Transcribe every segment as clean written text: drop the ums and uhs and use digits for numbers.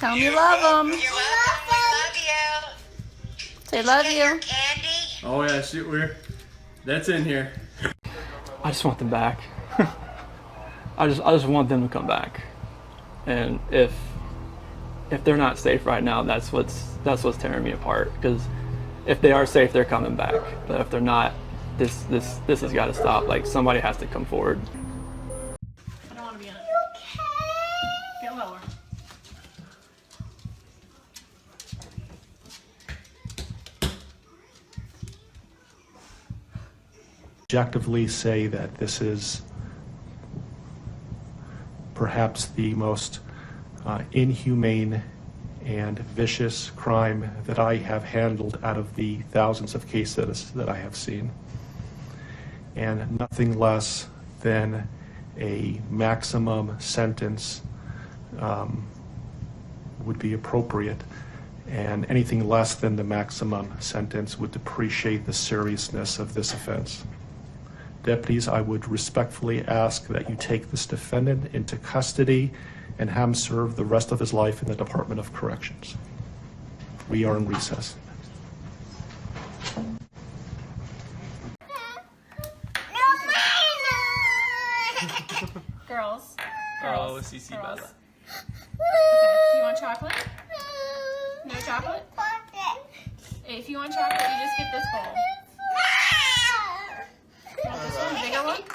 Tell them you love them. You're welcome. We love you. Say love Get you. your candy. Oh yeah, shoot, that's in here. I just want them back. I just want them to come back. And if they're not safe right now, that's what's tearing me apart. Because if they are safe, they're coming back. But if they're not, this has got to stop. Like, somebody has to come forward. I don't want to be in it. Get lower. Objectively say that this is perhaps the most inhumane and vicious crime that I have handled out of the thousands of cases that I have seen. And nothing less than a maximum sentence would be appropriate. And anything less than the maximum sentence would depreciate the seriousness of this offense. Deputies, I would respectfully ask that you take this defendant into custody and have him serve the rest of his life in the Department of Corrections. We are in recess. Girls. Oh, CC Girls. Bella. Okay. You want chocolate? No chocolate? Hey, if you want chocolate, you just get this bowl. You want this one, bigger one? We're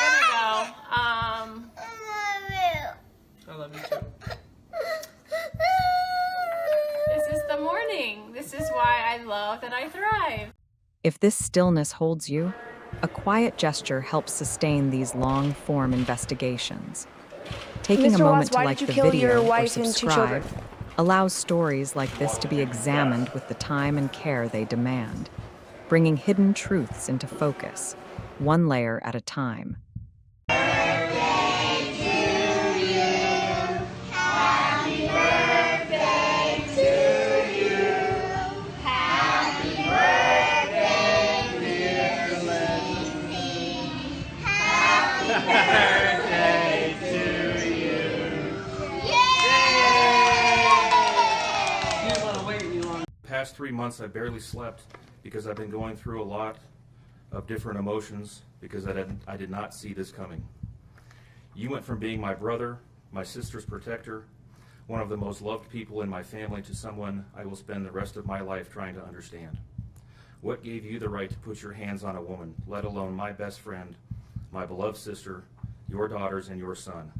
gonna go. I love you too. This is the morning. This is why I love that I thrive. If this stillness holds you, a quiet gesture helps sustain these long-form investigations. Taking a Mr. moment Watts, to why like did you the kill video your or wife and 2 subscribe children? allows stories like this to be examined with the time and care they demand, bringing hidden truths into focus, one layer at a time. Past 3 months I barely slept because I've been going through a lot of different emotions because I did not see this coming. You went from being my brother, my sister's protector, one of the most loved people in my family, to someone I will spend the rest of my life trying to understand. What gave you the right to put your hands on a woman, let alone my best friend, my beloved sister, your daughters, and your son?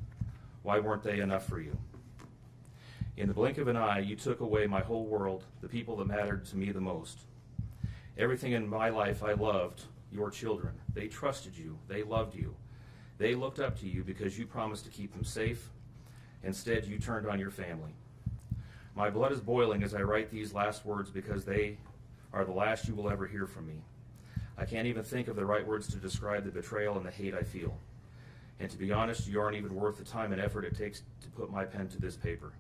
Why weren't they enough for you? In the blink of an eye, you took away my whole world, the people that mattered to me the most. Everything in my life I loved, your children. They trusted you. They loved you. They looked up to you because you promised to keep them safe. Instead, you turned on your family. My blood is boiling as I write these last words because they are the last you will ever hear from me. I can't even think of the right words to describe the betrayal and the hate I feel. And to be honest, you aren't even worth the time and effort it takes to put my pen to this paper.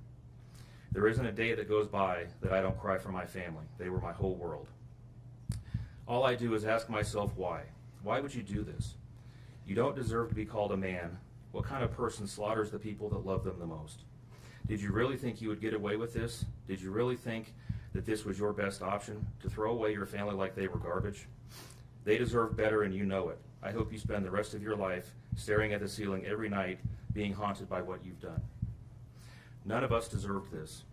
There isn't a day that goes by that I don't cry for my family. They were my whole world. All I do is ask myself why. Why would you do this? You don't deserve to be called a man. What kind of person slaughters the people that love them the most? Did you really think you would get away with this? Did you really think that this was your best option, to throw away your family like they were garbage? They deserve better, and you know it. I hope you spend the rest of your life staring at the ceiling every night, being haunted by what you've done. None of us deserved this.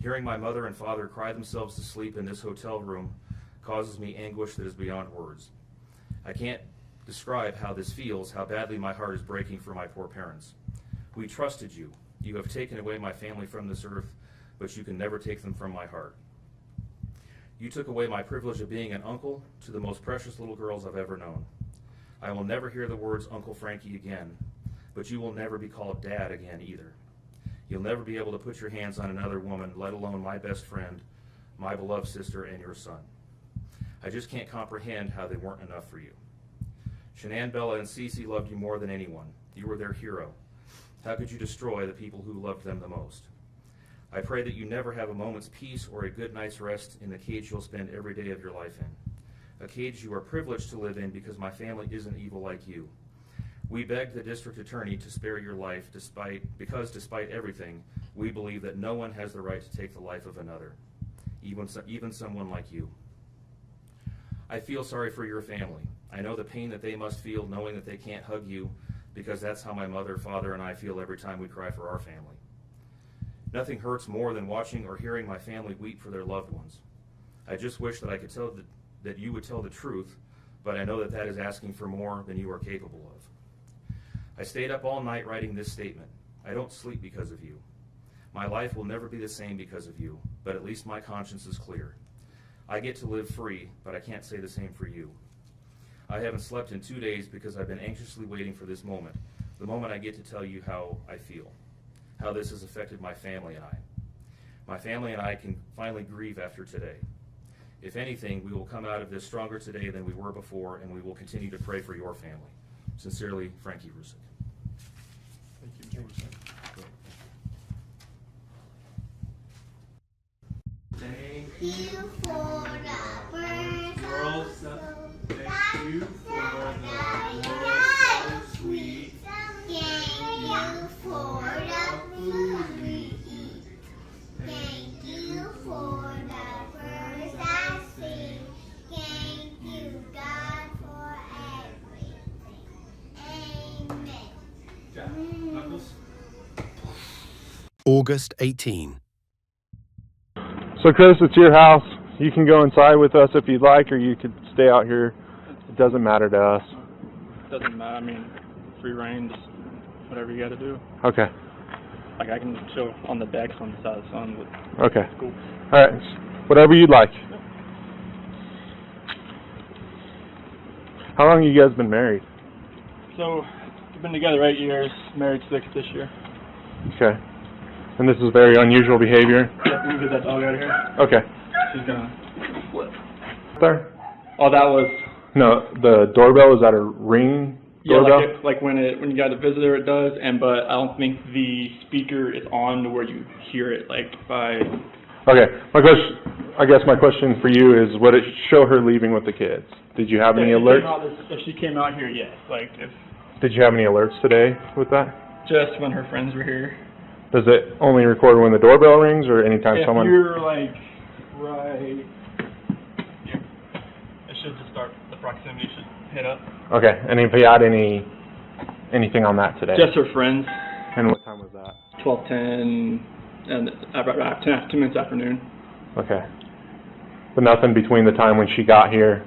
Hearing my mother and father cry themselves to sleep in this hotel room causes me anguish that is beyond words. I can't describe how this feels, how badly my heart is breaking for my poor parents. We trusted you. You have taken away my family from this earth, but you can never take them from my heart. You took away my privilege of being an uncle to the most precious little girls I've ever known. I will never hear the words Uncle Frankie again, but you will never be called Dad again either. You'll never be able to put your hands on another woman, let alone my best friend, my beloved sister, and your son. I just can't comprehend how they weren't enough for you. Shanann, Bella, and Cece loved you more than anyone. You were their hero. How could you destroy the people who loved them the most? I pray that you never have a moment's peace or a good night's rest in the cage you'll spend every day of your life in. A cage you are privileged to live in because my family isn't evil like you. We begged the district attorney to spare your life because despite everything, we believe that no one has the right to take the life of another, even someone like you. I feel sorry for your family. I know the pain that they must feel knowing that they can't hug you, because that's how my mother, father, and I feel every time we cry for our family. Nothing hurts more than watching or hearing my family weep for their loved ones. I just wish that I could tell that you would tell the truth, but I know that that is asking for more than you are capable of. I stayed up all night writing this statement. I don't sleep because of you. My life will never be the same because of you, but at least my conscience is clear. I get to live free, but I can't say the same for you. I haven't slept in 2 days because I've been anxiously waiting for this moment, the moment I get to tell you how I feel, how this has affected my family and I. My family and I can finally grieve after today. If anything, we will come out of this stronger today than we were before, and we will continue to pray for your family. Sincerely, Frankie Rusick. Thank you, Mr. Thank you for the birds girls. Thank you for the world so sweet. Thank you for the food we eat. Thank you for the birds that sing. Thank you, God, for everything. Amen. Jack, Knuckles. August 18. So Chris, it's your house. You can go inside with us if you'd like, or you could stay out here. It doesn't matter to us. Doesn't matter. I mean, free reign, just whatever you got to do. Okay. Like I can chill on the decks on the side of the sun, but Okay. it's cool. All right. Whatever you'd like. How long have you guys been married? So we've been together 8 years, married 6 this year. Okay. And this is very unusual behavior? Yeah, we can get that dog out of here. Okay. She's gonna flip. There? Oh, that was No, the doorbell, is that a ring doorbell? yeah, like when you got a visitor, it does, but I don't think the speaker is on to where you hear it, like by. Okay. I guess my question for you is, would it show her leaving with the kids? Did you have any alerts? If she came out here, yes. Like if Did you have any alerts today with that? just when her friends were here. Does it only record when the doorbell rings, or anytime If someone? you're like right here, it should just start. The proximity should hit up. Okay. And if you had anything on that today? Just her friends. And what time was that? 12:10 and about 10 minutes afternoon. Okay. But nothing between the time when she got here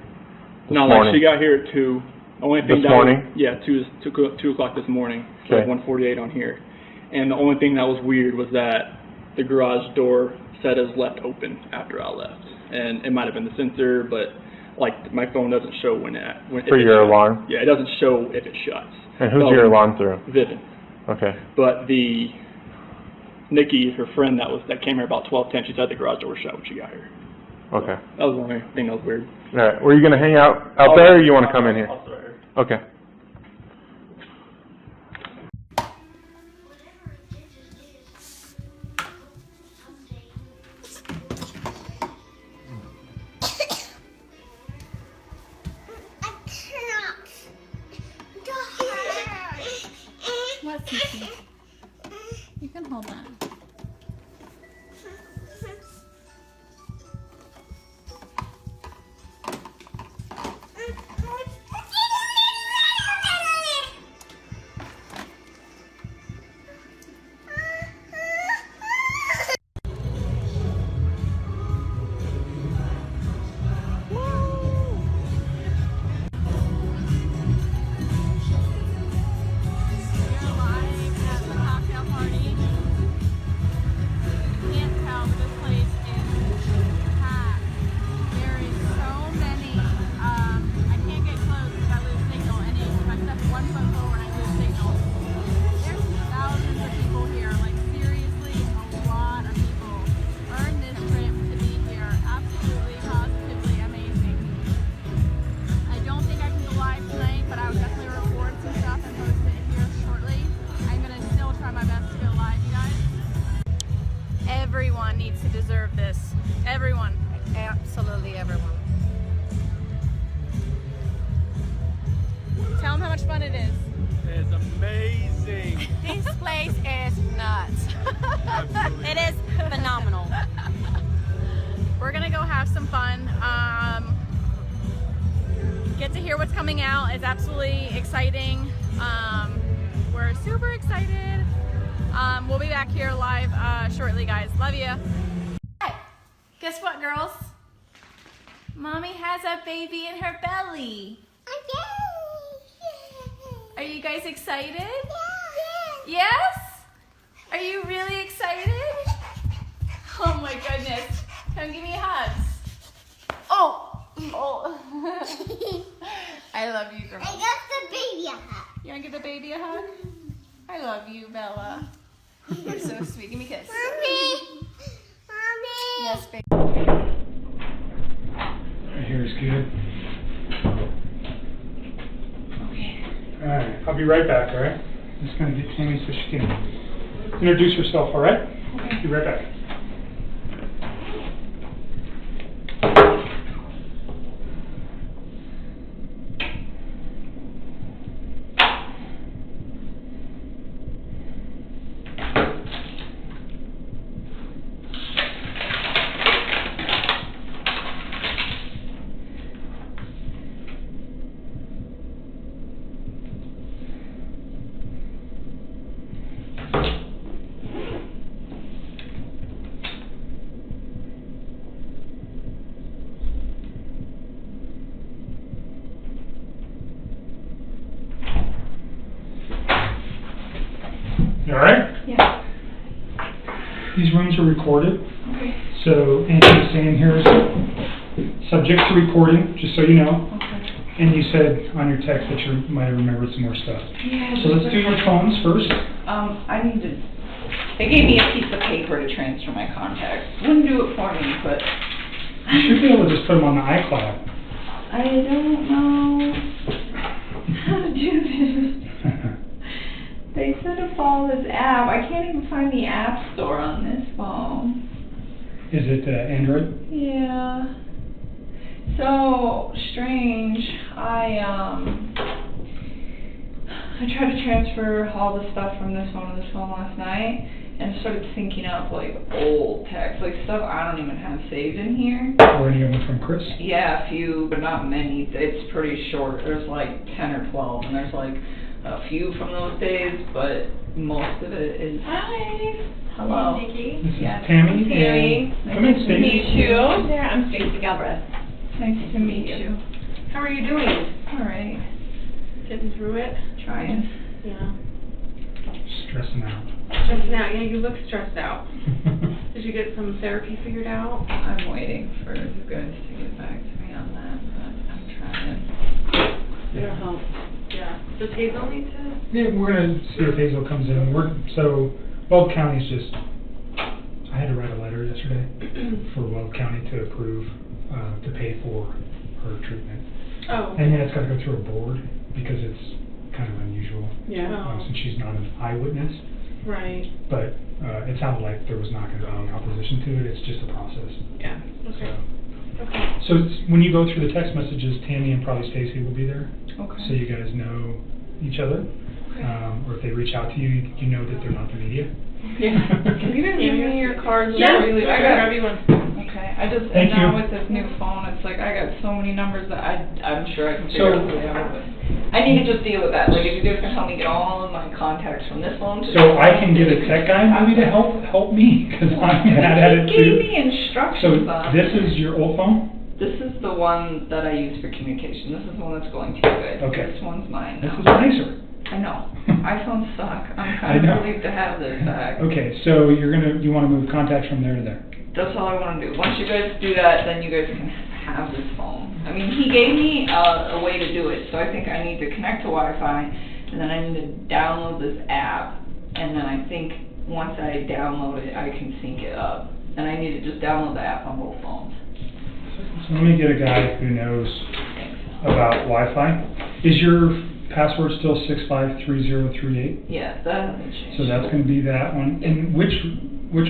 this No, morning? like she got here at 2. Only thing This that morning? Was, yeah, 2 o'clock this morning. So Okay. like 1:48 on here. And the only thing that was weird was that the garage door said it was left open after I left. And it might have been the sensor, but like my phone doesn't show when For if it your shuts. alarm? Yeah, it doesn't show if it shuts. And who's So, your alarm through? Vivint. Okay. But the Nikki, her friend that came here about 12:10, she said the garage door was shut when she got here. Okay. That was the only thing that was weird. All right. Were you going to hang out there, or you want to come in here? I'll start here. Okay. What, Cece? You can hold that. Everyone needs to deserve this. Everyone. Absolutely everyone. Tell them how much fun it is. phenomenal. We're gonna go have some fun. Get to hear what's coming out. It's absolutely exciting. We're super excited. We'll be back here live shortly, guys. Love you. Hey, guess what, girls? Mommy has a baby in her belly. Are you guys excited? Yes? Are you really excited? Oh my goodness. Come give me hugs. Oh. I love you, girls. I got the baby a hug. You want to give the baby a hug? I love you, Bella. You're so sweet. Give me a kiss. Mommy. Mommy. Yes, baby. Right here is good. Okay. Alright, I'll be right back, alright? I'm just gonna get Tammy so she can introduce herself, alright? Okay. Be right back. You alright? Yeah. These rooms are recorded. Okay. So anything saying here is subject to recording, just so you know. Okay. And you said on your text that you might have remembered some more stuff. Yeah. So let's do your phones first. I need to. They gave me a piece of paper to transfer my contacts. Wouldn't do it for me, but. You should be able to just put them on the iCloud. I don't know how to do this. They said to follow this app. I can't even find the app store on this phone. Is it Android? Yeah. So strange. I tried to transfer all the stuff from this phone to this phone last night and started syncing up like old text, like stuff I don't even have saved in here. Or any of them from Chris? Yeah, a few, but not many. It's pretty short. There's like 10 or 12, and there's like a few from those days, but most of it is. Hi. Hello. Nikki. This is Yes. Tammy. Tammy. And come in, Nice to Stacey. meet you. There, I'm Stacey Galbraith. Nice to meet you. How are you doing? All right. Getting through it? Trying. Yeah. Stressing out. Stressing out. Yeah, you look stressed out. Did you get some therapy figured out? I'm waiting for you guys to get back to me on that, but I'm trying. It'll help. Yeah. Does Hazel need to? Yeah, we're gonna see if Hazel comes in. So Weld County's just. I had to write a letter yesterday for Weld County to approve to pay for her treatment, Oh. and then it's got to go through a board because it's kind of unusual Yeah. since she's not an eyewitness. Right. But it sounded like there was not going to be any opposition to it. It's just a process. Yeah. Okay. So, Okay. so when you go through the text messages, Tammy and probably Stacy will be there. Okay. So you guys know each other. Okay. Or if they reach out to you, you know that they're not the media. Yeah. Can you give me your cards? Yeah. Really? I Grab got. you one. Okay. I just Thank and now you. with this new phone, it's like I got so many numbers that I'm sure I can So- figure out who they are. But I need to just deal with that. Like if you guys can help me get all of my contacts from this phone to. So I can get a tech guy maybe to help me because I'm bad at it He gave too. me So instructions on this it. is your old phone? This is the one that I use for communication. This is the one that's going to you guys. Okay. This one's mine This now. is nicer. I know. iPhones suck. I'm I kind know. of relieved to have this back. Okay, so you want to move contacts from there to there. That's all I want to do. Once you guys do that, then you guys can have this phone. I mean, he gave me a way to do it, so I think I need to connect to Wi-Fi, and then I need to download this app, and then I think once I download it, I can sync it up. And I need to just download the app on both phones. So let me get a guy who knows Thanks. about Wi-Fi. Is your password still 653038? Yeah, that hasn't changed. So that's going to be that one. And which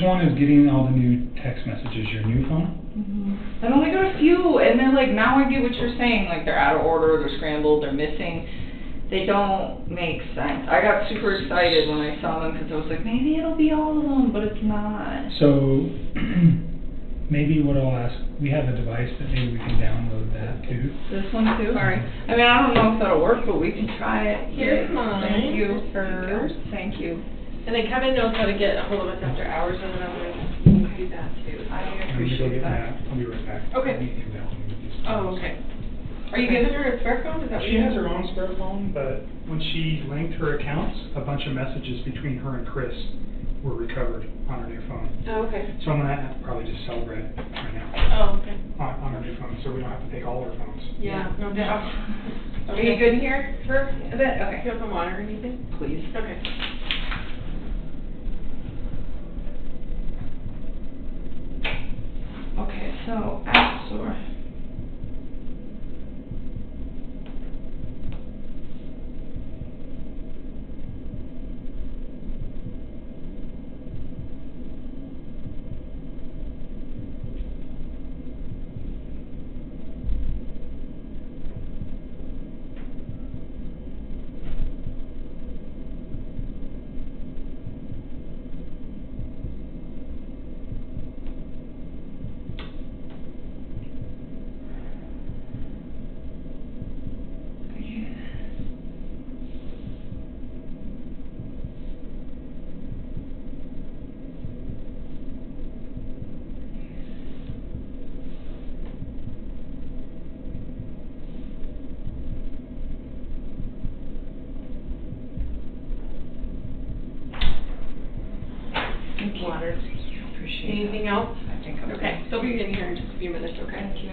one is getting all the new text messages? Your new phone? I only got a few, and they're like, now I get what you're saying, like they're out of order, they're scrambled, they're missing. they don't make sense. I got super excited when I saw them because I was like, maybe it'll be all of them, but it's not. So maybe what I'll ask, we have a device that maybe we can download that too. This one too? Sorry. I mean, I don't know if that'll work, but we can try it. Here's mine. Thank you. First. Thank you. And then Kevin knows how to get a hold of us after hours, and then I'm going to do that too. I I'm gonna go appreciate get that. I'll be right back. Okay. I need to download these Oh, files. okay. Are you giving her a spare phone? Is that what She you has her own spare phone, but when she linked her accounts, a bunch of messages between her and Chris were recovered on her new phone. Oh, okay. So I'm gonna probably just celebrate right now Oh, okay. on her new phone, so we don't have to take all her phones. Yeah, no doubt. Are you good in here for a bit? Do Okay. you want some water or anything? Please. Okay. Okay, so App Store. Water. Appreciate it. Anything else? I think I'm Okay, good. they'll be in here in just a few minutes, okay? Thank you.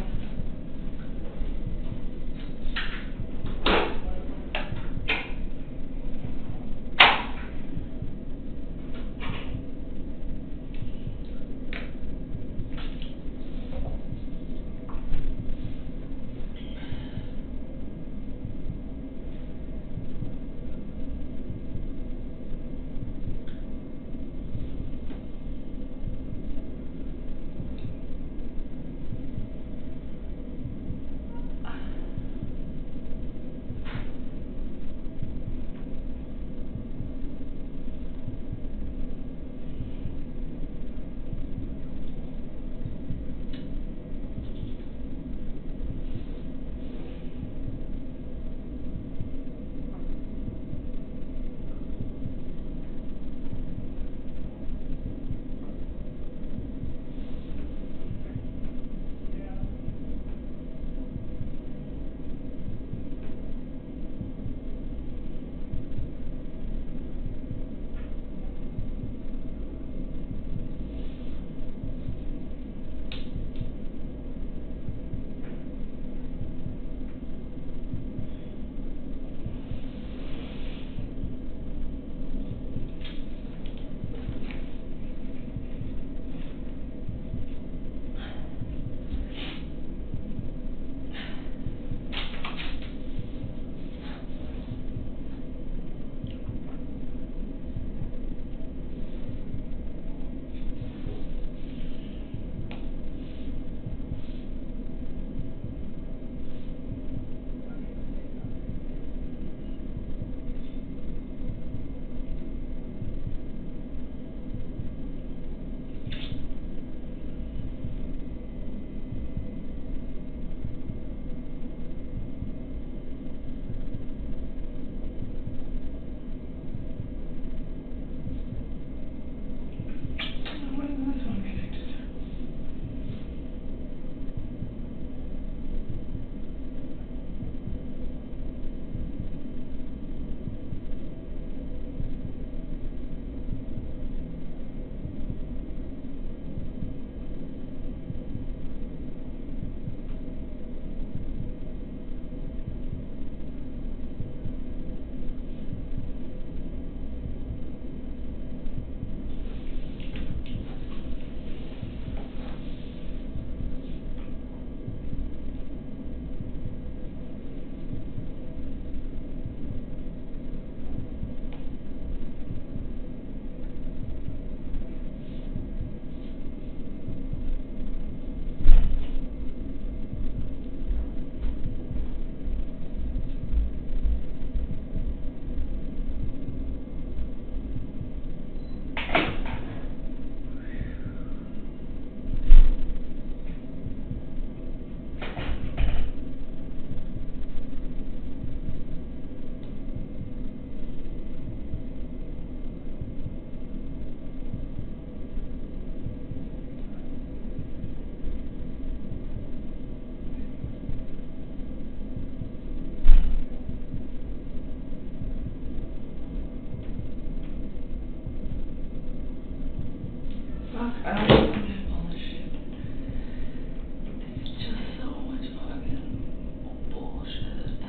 I don't know all this shit. It's just so much fucking bullshit.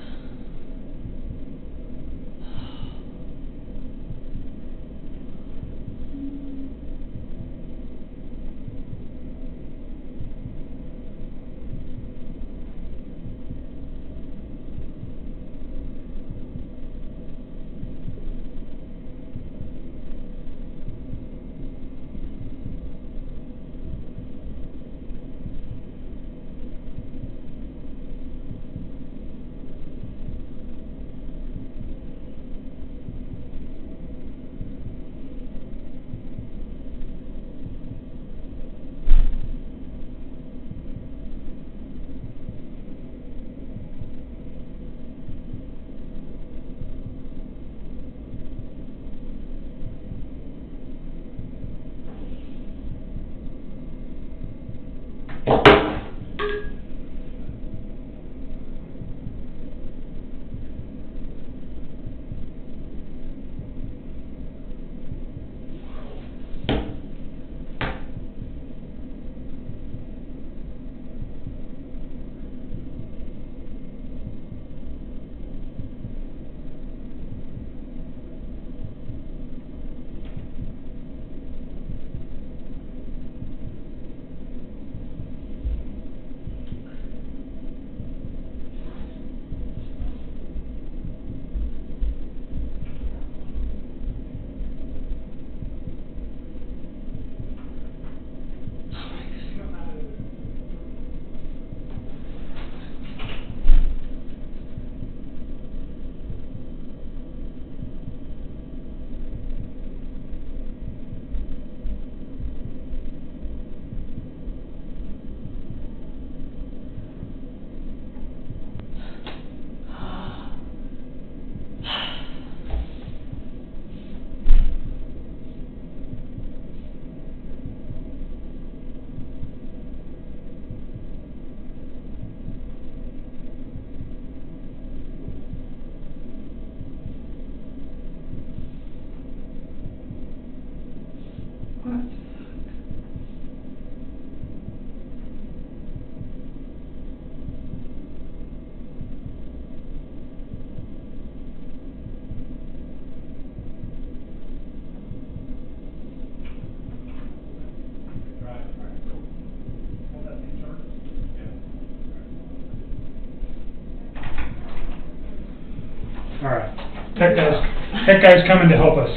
Alright. Tech guy's coming to help us.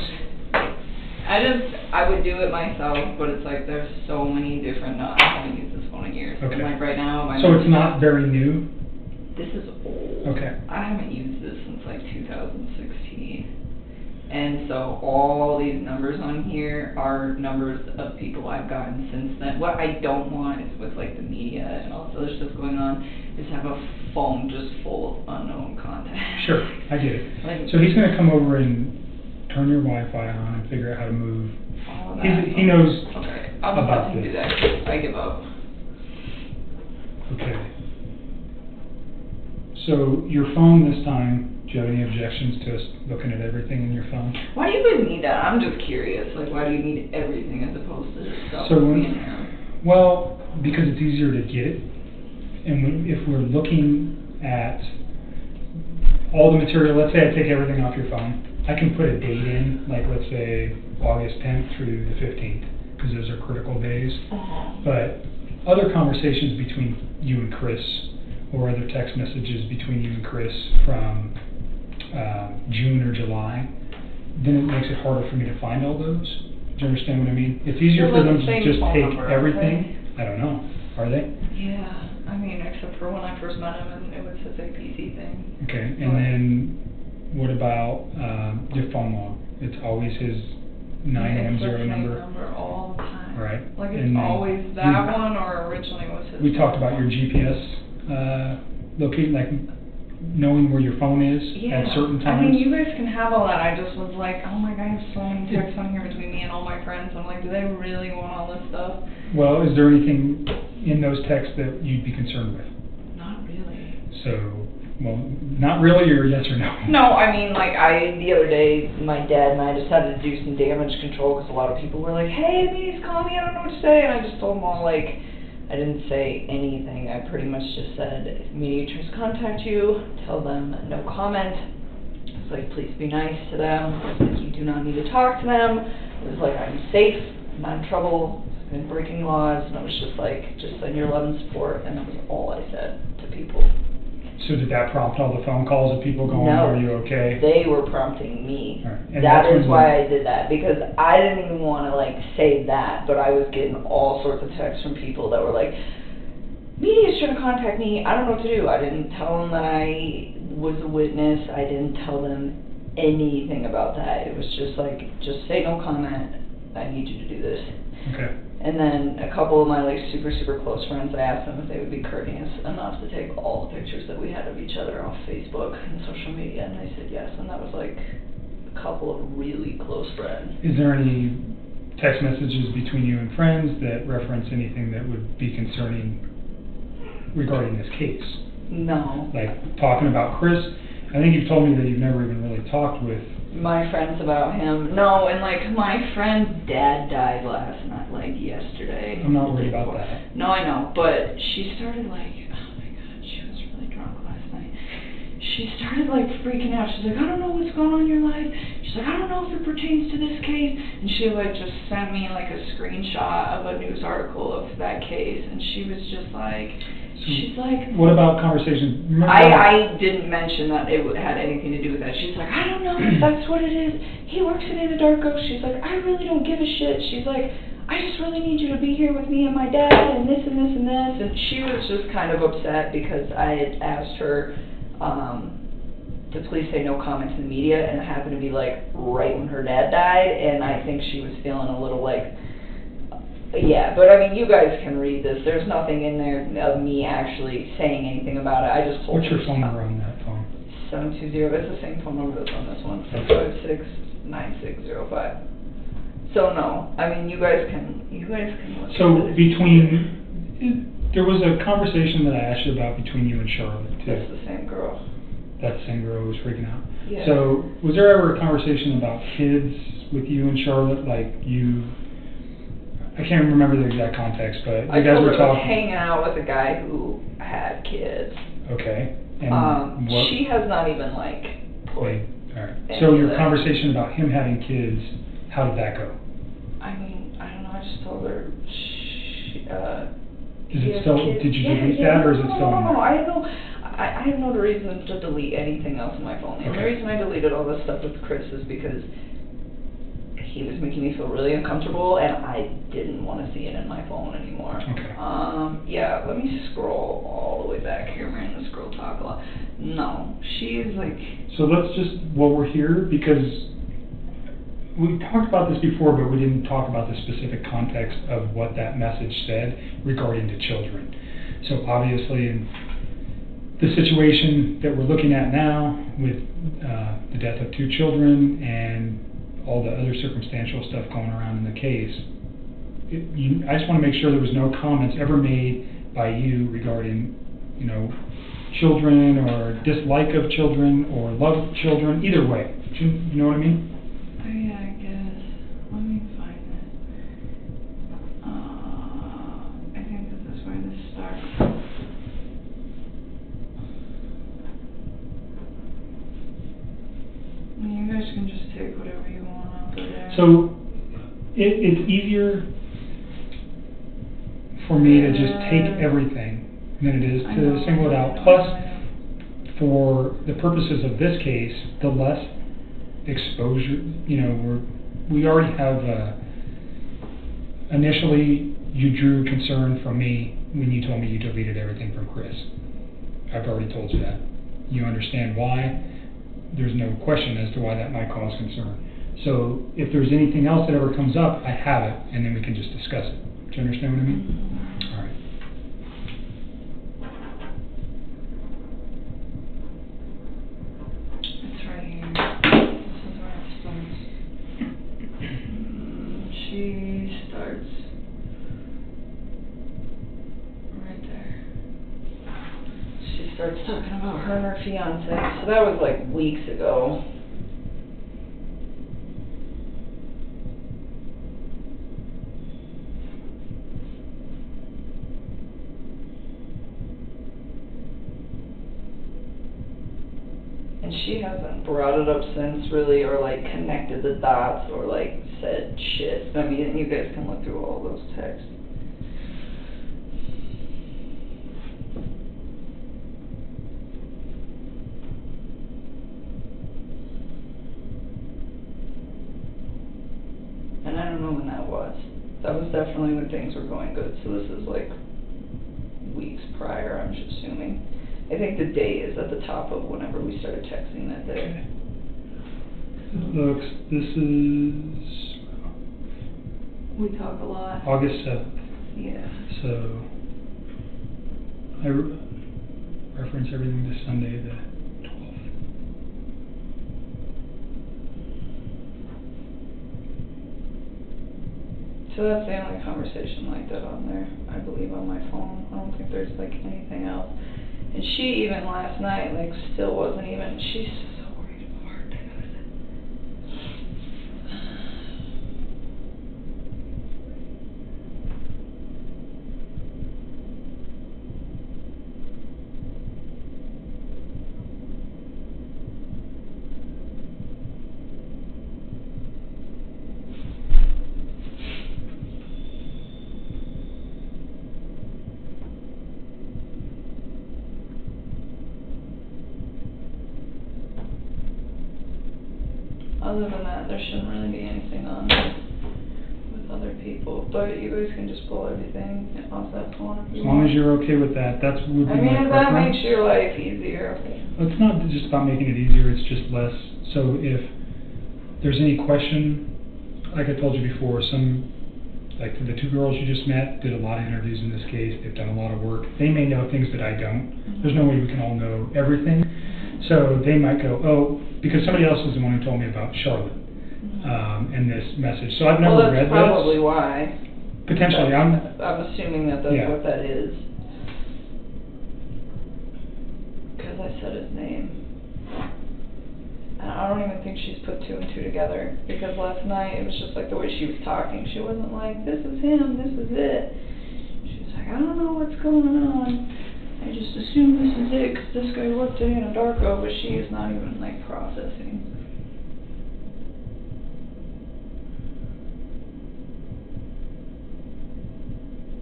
I would do it myself, but it's like there's so many different, I haven't used this phone in years. Okay. And like right now, So it's not very new? This is old. Okay. I haven't used this since like 2016. And so all these numbers on here are numbers of people I've gotten since then. What I don't want is with like the media and all this other stuff going on, is have a phone just full of unknown contacts. Sure, I get it. Like, So he's going to come over and turn your Wi-Fi on and figure out how to move. all of that. He knows Okay, I'll just about let him this. do that. I give up. Okay. So your phone this time, do you have any objections to us looking at everything in your phone? Why do you even need that? I'm just curious. Like, why do you need everything as opposed to just stuff So when- being there? Well, because it's easier to get it. And if we're looking at all the material, let's say I take everything off your phone, I can put a date in, like let's say August 10th through the 15th, because those are critical days. But other conversations between you and Chris, or other text messages between you and Chris from June or July, then it makes it harder for me to find all those. Do you understand what I mean? It's easier for them to just take everything. I don't know. Are they? Yeah, I mean, except for when I first met him and it was his APC thing. Okay, and then what about your phone log? It's always his 9M0 It's the same number. all the time. Right. Like And it's then always that one, or originally was his. We talked about your GPS locating, like knowing where your phone is at certain times. I mean, you guys can have all that. I just was like, oh my god, I have so many texts on here between me and all my friends. I'm like, do they really want all this stuff? Well, is there anything in those texts that you'd be concerned with? Not really. So Well, not really, or yes or no? No, I mean, like, the other day, my dad and I decided to do some damage control because a lot of people were like, hey, Amy's calling me, I don't know what to say, and I just told them all, like, I didn't say anything. I pretty much just said, if mediators contact you, tell them no comment. It's like, please be nice to them. It's like, you do not need to talk to them. It was like, I'm safe, I'm not in trouble, I've been breaking laws, and I was just like, just send your love and support, and that was all I said to people. So did that prompt all the phone calls of people going, No, are you okay? they were prompting me. All right. And That that's is when why I did that, because I didn't even want to, like, say that, but I was getting all sorts of texts from people that were like, media's trying to contact me, I don't know what to do. I didn't tell them that I was a witness, I didn't tell them anything about that. It was just like, just say no comment, I need you to do this. Okay. And then a couple of my, like, super, super close friends, I asked them if they would be courteous enough to take all the pictures that we had of each other off Facebook and social media, and they said yes, and that was, like, a couple of really close friends. Is there any text messages between you and friends that reference anything that would be concerning regarding this case? No. Like, talking about Chris? I think you've told me that you've never even really talked with My friends about him. No, and, like, my friend's dad died last night, like, yesterday. I'm not worried about that. No, I know, but she started, like, oh my god, she was really drunk last night. She started, like, freaking out. She's like, I don't know what's going on in your life. She's like, I don't know if it pertains to this case. And she, like, just sent me, like, a screenshot of a news article of that case, and she was just like, she's like, what about conversations? I didn't mention that it had anything to do with that. She's like, I don't know if that's what it is. He works at Anadarko. She's like, I really don't give a shit. She's like, I just really need you to be here with me and my dad and this and this and this. And she was just kind of upset because I had asked her to please say no comments in the media, and it happened to be like right when her dad died, and I think she was feeling a little like, yeah, but I mean, you guys can read this. There's nothing in there of me actually saying anything about it. I just told What's her. your phone number on that phone? 720, it's the same phone number that's on this one, 656-9605. So no, I mean, you guys can look So at this. there was a conversation that I asked you about between you and Charlotte, too. That's the same girl. That same girl who was freaking out. Yeah. So was there ever a conversation about kids with you and Charlotte, like you, I can't remember the exact context, but you guys were talking. Hanging out with a guy who had kids. Okay. And what? She has not even like put. Wait, all right. So your conversation about him having kids, how did that go? I mean, I don't know. I just told her. Is it still? Did you delete that, or is it still? No. I have no reason to delete anything else on my phone. The only reason I deleted all this stuff with Chris is because he was making me feel really uncomfortable, and I didn't want to see it in my phone anymore. Okay. Yeah, let me scroll all the way back here. We're in the scroll talk a lot. No, she is like... So let's just, while we're here, because we talked about this before, but we didn't talk about the specific context of what that message said regarding to children. So obviously, in the situation that we're looking at now with the death of 2 children and all the other circumstantial stuff going around in the case, I just want to make sure there was no comments ever made by you regarding, you know, children or dislike of children or love of children, either way. You know what I mean? Oh yeah, I guess. Let me find it. I think this is where this starts. I mean, you guys can just take whatever you want out of there. So it's easier for me to just take everything than it is to single it out. Plus, for the purposes of this case, the less exposure, you know, we already have, initially you drew concern from me when you told me you deleted everything from Chris. I've already told you that. You understand why. There's no question as to why that might cause concern. So if there's anything else that ever comes up, I have it, and then we can just discuss it. Do you understand what I mean? All right. It's right here. This is where it starts. She starts right there. She starts talking about her and her fiance. So that was like weeks ago. And she hasn't brought it up since really, or like connected the dots, or like said shit. I mean, you guys can look through all those texts. And I don't know when that was. That was definitely when things were going good. So this is like weeks prior, I'm just assuming. I think the date is at the top of whenever we started texting that day. Looks, this is We talk a lot. August 7th. Yeah. So I reference everything to Sunday the 12th. So that's the only conversation like that on there, I believe, on my phone. I don't think there's like anything else. And she even last night, like, still wasn't even, she's so worried about her dad. Other than that, there shouldn't really be anything on with other people. But you guys can just pull everything off that phone if you As long want. as you're okay with that, that's would be I mean, my if that preference. makes your life easier. It's not just about making it easier, it's just less. So if there's any question, like I told you before, like the two girls you just met did a lot of interviews in this case. They've done a lot of work. They may know things that I don't. There's no way we can all know everything. So they might go, oh, because somebody else is the one who told me about Charlotte and this message. So I've never Well, read that's this. probably why. Potentially, I'm assuming that that's Yeah. what that is. Because I said his name. And I don't even think she's put two and two together. Because last night, it was just like the way she was talking. She wasn't like, this is him, this is it. She was like, I don't know what's going on. I just assume this is it because this guy worked in a Darko, but she is not even like processing.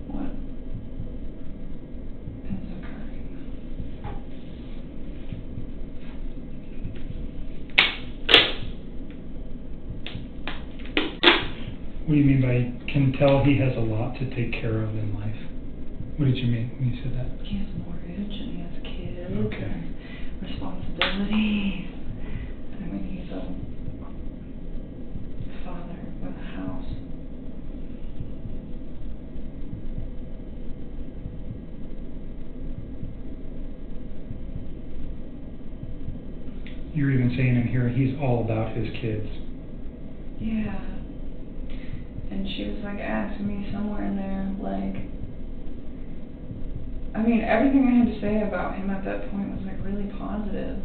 What is occurring? What do you mean by can tell he has a lot to take care of in life? What did you mean when you said that? He has a mortgage and he has kids Okay. and responsibilities. I mean, he's a father with a house. You're even saying in here he's all about his kids. Yeah. And she was like asking me somewhere in there, like, I mean, everything I had to say about him at that point was like really positive.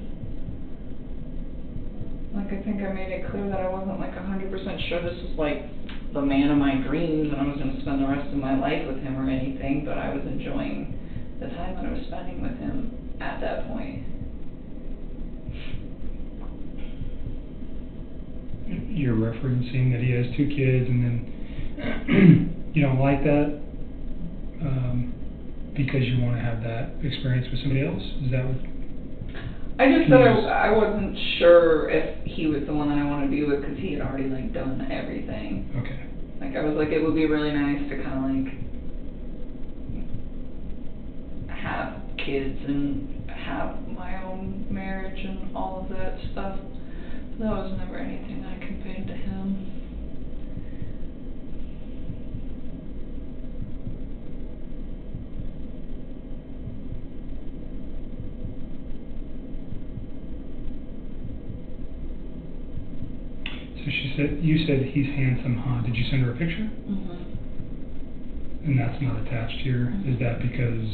Like, I think I made it clear that I wasn't like 100% sure this was like the man of my dreams and I was going to spend the rest of my life with him or anything, but I was enjoying the time that I was spending with him at that point. You're referencing that he has two kids and then you don't like that because you want to have that experience with somebody else? Is that what? I just said I wasn't sure if he was the one that I wanted to be with because he had already like done everything. Okay. Like I was like, it would be really nice to kind of like have kids and have my own marriage and all of that stuff. That was never anything I conveyed to him. So you said he's handsome, huh? Did you send her a picture? Mm-hmm. And that's not attached here. Is that because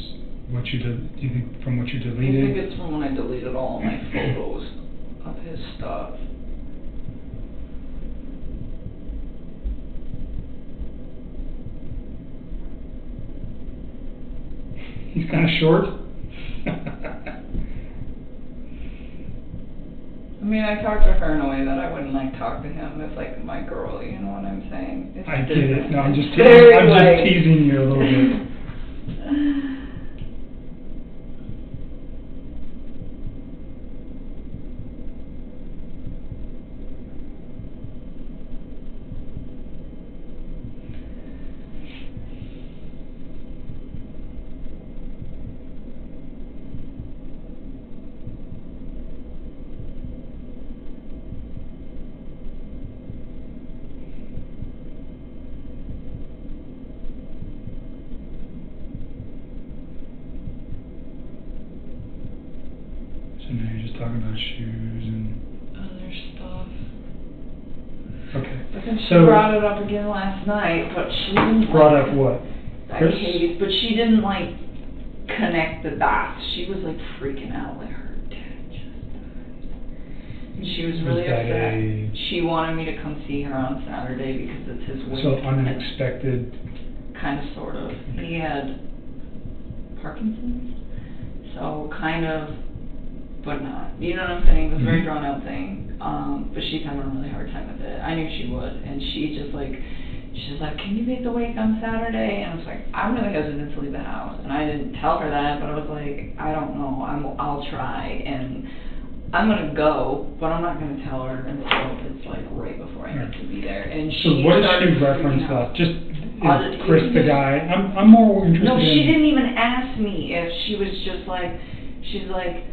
Do you think from what you I deleted? think it's from when I deleted all my photos of his stuff. He's kind of short. I mean, I talk to her in a way that I wouldn't like talk to him as like my girl, you know what I'm saying? It's I get it. different. No, I'm just Very, teasing you a little bit. So now you're just talking about shoes and other stuff. okay. But then she So brought it up again last night, but she didn't brought like, up what? that Chris? case, but she didn't like connect the dots. She was like freaking out, like her dad just died. And she was really that upset. She wanted me to come see her on Saturday because it's his wake. So unexpected. Kind of, sort of. He had Parkinson's, so kind of, but not. You know what I'm saying? It was a very drawn out thing. But she's having a really hard time with it. I knew she would, and she's like, can you make the wake on Saturday? And I was like, I'm really hesitant to leave the house, and I didn't tell her that, but I was like, I don't know, I'll try, and I'm gonna go, but I'm not gonna tell her until it's like right before I need to be there. And So she what did started she reference freaking out. that? Just is Chris the guy? I'm more interested No, she in. didn't even ask me if she was just like, she's like,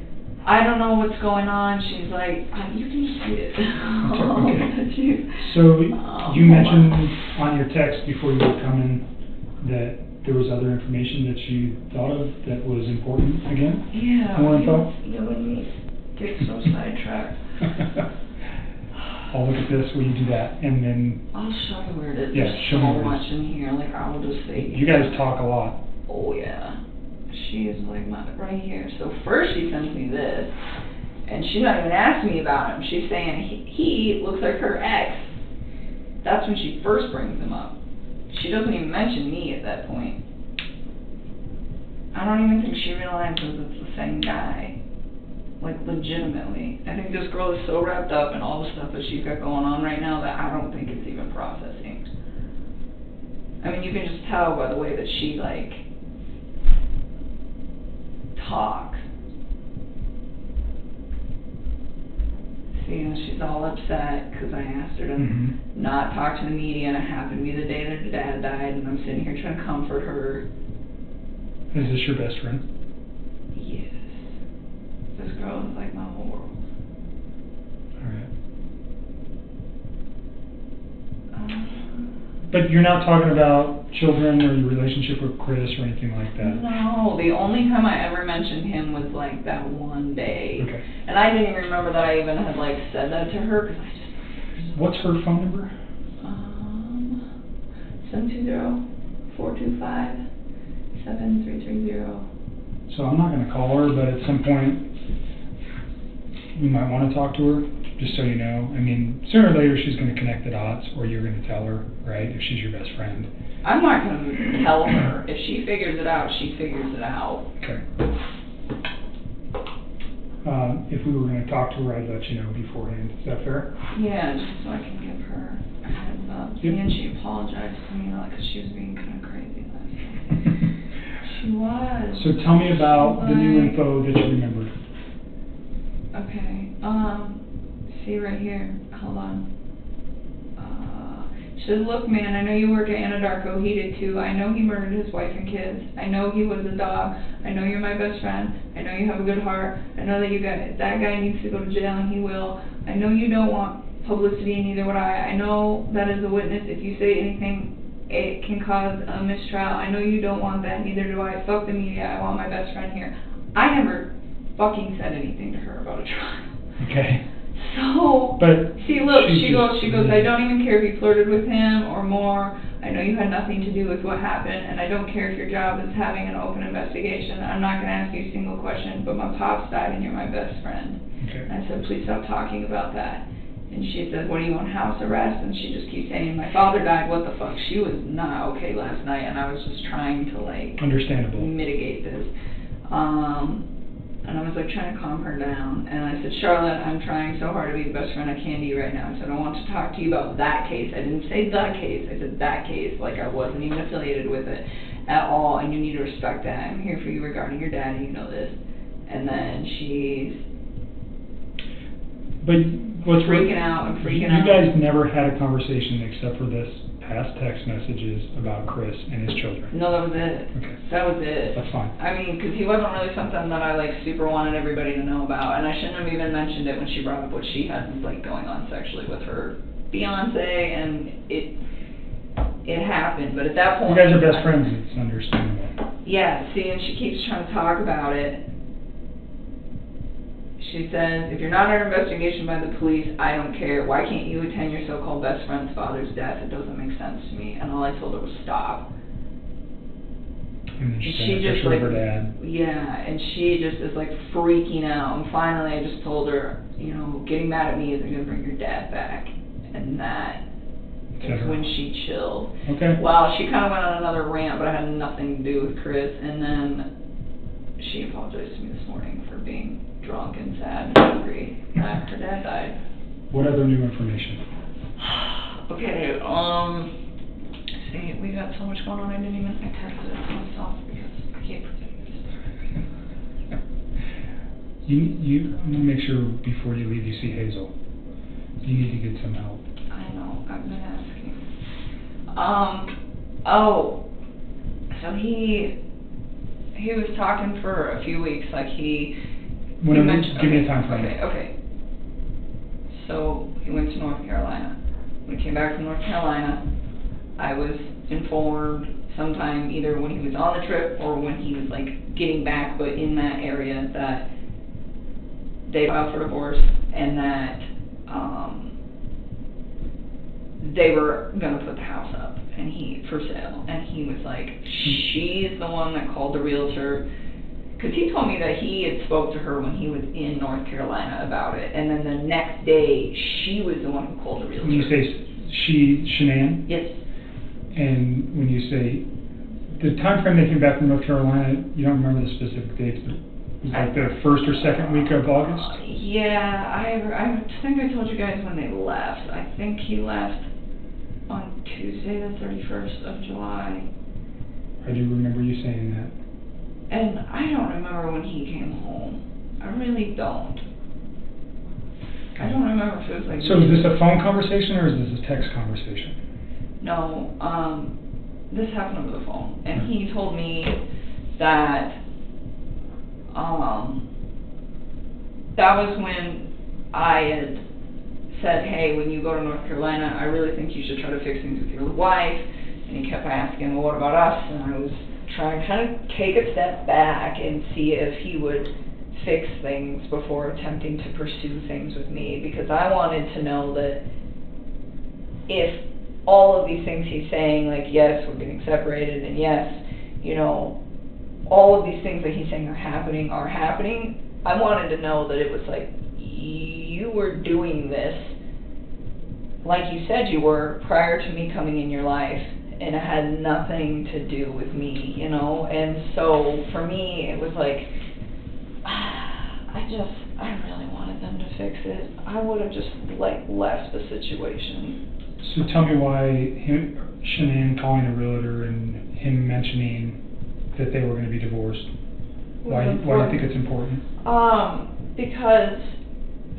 I don't know what's going on. She's like, you can see it. Okay. So you mentioned on your text before you were coming that there was other information that you thought of that was important again? Yeah. More info? You and me get so sidetracked. I'll look at this, will you do that? And then I'll show you where it is. Yeah, There's show me so where it much in here. Like, I will just say. you guys talk a lot. Oh, yeah. She is like right here. So first she sends me this, and she's not even asking me about him. She's saying he looks like her ex. That's when she first brings him up. She doesn't even mention me at that point. I don't even think she realizes it's the same guy. Like, legitimately. I think this girl is so wrapped up in all the stuff that she's got going on right now that I don't think it's even processing. I mean, you can just tell by the way that she, like, talks. See, and she's all upset because I asked her to not talk to the media, and it happened to be the day that her dad died, and I'm sitting here trying to comfort her. Is this your best friend? Yes. This girl is like my whole world. Alright. But you're not talking about children or your relationship with Chris or anything like that? No, the only time I ever mentioned him was like that one day. Okay. And I didn't even remember that I even had like said that to her because I just. What's her phone number? 720-425-7330. So I'm not going to call her, but at some point you might want to talk to her, just so you know. I mean, sooner or later she's going to connect the dots, or you're going to tell her, right, if she's your best friend. I'm not going to tell her. If she figures it out, she figures it out. Okay. If we were going to talk to her, I'd let you know beforehand. Is that fair? Yeah, just so I can give her a heads up. Yep. And she apologized to me, like, 'cause she was being kind of crazy last night. She was. So tell me about the new Like- info that you remembered. Okay, see right here, hold on. She says, look man, I know you work at Anadarko, he did too. I know he murdered his wife and kids. I know he was a dog. I know you're my best friend. I know you have a good heart. I know that that guy needs to go to jail and he will. I know you don't want publicity and neither would I. I know that as a witness, if you say anything, it can cause a mistrial. I know you don't want that, neither do I. Fuck the media, I want my best friend here. I never fucking said anything to her about a trial. Okay. So, But see, look, she goes, I don't even care if he flirted with him or more. I know you had nothing to do with what happened, and I don't care if your job is having an open investigation. I'm not going to ask you a single question, but my pops died and you're my best friend. Okay. And I said, please stop talking about that. And she said, what, are you on house arrest? And she just keeps saying, my father died, what the fuck? She was not okay last night, and I was just trying to, like, Understandable. mitigate this. And I was, like, trying to calm her down. And I said, Charlotte, I'm trying so hard to be the best friend I can to you right now. I said, I want to talk to you about that case. I didn't say the case. I said that case. Like, I wasn't even affiliated with it at all, and you need to respect that. I'm here for you regarding your dad, and you know this. And then she's freaking out and freaking out. You guys never had a conversation except for this past text messages about Chris and his children. No, that was it. Okay. That was it. That's fine. I mean, because he wasn't really something that I, like, super wanted everybody to know about, and I shouldn't have even mentioned it when she brought up what she had, like, going on sexually with her fiance, and it happened, but at that point... You guys are best friends, it's understandable. Yeah, see, and she keeps trying to talk about it. She says, if you're not under investigation by the police, I don't care. Why can't you attend your so-called best friend's father's death? It doesn't make sense to me. And all I told her was stop. And then she just like, her dad. Yeah, and she just is like freaking out. And finally I just told her, you know, getting mad at me isn't going to bring your dad back. And that is when she chilled. Okay. Well, she kind of went on another rant, but it had nothing to do with Chris. And then she apologized to me this morning for being drunk and sad and angry that her dad died. What other new information? Okay, see, we got so much going on, I texted it to myself because I can't predict this. You make sure before you leave you see Hazel. You need to get some help. I know, I've been asking. So he was talking for a few weeks, like Give me a time frame. Okay. So he went to North Carolina. When he came back from North Carolina, I was informed sometime either when he was on the trip or when he was like getting back, but in that area, that they filed for divorce and that they were gonna put the house up and for sale. And he was like, she's the one that called the realtor. Because he told me that he had spoke to her when he was in North Carolina about it, and then the next day, she was the one who called the realtor. When you say Shanann? Yes. And when you say, the time frame they came back from North Carolina, you don't remember the specific dates, but it was like the first or second week of August? Yeah, I think I told you guys when they left. I think he left on Tuesday the 31st of July. I do remember you saying that. And I don't remember when he came home. I really don't. I don't remember if it was like... So is this a phone conversation or is this a text conversation? No, this happened over the phone. And he told me that, that was when I had said, hey, when you go to North Carolina, I really think you should try to fix things with your wife. And he kept asking, well, what about us? And I was trying to kind of take a step back and see if he would fix things before attempting to pursue things with me, because I wanted to know that if all of these things he's saying, like, yes, we're getting separated, and yes, you know, all of these things that he's saying are happening, I wanted to know that it was like, you were doing this like you said you were prior to me coming in your life, and it had nothing to do with me, you know. And so for me it was like, I really wanted them to fix it. I would have just like left the situation. So tell me why Shanann calling a realtor and him mentioning that they were going to be divorced. Why do you think it's important? Because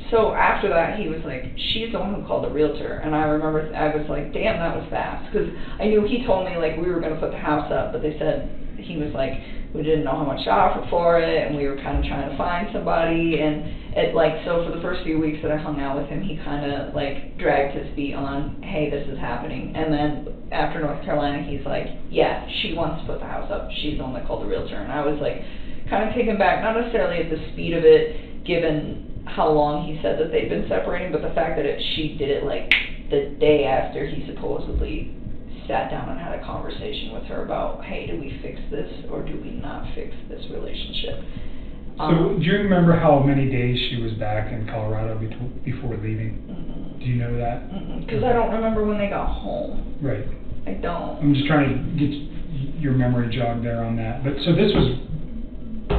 so after that, he was like, she's the one who called the realtor. And I remember I was like, damn, that was fast. Because I knew he told me, like, we were going to put the house up. But they said, he was like, we didn't know how much to offer for it. And we were kind of trying to find somebody. And it, like, so for the first few weeks that I hung out with him, he kind of, like, dragged his feet on, hey, this is happening. And then after North Carolina, he's like, yeah, she wants to put the house up. She's the one that called the realtor. And I was, like, kind of taken back, not necessarily at the speed of it, given how long he said that they'd been separating, but the fact that she did it like the day after he supposedly sat down and had a conversation with her about, hey, do we fix this or do we not fix this relationship? So do you remember how many days she was back in Colorado before leaving? Do you know that? Because I don't remember when they got home. Right. I don't. I'm just trying to get your memory jogged there on that. But so this was,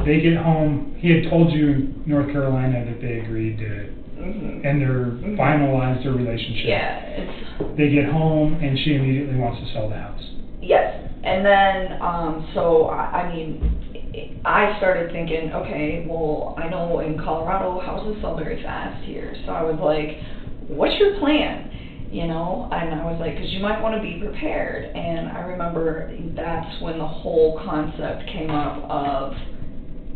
they get home, he had told you in North Carolina that they agreed to, and they're finalized their relationship. Yeah. They get home and she immediately wants to sell the house. Yes. And then, so, I mean, I started thinking, okay, well, I know in Colorado houses sell very fast here. So I was like, what's your plan? You know, and I was like, because you might want to be prepared. And I remember that's when the whole concept came up of,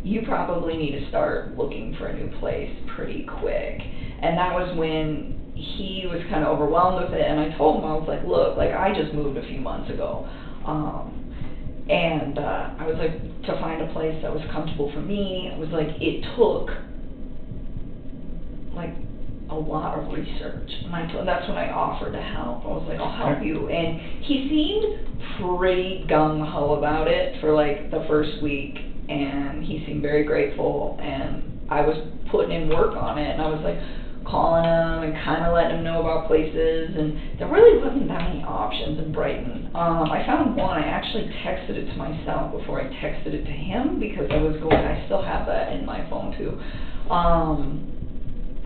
you probably need to start looking for a new place pretty quick. And that was when he was kind of overwhelmed with it. And I told him, I was like, look, like I just moved a few months ago. And I was like, to find a place that was comfortable for me, it was like, it took like a lot of research. And that's when I offered to help. I was like, I'll help you. And he seemed pretty gung-ho about it for like the first week. And he seemed very grateful. And I was putting in work on it. And I was like calling him and kind of letting him know about places. And there really wasn't that many options in Brighton. I found one. I actually texted it to myself before I texted it to him because I still have that in my phone too.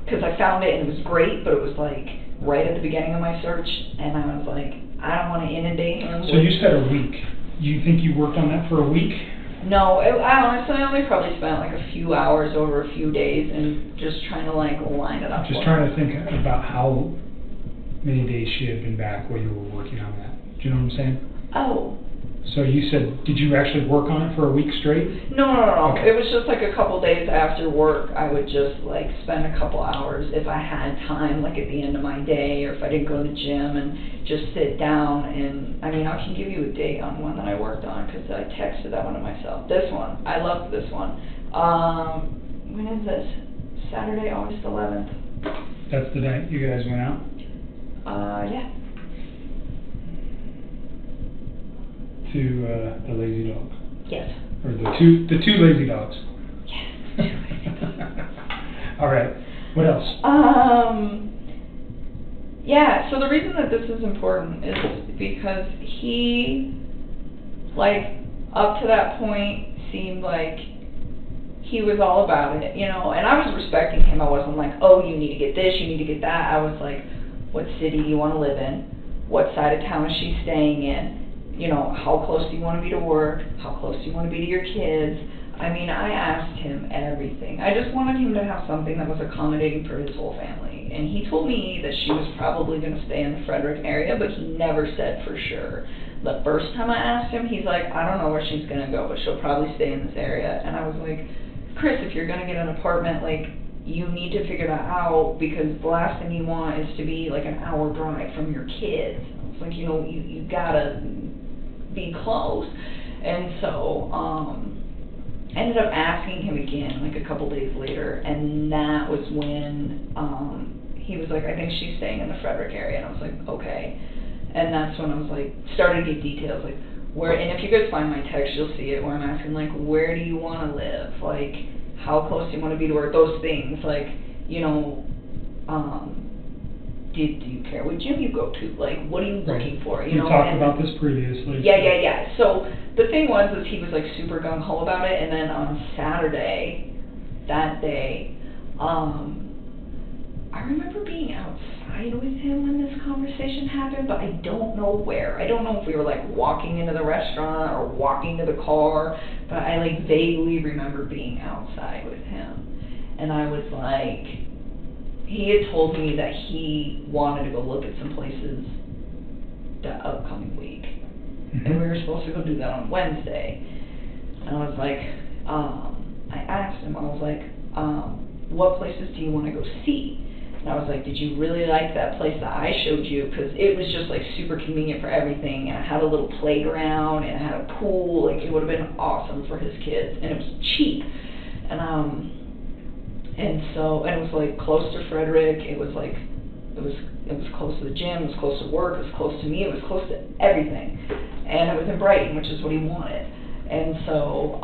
Because I found it and it was great, but it was like right at the beginning of my search, and I was like, I don't want to inundate him. So you said a week. You think you worked on that for a week? No, I honestly only probably spent like a few hours over a few days and just trying to like line it up. Just trying to think about how many days she had been back while you were working on that. Do you know what I'm saying? Oh. So you said, did you actually work on it for a week straight? No. Okay. It was just like a couple days after work. I would just like spend a couple hours if I had time, like at the end of my day, or if I didn't go to the gym, and just sit down. And I mean, I can give you a date on one that I worked on because I texted that one to myself. This one, I loved this one. When is this? Saturday, August 11th. That's the night you guys went out? Yeah. To the lazy dog. Yes. Or the two lazy dogs. Yes. All right. What else? Yeah, so the reason that this is important is because he, like, up to that point, seemed like he was all about it, you know, and I was respecting him. I wasn't like, oh, you need to get this, you need to get that. I was like, what city do you want to live in? What side of town is she staying in? You know, how close do you want to be to work? How close do you want to be to your kids? I mean, I asked him everything. I just wanted him to have something that was accommodating for his whole family. And he told me that she was probably going to stay in the Frederick area, but he never said for sure. The first time I asked him, he's like, I don't know where she's going to go, but she'll probably stay in this area. And I was like, Chris, if you're going to get an apartment, like, you need to figure that out, because the last thing you want is to be like an hour drive from your kids. It's like, you know, you gotta be close. And so I ended up asking him again like a couple days later, and that was when he was like, I think she's staying in the Frederick area. And I was like, okay. And that's when I was like, started to get details, like where, and if you guys find my text, you'll see it, where I'm asking like, where do you want to live? Like, how close do you want to be to work? Those things, like, you know, do you care what gym you go to? Like, what are you looking for? You know, we talked about this previously. Yeah. So the thing was he was like super gung-ho about it, and then on Saturday, that day, I remember being outside with him when this conversation happened, but I don't know where. I don't know if we were like walking into the restaurant or walking to the car, but I like vaguely remember being outside with him. And I was like, he had told me that he wanted to go look at some places the upcoming week. And we were supposed to go do that on Wednesday. And I was like, I asked him, I was like, what places do you want to go see? And I was like, did you really like that place that I showed you? Because it was just like super convenient for everything. And it had a little playground and it had a pool. Like, it would have been awesome for his kids. And it was cheap. And so it was like close to Frederick. It was like It was close to the gym, it was close to work, it was close to me, it was close to everything. And it was in Brighton, which is what he wanted. And so,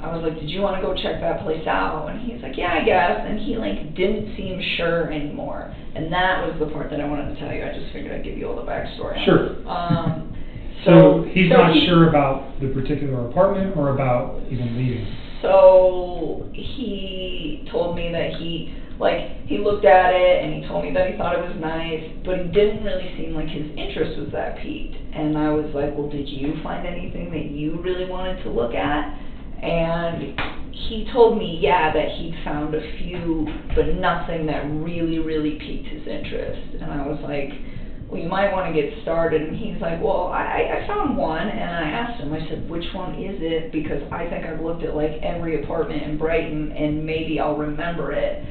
I was like, did you want to go check that place out? And he's like, yeah, I guess. And he like didn't seem sure anymore. And that was the part that I wanted to tell you. I just figured I'd give you all the backstory. Sure. So he's not sure about the particular apartment or about even leaving? So he told me that he looked at it and he told me that he thought it was nice, but he didn't really seem like his interest was that piqued. And I was like, well, did you find anything that you really wanted to look at? And he told me, yeah, that he'd found a few, but nothing that really, really piqued his interest. And I was like, well, you might want to get started. And he's like, well, I found one, and I asked him, I said, which one is it? Because I think I've looked at like every apartment in Brighton, and maybe I'll remember it.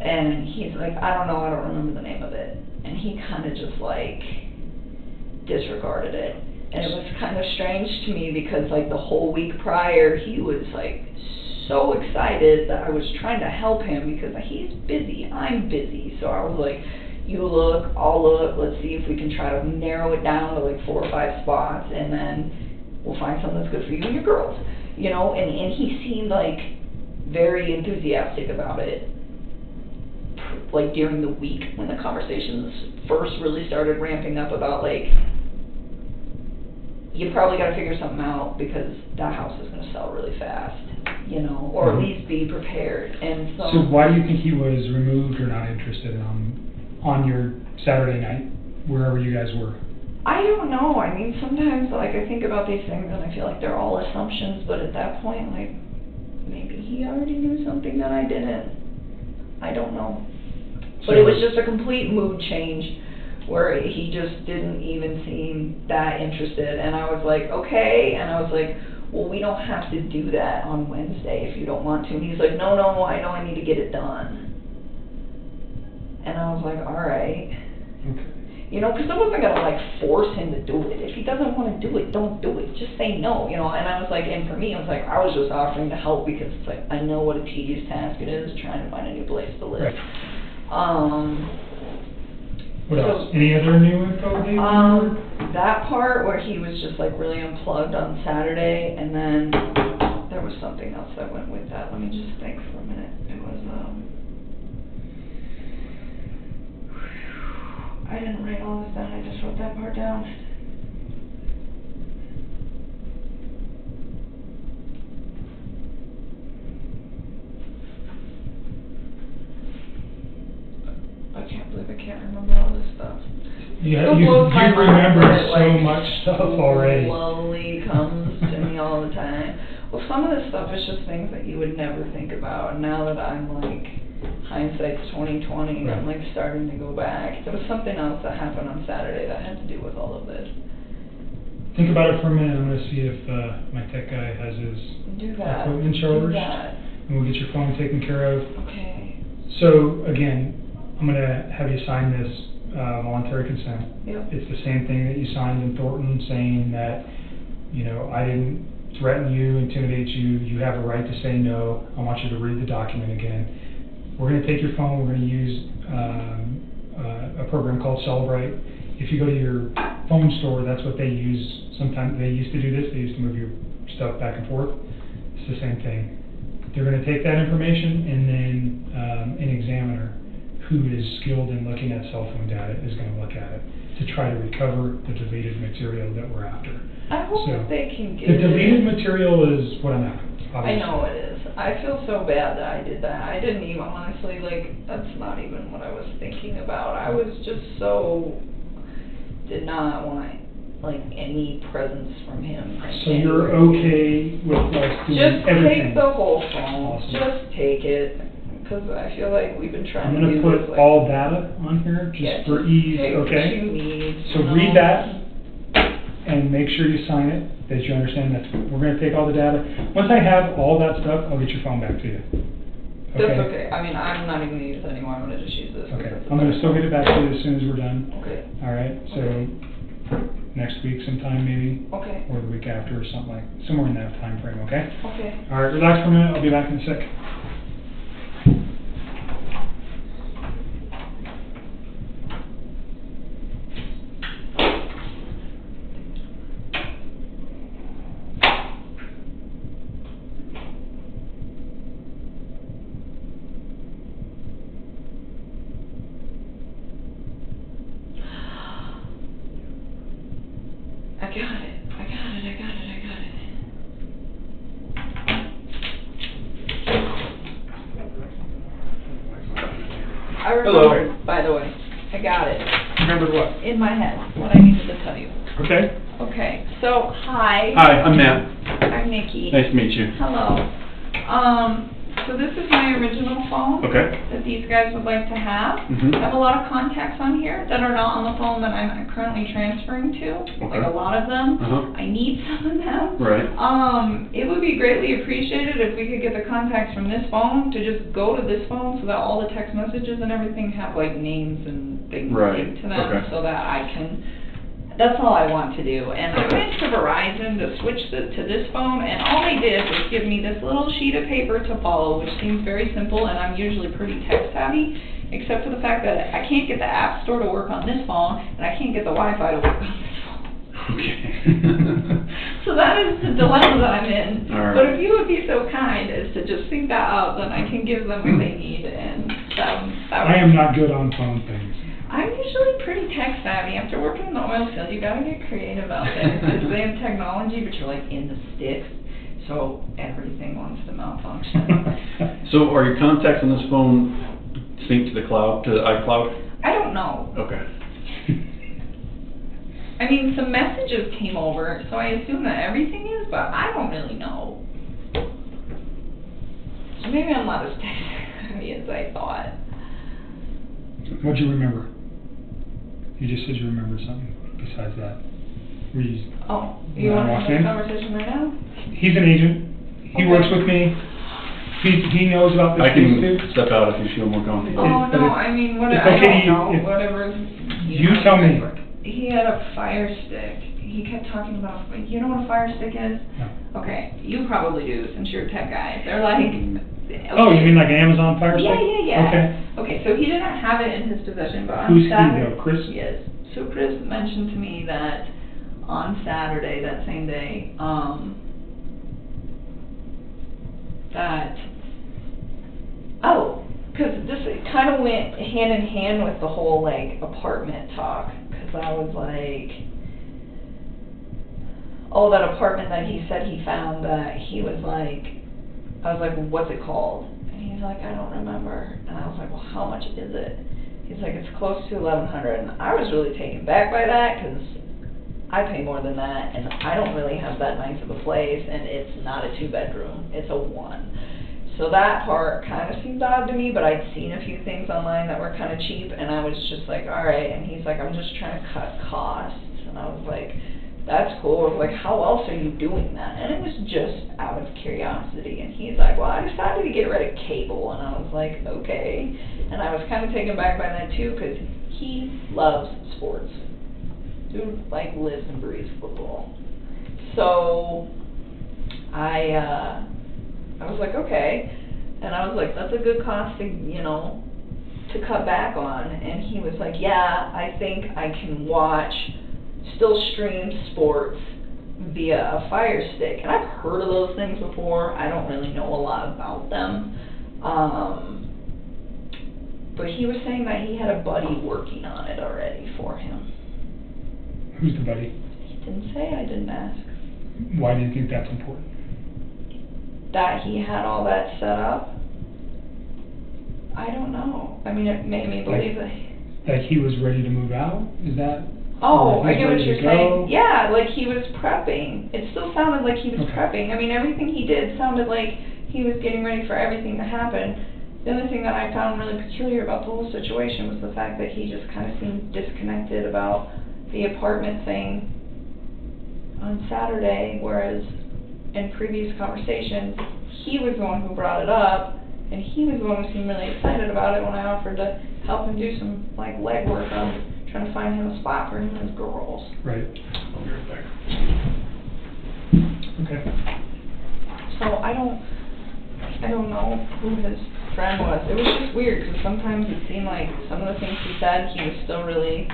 And he's like, I don't know, I don't remember the name of it. And he kind of just like disregarded it. And it was kind of strange to me because like the whole week prior, he was like so excited that I was trying to help him because he's busy, I'm busy. So I was like, you look, I'll look, let's see if we can try to narrow it down to like 4 or 5 spots, and then we'll find something that's good for you and your girls. You know, and he seemed like very enthusiastic about it, like during the week when the conversations first really started ramping up about like, you probably got to figure something out because that house is going to sell really fast, you know, or at least be prepared. And so why do you think he was removed or not interested on your Saturday night, wherever you guys were? I don't know. I mean, sometimes like I think about these things and I feel like they're all assumptions, but at that point, like maybe he already knew something that I didn't. I don't know. But it was just a complete mood change where he just didn't even seem that interested. And I was like, okay. And I was like, well, we don't have to do that on Wednesday if you don't want to. And he's like, no, I know I need to get it done. And I was like, all right. Okay. You know, because I wasn't going to like force him to do it. If he doesn't want to do it, don't do it. Just say no, you know. And I was like, and for me, I was like, I was just offering to help because it's like, I know what a tedious task it is trying to find a new place to live. Right. What else? Any other new info? That part where he was just like really unplugged on Saturday, and then there was something else that went with that. Let me just think for a minute. It was I didn't write all this down. I just wrote that part down. I can't believe I can't remember all this stuff. You remember so much stuff already. Slowly comes to me all the time. Well, some of this stuff is just things that you would never think about. And now that I'm like, hindsight's 20/20, right. I'm like starting to go back. There was something else that happened on Saturday that had to do with all of this. Think about it for a minute. I'm going to see if my tech guy has his equipment charged. Do that. And we'll get your phone taken care of. Okay. So, again, I'm going to have you sign this voluntary consent. Yep. It's the same thing that you signed in Thornton, saying that, you know, I didn't threaten you, intimidate you. You have a right to say no. I want you to read the document again. We're going to take your phone. We're going to use a program called Celebrate. If you go to your phone store, that's what they use. Sometimes they used to do this. They used to move your stuff back and forth. It's the same thing. They're going to take that information, and then an examiner who is skilled in looking at cell phone data is going to look at it to try to recover the deleted material that we're after. I hope that they can get the deleted material is what I'm after. Obviously. I know it is. I feel so bad that I did that. I didn't even, honestly, like, that's not even what I was thinking about. I was just so, did not want, like, any presence from him. So you're okay with us doing just everything? Just take the whole phone. Awesome. Just take it. Because I feel like we've been trying to do this. I'm going to put all data on here just for ease, take okay? What you need, so read that and make sure you sign it, that you understand that we're going to take all the data. Once I have all that stuff, I'll get your phone back to you. Okay? That's okay. I mean, I'm not even going to use it anymore. I'm going to just use this. Okay. I'm going to still get it back to you as soon as we're done. Okay. All right. So next week sometime maybe. Okay. Or the week after or something like, somewhere in that time frame, okay? Okay. All right. Relax for a minute. I'll be back in a sec. I got it. I remembered, by the way. I got it. Remembered what? In my head, what I needed to tell you. Okay. Okay, so, hi. Hi, I'm Matt. I'm Nikki. Nice to meet you. Hello. So this is my original phone. Okay. That these guys would like to have. Mhm. I have a lot of contacts on here that are not on the phone that I'm currently transferring to. Okay. Like a lot of them. Uh-huh. I need some of them. Right. It would be greatly appreciated if we could get the contacts from this phone to just go to this phone so that all the text messages and everything have like names and things Right. linked to them, Okay. so that I can. That's all I want to do. And I went to Verizon to switch to this phone, and all they did was give me this little sheet of paper to follow, which seems very simple, and I'm usually pretty tech savvy, except for the fact that I can't get the App Store to work on this phone, and I can't get the Wi-Fi to work on this phone. Okay. So that is the dilemma that I'm in. All right. But if you would be so kind as to just think that out, then I can give them what they need, and that I am not good on phone things. I'm usually pretty tech savvy. After working in the oil field, you gotta get creative out there, because they have technology, but you're like in the sticks, so everything wants to malfunction. So are your contacts on this phone synced to the cloud, to iCloud? I don't know. Okay. I mean, some messages came over, so I assume that everything is, but I don't really know. So maybe I'm not as tech savvy as I thought. What'd you remember? You just said you remembered something besides that. Were you, Oh, you When I want to walked have in? a conversation right now? he's an agent. He Okay. works with me. He knows about this I case can too. step out if you feel more comfortable. Oh, but no, it's- I mean, it's I okay, don't know, if- whatever. You tell me. He had a fire stick. He kept talking about, you know what a fire stick is? No. Okay, you probably do, since you're a tech guy. They're like. Oh, you mean like an Amazon Fire Stick? Yeah. Okay. Okay, so he didn't have it in his possession, but on Who's he Saturday. though, Chris? Yes. So Chris mentioned to me that on Saturday, that same day, because this kind of went hand in hand with the whole like apartment talk, because I was like, oh, that apartment that he said he found, that he was like, I was like, well, what's it called? And he's like, I don't remember. And I was like, well, how much is it? He's like, it's close to $1,100. And I was really taken back by that, because I pay more than that, and I don't really have that nice of a place, and it's not a 2-bedroom, it's a 1. So that part kind of seemed odd to me, but I'd seen a few things online that were kind of cheap, and I was just like, all right. And he's like, I'm just trying to cut costs. And I was like, that's cool. I was like, how else are you doing that? And it was just out of curiosity. And he's like, well, I decided to get rid of cable. And I was like, okay. And I was kind of taken back by that too, because he loves sports. Dude, like, lives and breathes football. So I was like, okay. And I was like, that's a good cost to, to cut back on. And he was like, yeah, I think I can still stream sports via a Fire Stick. And I've heard of those things before. I don't really know a lot about them. But he was saying that he had a buddy working on it already for him. Who's the buddy? He didn't say, I didn't ask. Why do you think that's important? That he had all that set up? I don't know. I mean, it made me believe that. Like he was ready to move out? Is that? Oh, or I he's get what ready to you're saying. go? Yeah, like he was prepping. It still sounded like he was Okay. prepping. I mean, everything he did sounded like he was getting ready for everything to happen. The only thing that I found really peculiar about the whole situation was the fact that he just kind of seemed disconnected about the apartment thing on Saturday, whereas in previous conversations, he was the one who brought it up, and he was the one who seemed really excited about it when I offered to help him do some like legwork on trying to find him a spot for him and his girls. Right. I'll be right back. Okay. So I don't know who his friend was. It was just weird, because sometimes it seemed like some of the things he said, he was still really.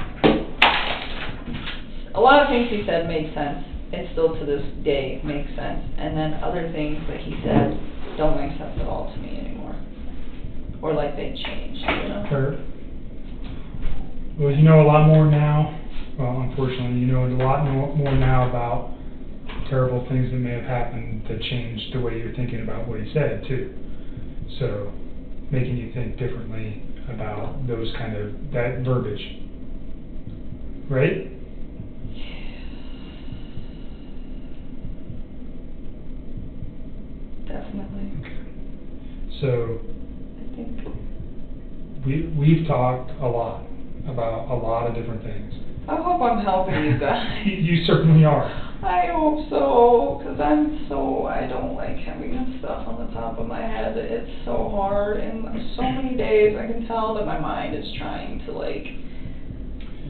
A lot of things he said made sense. It still to this day makes sense. And then other things that he said don't make sense at all to me anymore. Or like they changed, Heard. Well, you know a lot more now Well, unfortunately, you know a lot more now about terrible things that may have happened that changed the way you're thinking about what he said, too. So, making you think differently about those kind of, that verbiage. Right? Definitely. Okay. So, I think. we've talked a lot about a lot of different things. I hope I'm helping you guys. You certainly are. I hope so, because I don't like having that stuff on the top of my head. It's so hard, and so many days I can tell that my mind is trying to, like,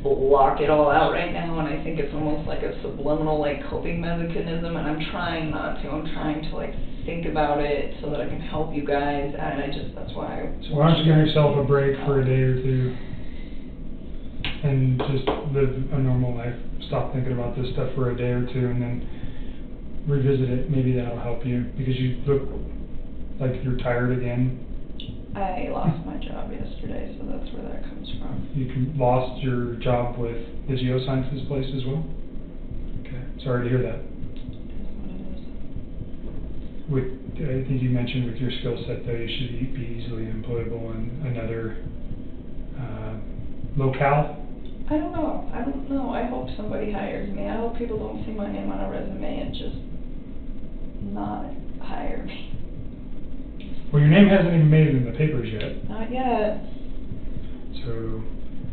block it all out right now, and I think it's almost like a subliminal, like, coping mechanism, and I'm trying not to. I'm trying to, like, think about it so that I can help you guys, and that's why So why don't you give yourself a break for a day or two and just live a normal life. Stop thinking about this stuff for a day or two and then revisit it. Maybe that'll help you, because you look like you're tired again. I lost my job yesterday, so that's where that comes from. You lost your job with the geosciences place as well? Okay, sorry to hear that. I think you mentioned with your skill set, though, you should be easily employable in another locale. I don't know. I hope somebody hires me. I hope people don't see my name on a resume and just not hire me. Well, your name hasn't even made it in the papers yet. Not yet. So,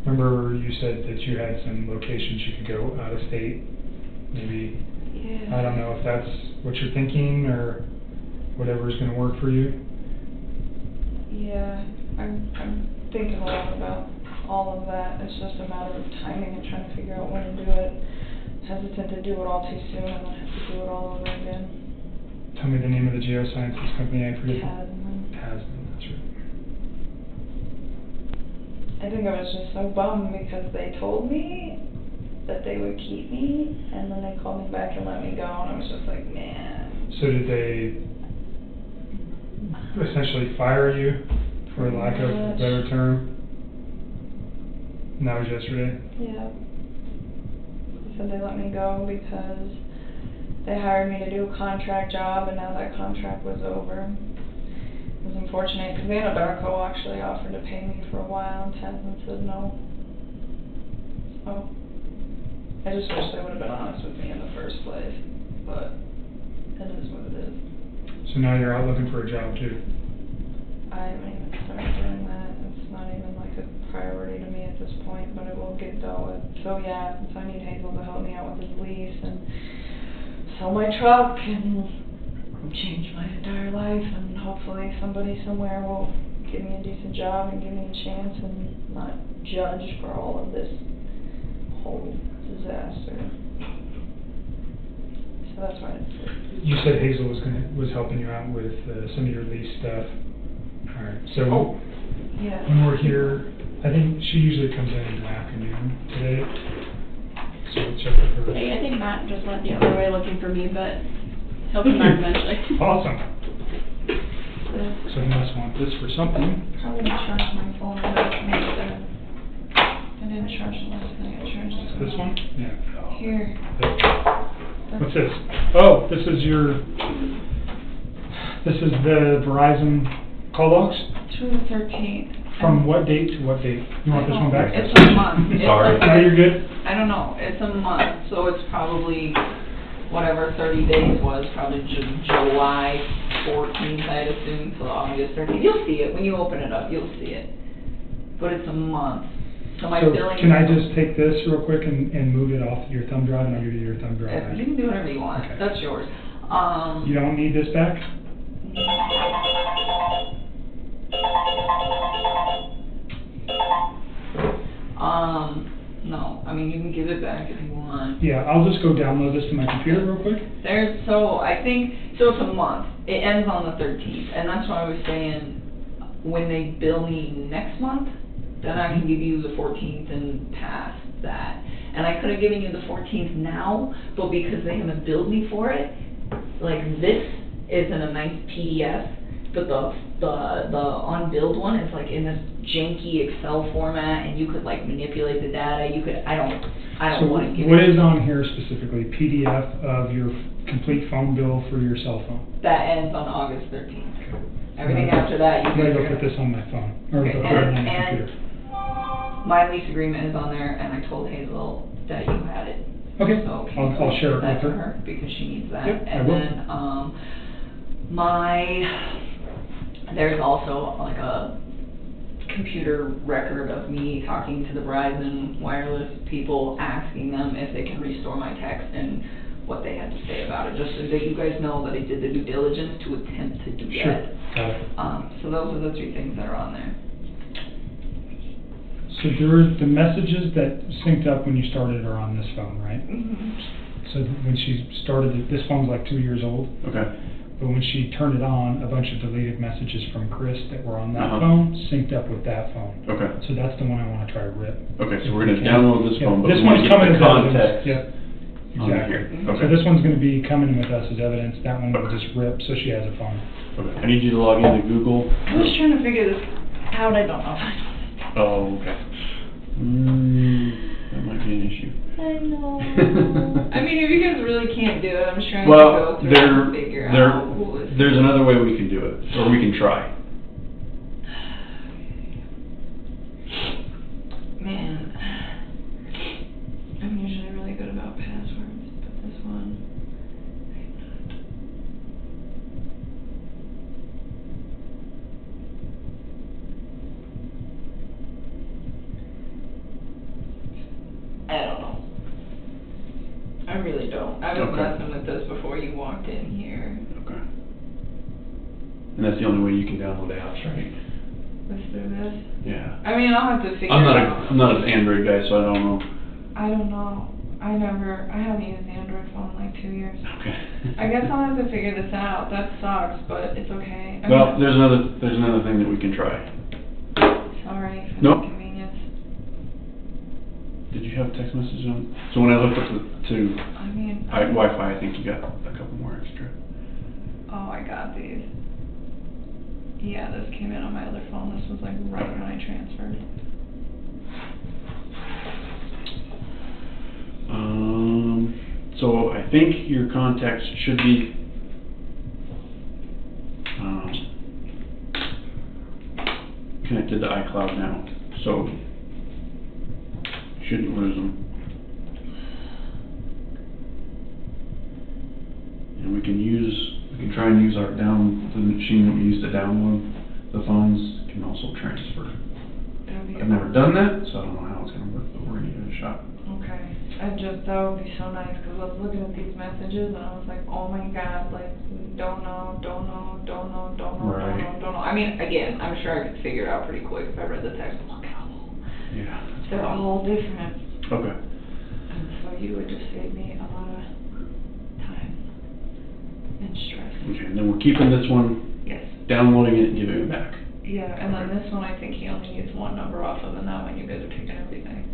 remember you said that you had some locations you could go out of state? Maybe, Yeah. I don't know if that's what you're thinking or whatever is going to work for you. Yeah, I'm thinking a lot about all of that. It's just a matter of timing and trying to figure out when to do it. Hesitant to do it all too soon and then have to do it all over again. Tell me the name of the geosciences company. I forget. Tasman. Tasman, that's right. I think I was just so bummed because they told me that they would keep me, and then they called me back and let me go, and I was just like, man. So did they essentially fire you, for lack of a better term? And that was yesterday? Yeah. They said they let me go because they hired me to do a contract job, and now that contract was over. It was unfortunate because Anadarko actually offered to pay me for a while, and Tasman said no. So I just wish they would have been honest with me in the first place, but it is what it is. So now you're out looking for a job too? I haven't even started doing that. It's not even like a priority to me at this point, but it will get dealt with. So yeah, so I need Hazel to help me out with his lease and sell my truck and change my entire life, and hopefully somebody somewhere will give me a decent job and give me a chance and not judge for all of this whole disaster. So that's why it's... You said Hazel was helping you out with some of your lease stuff. All right. So yeah. When we're here, I think she usually comes in the afternoon today. So we'll check with her. Hey, I think Matt just went the other way looking for me, but he'll come back eventually. Awesome. So you must want this for something. Probably charge my phone instead. I didn't charge the last thing. I charged it. This one? Yeah. Here. What's this? Oh, this is the Verizon call logs? Through the 13th. From what date to what date? You want this one back? It's a month. Sorry. No, you're good. I don't know. It's a month, so it's probably whatever 30 days was, probably July 14th, I'd assume, till August 13th. You'll see it. When you open it up, you'll see it. But it's a month. So my billing... Can I just take this real quick and move it off your thumb drive, and I'll give you your thumb drive? You can do whatever you want. Okay. That's yours. You don't need this back? No. I mean, you can give it back if you want. Yeah, I'll just go download this to my computer real quick. So it's a month. It ends on the 13th, and that's why I was saying when they bill me next month, then I can give you the 14th and past that. And I could have given you the 14th now, but because they haven't billed me for it, like this is in a nice PDF, but the unbilled one is like in this janky Excel format, and you could like manipulate the data. I don't So want to give what it. is on here specifically? PDF of your complete phone bill for your cell phone? That ends on August 13th. Everything after that, you I'm gonna guys go are put this on my phone, or Okay, go put it on my and computer. my lease agreement is on there, and I told Hazel that you had it. Okay, So I'll share it that with to her. because she needs that. Yep, I And will. then there's also like a computer record of me talking to the Verizon wireless people, asking them if they can restore my text and what they had to say about it, just so that you guys know that I did the due diligence to attempt to do Sure, that. got it. So those are the 3 things that are on there. So the messages that synced up when you started are on this phone, right? Mm-hmm. So when she started it, this phone's like 2 years old. Okay. But when she turned it on, a bunch of deleted messages from Chris that were on that Uh-huh. phone synced up with that phone. Okay. So that's the one I want to try to rip. Okay, so we're gonna download this Yeah, phone, but this we wanna one's get coming the as evidence. context Yep. on Exactly. here. So Okay. this one's going to be coming with us as evidence. That one will Okay. just rip, so she has a phone. Okay. I need you to log into Google. I was trying to figure this out. I don't know. Oh, okay. That might be an issue. I know. I mean, if you guys really can't do it, I'm just trying Well, to go through and figure out who is. there's another way we can do it, or we can try. Man, I'm usually really good about passwords, but this one, I'm not. I don't know. I really don't. I was Okay. messing with this before you walked in here. Okay. And that's the only way you can download apps, right? Let's do this. Yeah. I mean, I'll have to figure I'm it out. not an Android guy, so I don't know. I don't know. I haven't used the Android phone in like 2 years. Okay. I guess I'll have to figure this out. That sucks, but it's okay. I Well, mean, there's another thing that we can try. sorry for Nope. the inconvenience. Did you have text messages on? So when I looked up to I mean, Wi-Fi, I think you got a couple more extra. oh, I got these. Yeah, this came in on my other phone. This was like right when I transferred. So I think your contacts should be connected to iCloud now, so you shouldn't lose them. And we can try and use the machine that we use to download the phones can also transfer. I've never done that, so I don't know how it's gonna work, but we're gonna give it a shot. Okay. That would be so nice, because I was looking at these messages and I was like, oh my god, like, don't know. Right. I mean, again, I'm sure I could figure it out pretty quick if I read the text. Look at all. Yeah. They're all different. Okay. And so you would just save me a lot of time and stress. Okay, and then we're keeping this one, Yes. downloading it and giving it back. Yeah, and then this one I think he only needs one number off of, and that one you guys are taking everything.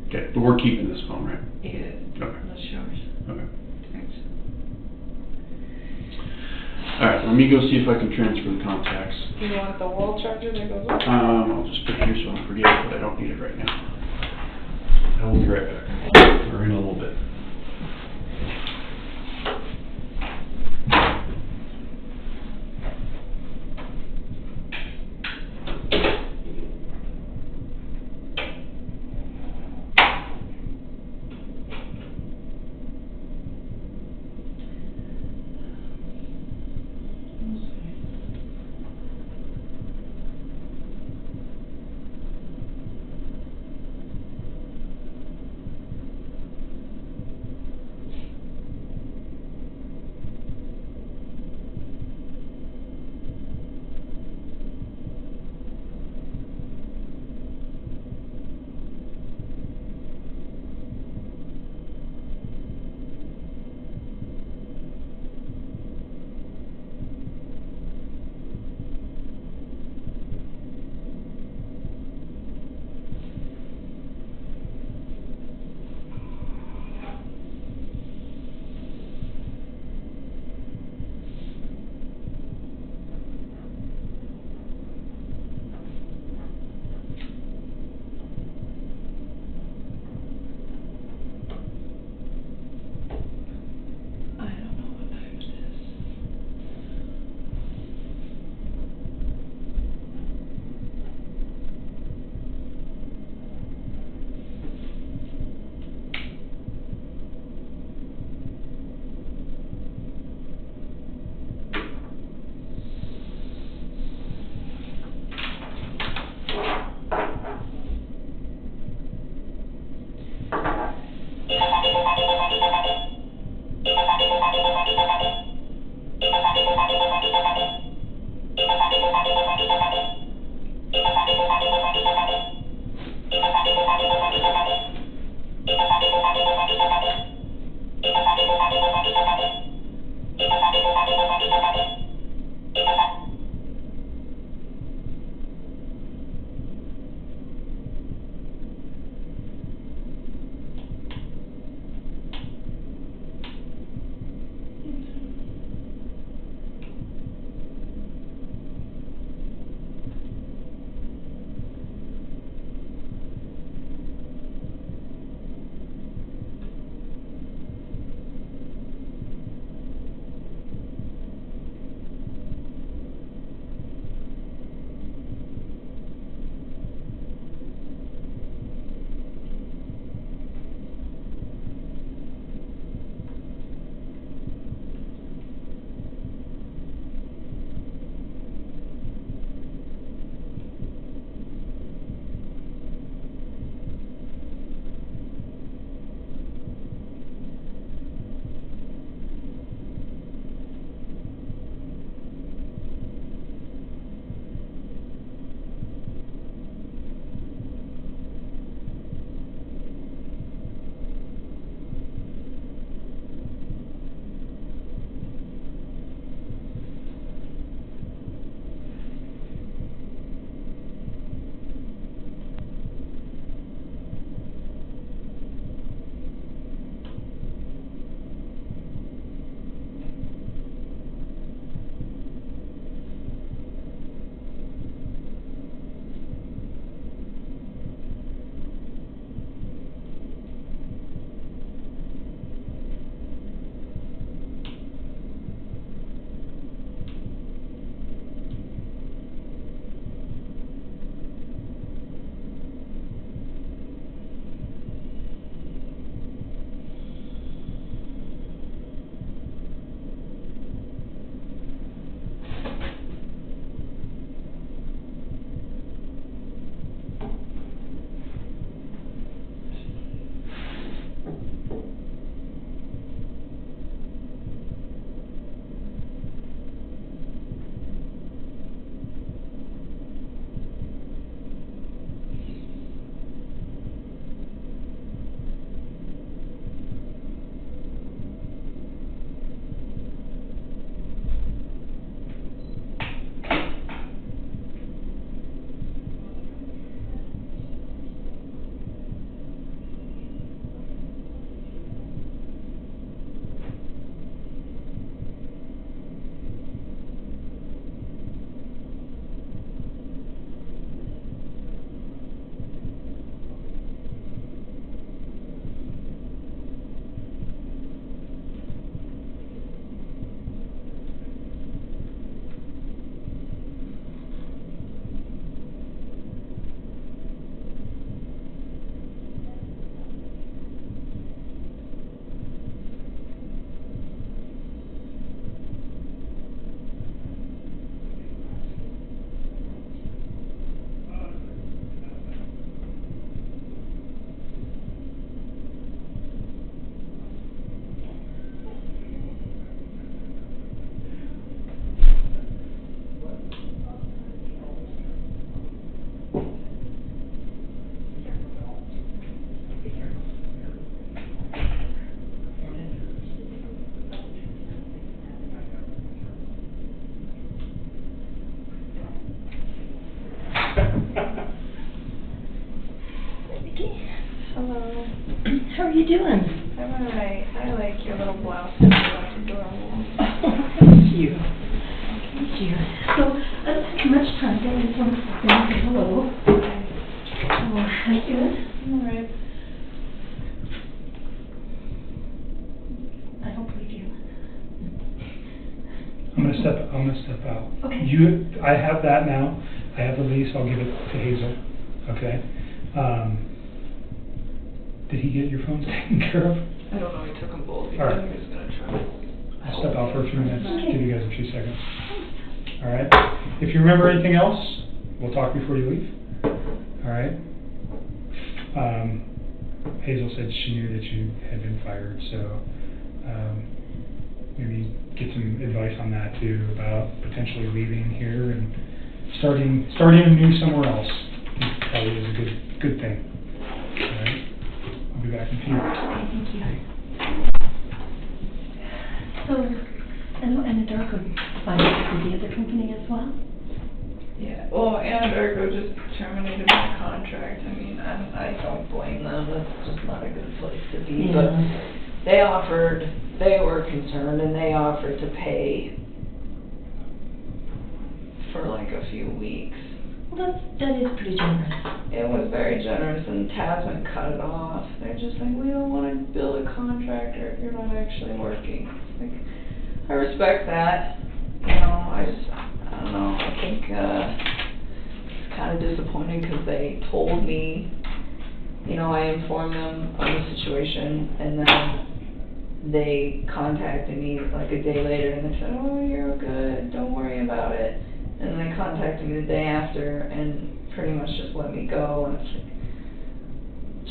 Okay, but we're keeping this phone, right? Yeah. Okay. That's yours. Okay. Thanks. Alright, let me go see if I can transfer the contacts. Do you want the wall charger that goes up? I'll just put it here so I don't forget it, but I don't need it right now. I will be right back. Or in a little bit. you doing? I'm alright. I like your little blouse. It's adorable. Thank you. Thank you. So, I don't take much time. I just want to say hello. Oh, how you doing? Alright. I don't believe you. I'm gonna step out. Okay. I have that now. I have the lease. I'll give it to Hazel. Okay. Did he get your phones taken care of? I don't know, he took them both. He All right. said he was gonna try. I'll step out for a few minutes. Okay. Give you guys a few seconds. All right. If you remember anything else, we'll talk before you leave. All right. Hazel said she knew that you had been fired, so maybe get some advice on that too, about potentially leaving here and starting anew somewhere else. Probably is a good thing. All right. I'll be back in a few. Okay, thank you. So, I know Anadarko fired for the other company as well? Yeah, well, Anadarko just terminated my contract. I mean, I don't blame them. That's just not a good place to be. Yeah. But they were concerned and they offered to pay for like a few weeks. Well, that is pretty generous. It was very generous, and Tasman cut it off. They're just like, we don't want to bill a contractor if you're not actually working. Like, I respect that. You know, I don't know. I think it's kind of disappointing because they told me, you know, I informed them of the situation, and then they contacted me like a day later, and they said, oh, you're good, don't worry about it. And then they contacted me the day after and pretty much just let me go. And it's like,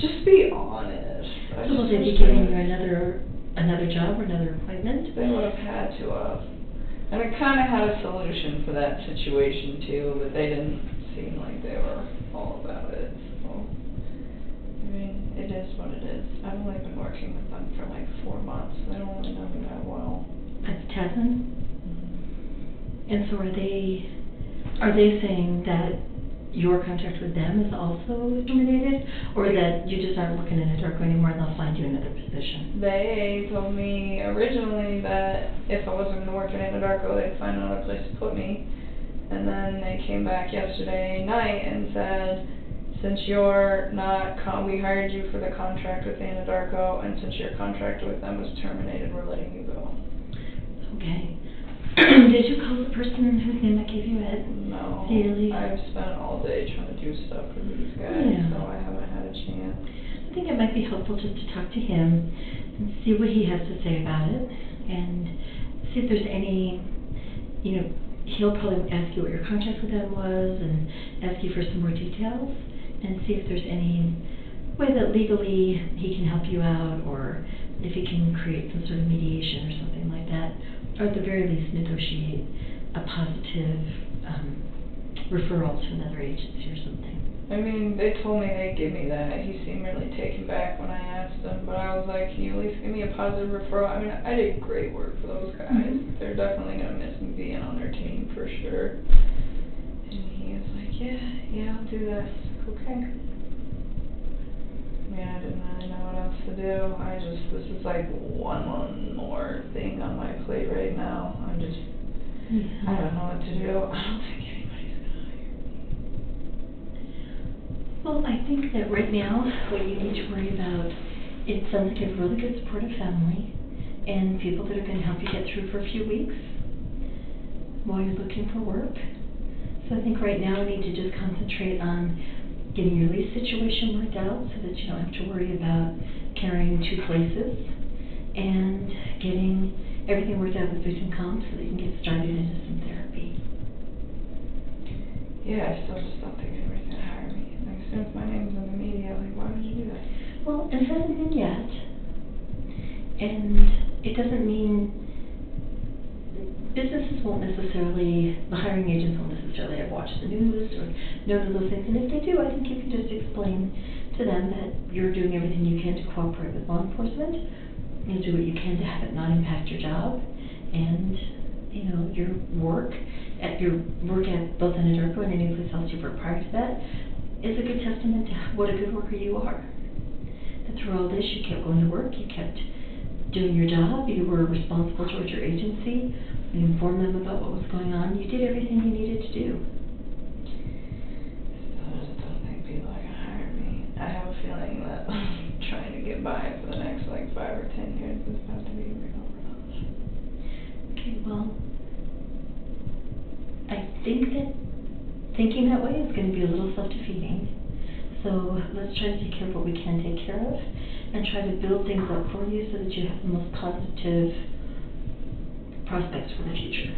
just be honest. So will they be giving you another job or another appointment? They would have had to have. And I kind of had a solution for that situation too, but they didn't seem like they were all about it. So, I mean, it is what it is. I've only been working with them for like 4 months. They don't really know me that well. That's Tasman? And so are they saying that your contract with them is also terminated, or that you just aren't working in Anadarko anymore and they'll find you another position? They told me originally that if I wasn't going to work in Anadarko, they'd find another place to put me. And then they came back yesterday night and said, since you're not, we hired you for the contract with Anadarko, and since your contract with them was terminated, we're letting you go. Okay. Did you call the person whose name I gave you at No. Daily? I've spent all day trying to do stuff for these guys, so I haven't had a chance. I think it might be helpful just to talk to him and see what he has to say about it, and see if there's any, you know, he'll probably ask you what your contract with them was and ask you for some more details, and see if there's any way that legally he can help you out, or if he can create some sort of mediation or something like that, or at the very least negotiate a positive referral to another agency or something. I mean, they told me they'd give me that. He seemed really taken back when I asked him, but I was like, can you at least give me a positive referral? I mean, I did great work for those guys. Mm-hmm. They're definitely going to miss me being on their team for sure. And he was like, yeah, I'll do that. I was like, okay. I mean, I didn't really know what else to do. This is like one more thing on my plate right now. I don't know what to do. I don't think anybody's gonna hire me. Well, I think that right now, what you need to worry about, it sounds like you have a really good supportive family, and people that are going to help you get through for a few weeks while you're looking for work. So I think right now you need to just concentrate on getting your lease situation worked out so that you don't have to worry about carrying 2 places, and getting everything worked out with victim comp so that you can get started into some therapy. Yeah, I still just don't think anybody's gonna hire me. Like, as soon as my name's in the media, like, why would you do that? Well, it hasn't been yet, and it doesn't mean businesses won't necessarily, the hiring agents won't necessarily have watched the news or known those things, and if they do, I think you can just explain to them that you're doing everything you can to cooperate with law enforcement. You'll do what you can to have it not impact your job, and, you know, your work at both Anadarko and any place else you've worked prior to that is a good testament to what a good worker you are. that through all this you kept going to work, you kept doing your job, you were responsible towards your agency, you informed them about what was going on, you did everything you needed to do. I just don't think people are gonna hire me. I have a feeling that trying to get by for the next like 5 or 10 years is about to be real rough. Okay, well, I think that thinking that way is going to be a little self-defeating. So let's try to take care of what we can take care of and try to build things up for you so that you have the most positive prospects for the future.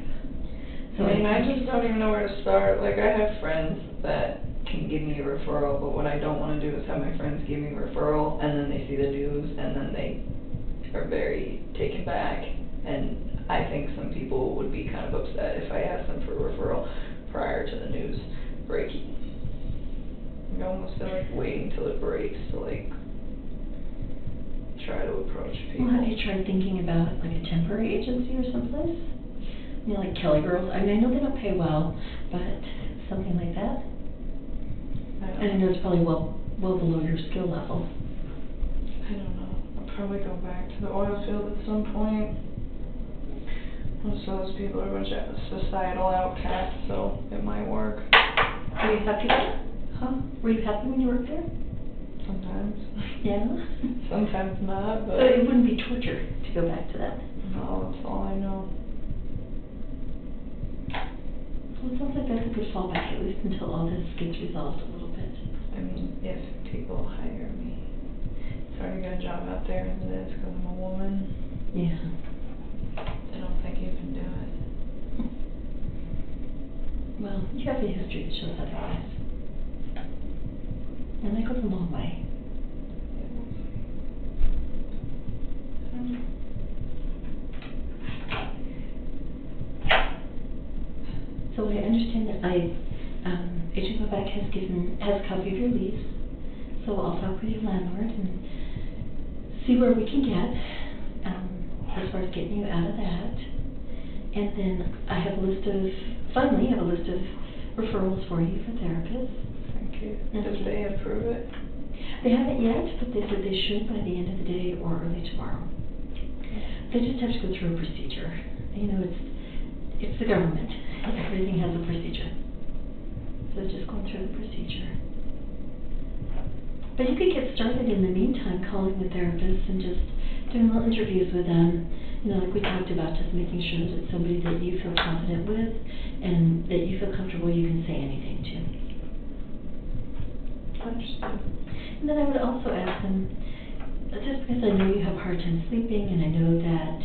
So I just don't even know where to start. Like, I have friends that can give me a referral, but what I don't want to do is have my friends give me a referral and then they see the news and then they are very taken back. And I think some people would be kind of upset if I asked them for a referral prior to the news breaking. I almost feel like waiting till it breaks to like try to approach people. Well, have you tried thinking about like a temporary agency or someplace? You know, like Kelly Girls. I mean, I know they don't pay well, but something like that. And I know it's probably well below your skill level. I don't know. I'll probably go back to the oil field at some point. Most of those people are a bunch of societal outcasts, so it might work. Were you happy there? Huh? Were you happy when you worked there? Sometimes. Yeah? Sometimes not, but... So it wouldn't be torture to go back to that? No, that's all I know. Well, it sounds like that's a good fallback, at least until all this gets resolved a little bit. I mean, if people hire me. It's already got a job out there as it is because I'm a woman. Yeah. I don't think you can do it. Well, you have a history that shows otherwise. And that goes a long way. So I understand that Agent Quebec has a copy of your lease. So I'll talk with your landlord and see where we can get as far as getting you out of that. And then I have a list of referrals for you for therapists. Thank you. Did they approve it? They haven't yet, but they said they should by the end of the day or early tomorrow. They just have to go through a procedure. You know, it's the government. Everything has a procedure. So it's just going through the procedure. But you could get started in the meantime calling the therapists and just doing little interviews with them. You know, like we talked about, just making sure that it's somebody that you feel confident with and that you feel comfortable you can say anything to. Understood. And then I would also ask them, just because I know you have a hard time sleeping and I know that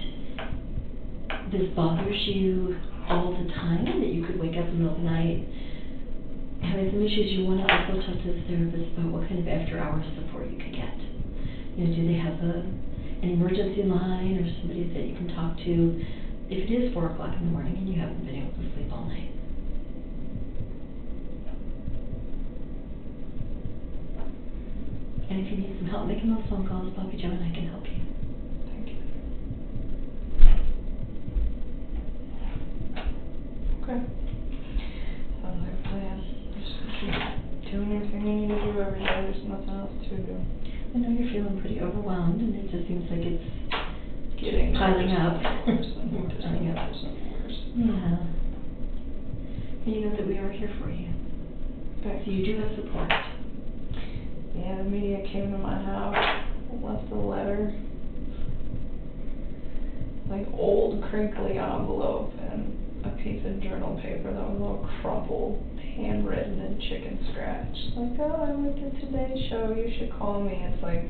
this bothers you all the time, that you could wake up in the middle of the night having some issues, you want to also talk to the therapist about what kind of after-hours support you could get. You know, do they have an emergency line or somebody that you can talk to if it is 4 o'clock in the morning and you haven't been able to sleep all night? And if you need some help making those phone calls, Bobby Joe and I can help you. Thank you. Okay. Sounds like a plan. Just keep doing everything you need to do every day. There's nothing else to do. I know you're feeling pretty overwhelmed, and it just seems like it's Getting piling up. Piling up. Yeah. And you know that we are here for you. Thanks. So you do have support. Yeah, the media came to my house, left a letter, like old crinkly envelope and a piece of journal paper that was all crumpled, handwritten in chicken scratch. Like, oh, I went to today's show, you should call me. It's like,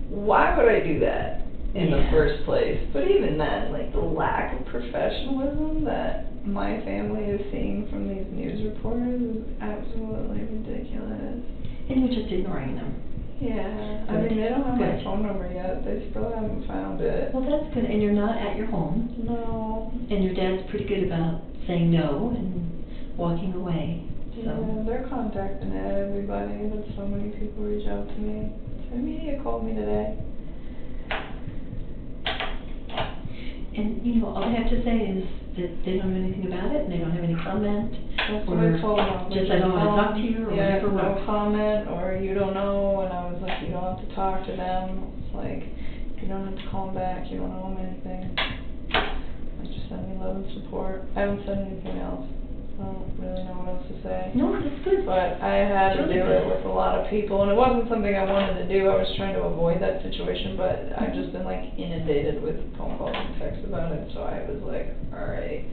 why would I do that in the first place? But even then, like the lack of professionalism that my family is seeing from these news reporters is absolutely ridiculous. And you're just ignoring them. Yeah, I mean, they don't have my phone number yet. They still haven't found it. Well, that's good. And you're not at your home. No. And your dad's pretty good about saying no and walking away. So. Yeah, they're contacting everybody, but so many people reach out to me. The media called me today. And, you know, all they have to say is that they don't know anything about it and they don't have any comment. That's what I told them. Just I don't want to talk to you or yeah, whatever. no comment, or you don't know, and I was like, you don't want to talk to them. It's like, you don't have to call them back, you don't owe them anything. Like, just send me love and support. I haven't said anything else. I don't really know what else to say. No, that's good. But I had to do it with a lot of people, and it wasn't something I wanted to do. I was trying to avoid that situation, but I've just been like inundated with phone calls and texts about it, so I was like, alright.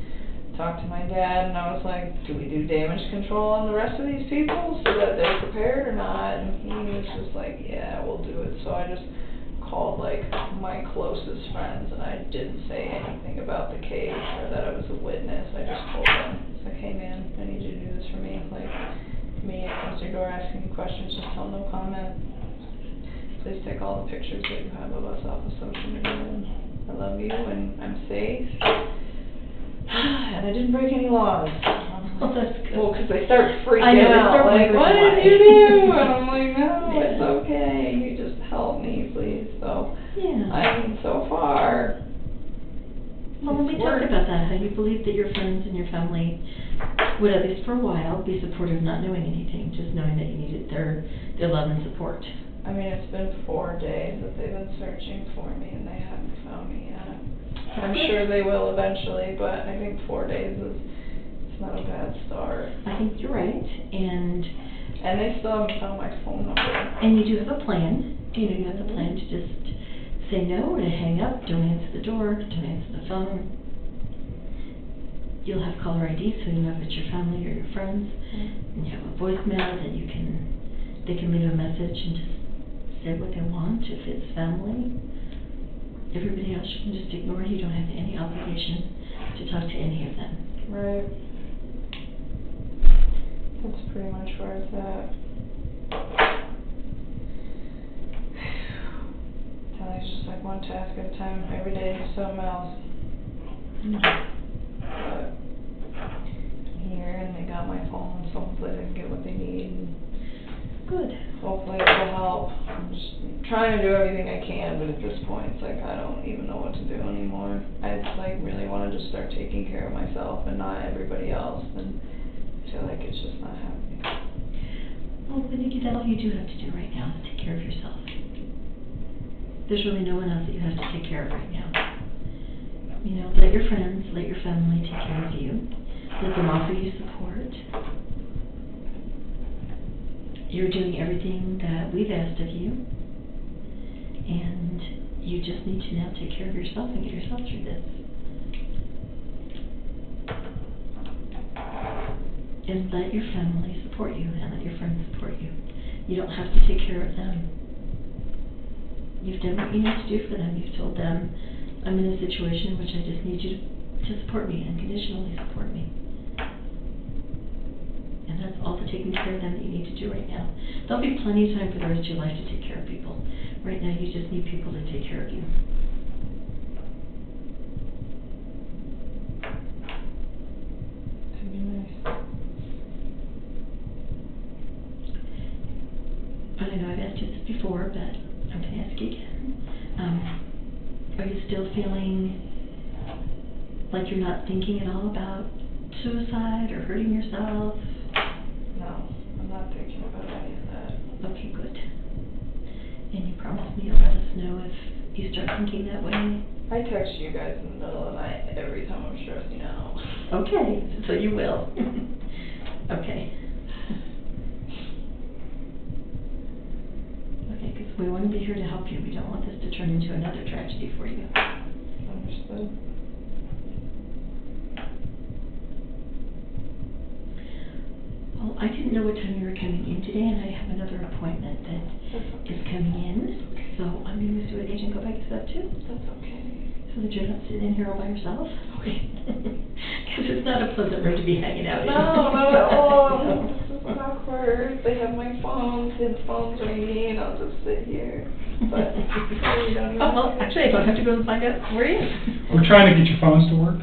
Talked to my dad, and I was like, do we do damage control on the rest of these people so that they're prepared or not? And he was just like, yeah, we'll do it. So I just called like my closest friends, and I didn't say anything about the case or that I was a witness. I just told them, it's like, hey man, I need you to do this for me. Like, me comes to your door asking you questions, just tell no comment. Please take all the pictures that you have of us off of social media, and I love you, and I'm safe. And I didn't break any laws. Oh, that's good. Well, because they start freaking I know, they out, start like, wondering what why. did you do? And I'm like, no, Yeah. it's okay. You just help me, please. So, Yeah. I mean, so far, Well, when we it's talked worked. about that, how you believed that your friends and your family would, at least for a while, be supportive, not knowing anything, just knowing that you needed their love and support. I mean, it's been 4 days that they've been searching for me, and they haven't found me yet. I'm sure they will eventually, but I think 4 days it's not a bad start. I think you're right, and they still haven't found my phone number. And you do have a plan. You know, you have the plan to just say no or to hang up, don't answer the door, don't answer the phone. You'll have caller ID, so you know if it's your family or your friends. And you have a voicemail that they can leave a message and just say what they want if it's family. Everybody else you can just ignore. You don't have any obligation to talk to any of them. Right. That's pretty much where it's at. It's just like one task at a time. Every day do something else. But I'm here, and they got my phone, so hopefully they can get what they need. Good. Hopefully it will help. I'm just trying to do everything I can, but at this point, it's like I don't even know what to do anymore. I just like really want to just start taking care of myself and not everybody else, and I feel like it's just not happening. Well, I think that's all you do have to do right now is take care of yourself. There's really no one else that you have to take care of right now. You know, let your friends, let your family take care of you. Let them offer you support. You're doing everything that we've asked of you, and you just need to now take care of yourself and get yourself through this. And let your family support you, and let your friends support you. You don't have to take care of them. You've done what you need to do for them. You've told them, I'm in a situation in which I just need you to support me, unconditionally support me. And that's all the taking care of them that you need to do right now. There'll be plenty of time for the rest of your life to take care of people. Right now, you just need people to take care of you. That'd be nice. I know I've asked you this before, but I'm going to ask you again. Are you still feeling like you're not thinking at all about suicide or hurting yourself? No, I'm not thinking about any of that. Okay, good. And you promised me you'll let us know if you start thinking that way? I text you guys in the middle of the night every time I'm stressing out. Okay, so you will. Okay. Okay, because we want to be here to help you. We don't want this to turn into another tragedy for you. Understood. Well, I didn't know what time you were coming in today, and I have another appointment that is coming in. So I'm going to miss you at age and go back to that too. That's okay. So that you're not sitting in here all by yourself? Okay. Because it's not a pleasant room to be hanging out in. No, not at all. This is awkward. They have my phone, his phone's ringing, I'll just sit here. But you don't even well, actually, I don't have to go and find out where he is. We're trying to get your phones to work,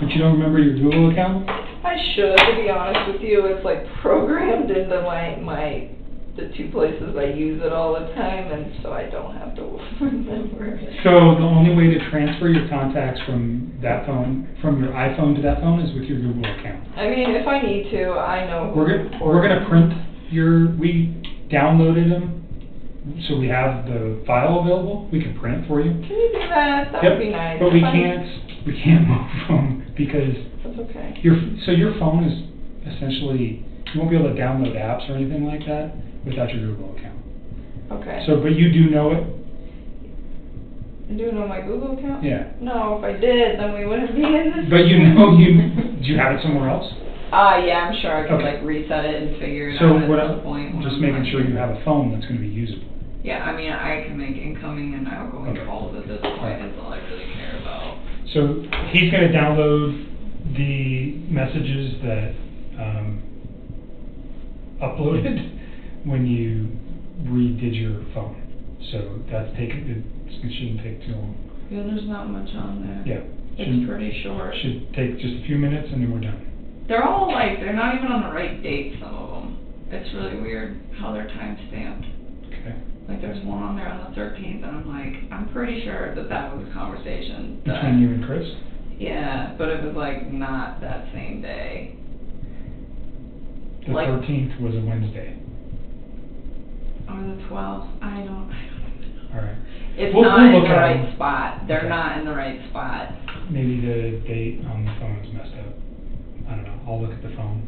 but you don't remember your Google account? I should, to be honest with you. It's like programmed into the two places I use it all the time, and so I don't have to remember it. So the only way to transfer your contacts from that phone, from your iPhone to that phone, is with your Google account. I mean, if I need to, I know. We're gonna print we downloaded them so we have the file available. We can print it for you. Can you do that? That Yep. would be nice. But we can't move them because That's okay. your phone is essentially, you won't be able to download apps or anything like that without your Google account. Okay. So, but you do know it? You do know my Google account? Yeah. No, if I did, then we wouldn't be in this. But you know, do you have it somewhere else? Yeah, I'm sure I could Okay. like reset it and figure it So out what at this point. when just I'm making not sure you here. have a phone that's going to be usable. Yeah, I mean, I can make incoming and outgoing Okay. calls at this point. Is all I really care about. So he's going to download the messages that uploaded when you redid your phone. So that's it shouldn't take too long. Yeah, there's not much on there. Yeah. It's pretty short. Should take just a few minutes and then we're done. They're all like, they're not even on the right date, some of them. It's really weird how they're time stamped. Okay. Like there's one on there on the 13th and I'm like, I'm pretty sure that was a conversation. that- Between you and Chris? Yeah, but it was like not that same day. The Like- 13th was a Wednesday. Or the 12th, I don't even know. All right. It's We'll not in look the at right them. spot. They're Okay. not in the right spot. Maybe the date on the phone is messed up. I don't know. I'll look at the phone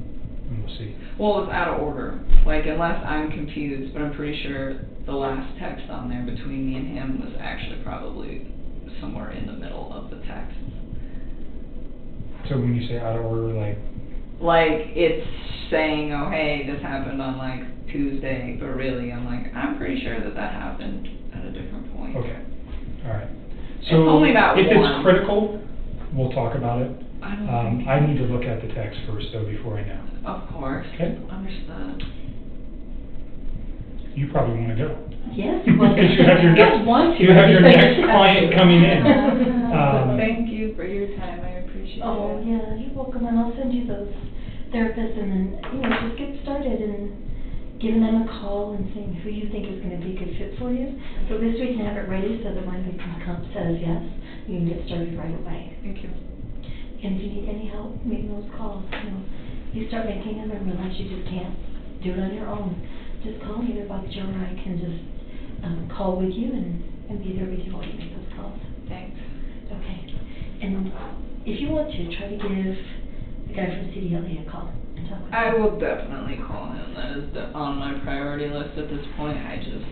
and we'll see. Well, it's out of order. Like, unless I'm confused, but I'm pretty sure the last text on there between me and him was actually probably somewhere in the middle of the text. So when you say out of order, Like, it's saying, oh, hey, this happened on, like, Tuesday, but really, I'm pretty sure that happened at a different point. okay. All right. It's So only about if one. it's critical, we'll talk about it. I don't think I need to look at the text first, though, before I know. Of course. Okay. Understood. You probably want to go. Yes, Because you have your next client coming in. Thank you for your time. I appreciate Oh, it. yeah, you're welcome, and I'll send you those therapists, and then, just get started and giving them a call and seeing who you think is gonna be a good fit for you. So this we can have it ready, so that when the comp says yes, you can get started right away. Thank you. And if you need any help making those calls, you start making them and realize you just can't do it on your own. Just call me, either Bob, Joe, or I can just call with you and be there with you while you make those calls. Thanks. Okay. And if you want to, try to give the guy from CDLE a call and talk with him. I will definitely call him. That is on my priority list at this point. I just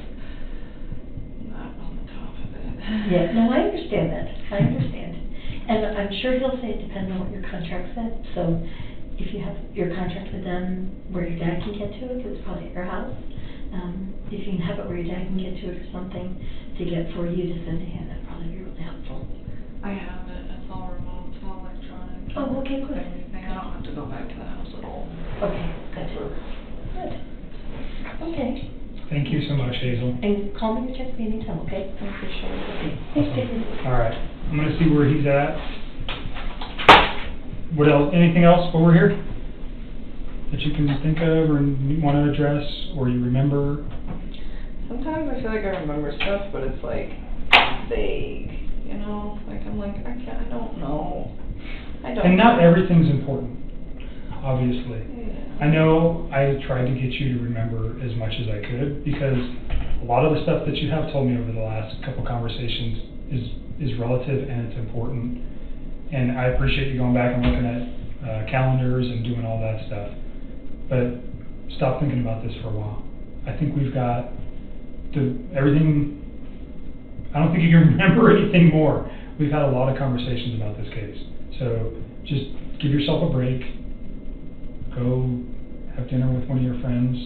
not on the top of it. Yeah, no, I understand that. I understand. And I'm sure he'll say it depends on what your contract said. So if you have your contract with them where your dad can get to it, because it's probably at your house, if you can have it where your dad can get to it or something to get for you to send to him, that'd probably be really helpful. I have it. It's all remote. It's all electronic. Oh, okay, good. Everything. I don't have to go back to the house at all. Okay, good. Good. Okay. Thank you so much, Hazel. And call me or text me anytime, okay? I appreciate it. Okay. Thanks, Tiffany. All right. I'm going to see where he's at. What else? Anything else while we're here that you can think of or want to address or you remember? Sometimes I feel like I remember stuff, but it's like vague, Like I'm like, I don't know. And not everything's important, obviously. Yeah. I know I tried to get you to remember as much as I could because a lot of the stuff that you have told me over the last couple conversations is relative and it's important. And I appreciate you going back and looking at calendars and doing all that stuff. But stop thinking about this for a while. I think we've got everything. I don't think you can remember anything more. We've had a lot of conversations about this case. So just give yourself a break. Go have dinner with one of your friends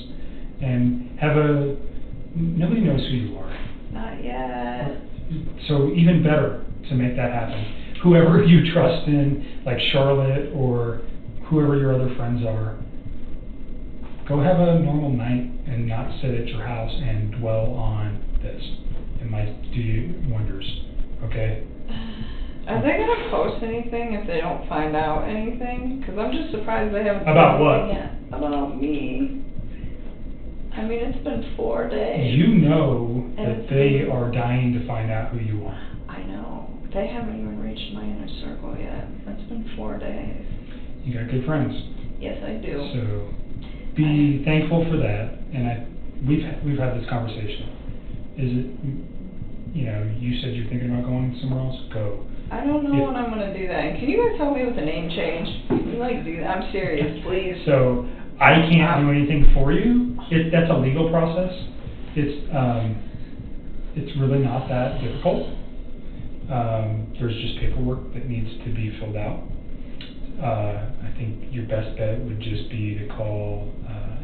and nobody knows who you are. Not yet. So even better to make that happen. Whoever you trust in, like Charlotte or whoever your other friends are, go have a normal night and not sit at your house and dwell on this. It might do you wonders, okay? Are they going to post anything if they don't find out anything? Because I'm just surprised they haven't. About said what? anything yet. About me. I mean, it's been 4 days. You know And that it's they been- are dying to find out who you are. I know. They haven't even reached my inner circle yet. It's been 4 days. You got good friends. Yes, I do. So be thankful for that. And we've had this conversation. Is it, you know, you said you're thinking about going somewhere else? Go. I don't know when I'm gonna do that. And can you guys help me with the name change? Can you like do that? I'm serious, please. So I can't do anything for you. That's a legal process. It's really not that difficult. There's just paperwork that needs to be filled out. I think your best bet would just be to call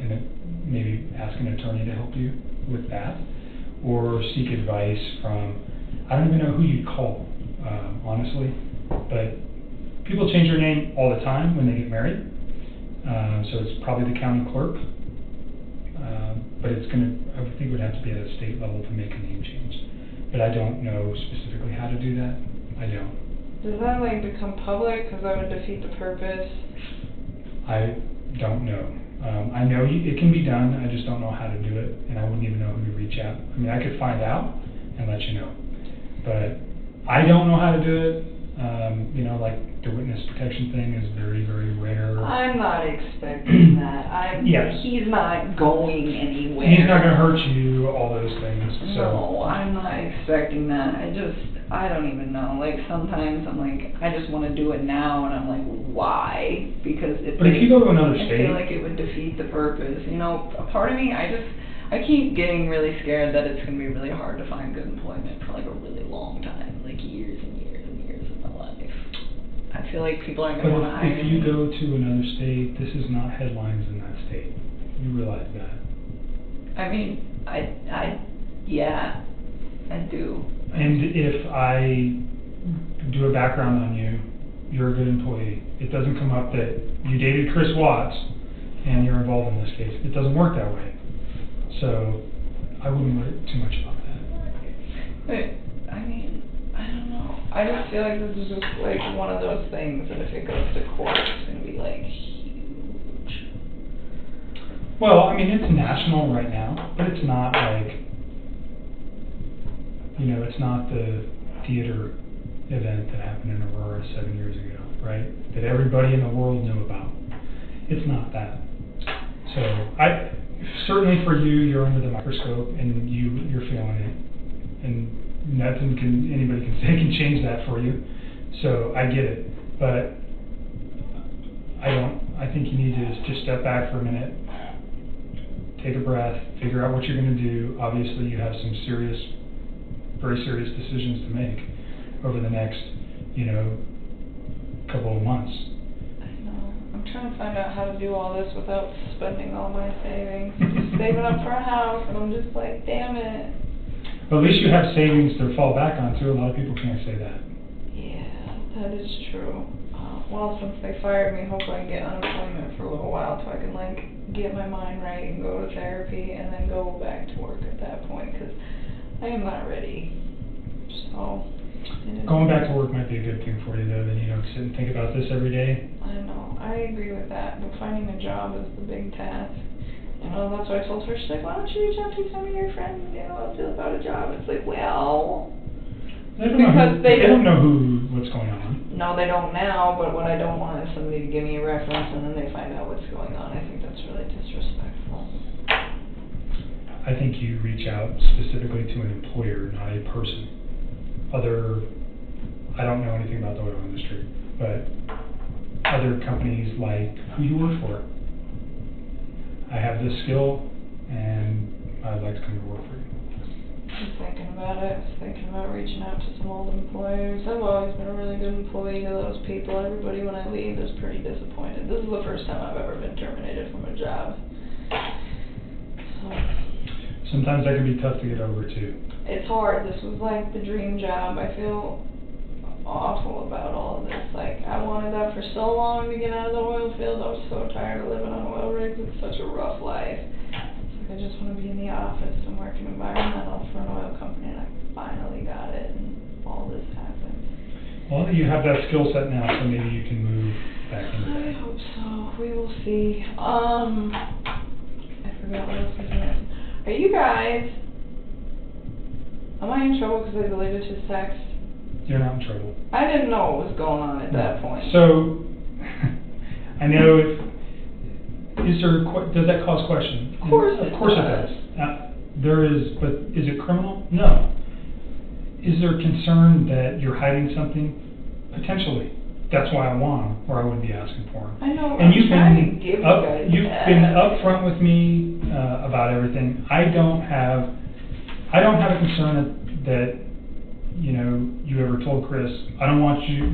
and maybe ask an attorney to help you with that, or seek advice from, I don't even know who you'd call, honestly, but people change their name all the time when they get married, so it's probably the county clerk, but I think it would have to be at a state level to make a name change, but I don't know specifically how to do that. I don't. Does that like become public? Because that would defeat the purpose. I don't know. I know it can be done, I just don't know how to do it, and I wouldn't even know who to reach out. I mean, I could find out and let you know, but I don't know how to do it. You know, like the witness protection thing is very, very rare. I'm not expecting that. Yes. He's not going anywhere. He's not going to hurt you, all those things. So. No, I'm not expecting that. I don't even know. Like, sometimes I'm like, I just want to do it now, and I'm like, why? Because if you go to another state, I feel like it would defeat the purpose. You know, a part of me, I keep getting really scared that it's going to be really hard to find good employment for like a really long time, like years and years and years of my life. I feel like people aren't going to want to hire me. If you go to another state, this is not headlines in that state. You realize that? I mean, yeah, I do. And if I do a background on you, you're a good employee. It doesn't come up that you dated Chris Watts and you're involved in this case. It doesn't work that way. So I wouldn't worry too much about that. But, I mean, I don't know. I just feel like this is just like one of those things that if it goes to court, it's going to be like huge. Well, I mean, it's national right now, but it's not like, you know, it's not the theater event that happened in Aurora 7 years ago, right? That everybody in the world knew about. It's not that. So, certainly for you, you're under the microscope and you're feeling it, and nothing anybody can say can change that for you. So I get it, but I think you need to just step back for a minute, take a breath, figure out what you're going to do. Obviously, you have some very serious decisions to make over the next, couple of months. I know. I'm trying to find out how to do all this without spending all my savings. Just saving up for a house, and I'm just like, damn it. Well, at least you have savings to fall back on, too. A lot of people can't say that. Yeah, that is true. Well, since they fired me, hopefully I can get unemployment for a little while so I can, get my mind right and go to therapy and then go back to work at that point, because I am not ready. So, going back to work might be a good thing for you, though. Then you don't sit and think about this every day. I know. I agree with that. But finding a job is the big task. That's why I told her, she's like, why don't you reach out to some of your friends, about a job? It's like, well, they don't know what's going on. No, they don't now, but what I don't want is somebody to give me a reference and then they find out what's going on. I think that's really disrespectful. I think you reach out specifically to an employer, not a person. I don't know anything about the oil industry, but other companies like who you work for. I have this skill, and I'd like to come to work for you. I'm thinking about it. Thinking about reaching out to some old employers. I've always been a really good employee to those people. Everybody, when I leave, is pretty disappointed. This is the first time I've ever been terminated from a job. So. Sometimes that can be tough to get over, too. It's hard. This was like the dream job. I feel awful about all of this. I wanted that for so long to get out of the oil field. I was so tired of living on oil rigs. It's such a rough life. I just want to be in the office and working environmental for an oil company, and I finally got it, and all this happened. Well, you have that skill set now, so maybe you can move back into that. I hope so. We will see. I forgot what else was next. Are you guys, am I in trouble because I deleted his text? You're not in trouble. I didn't know what was going on at that point. So, I know does that cause question? Of course it does. There is, but is it criminal? No. Is there concern that you're hiding something? Potentially. That's why I want them, or I wouldn't be asking for them. I know. And I'm trying to give you guys you've that. been upfront with me about everything. I don't have a concern that you ever told Chris, I don't want you,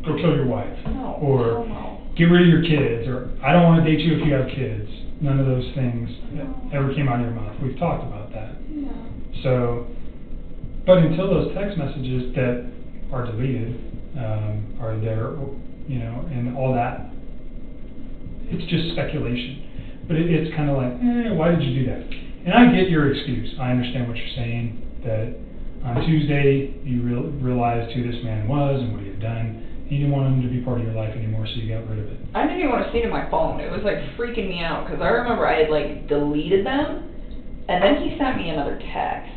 go kill your wife, No, or no. get rid of your kids, or I don't want to date you if you have kids. None of those things ever came out of your mouth. We've talked about that. Yeah. So, but until those text messages that are deleted are there, and all that, it's just speculation. But it's kind of like, why did you do that? And I get your excuse. I understand what you're saying, that on Tuesday you realized who this man was and what he had done. You didn't want him to be part of your life anymore, so you got rid of it. I didn't even want to see it in my phone. It was like freaking me out because I remember I had like deleted them, and then he sent me another text,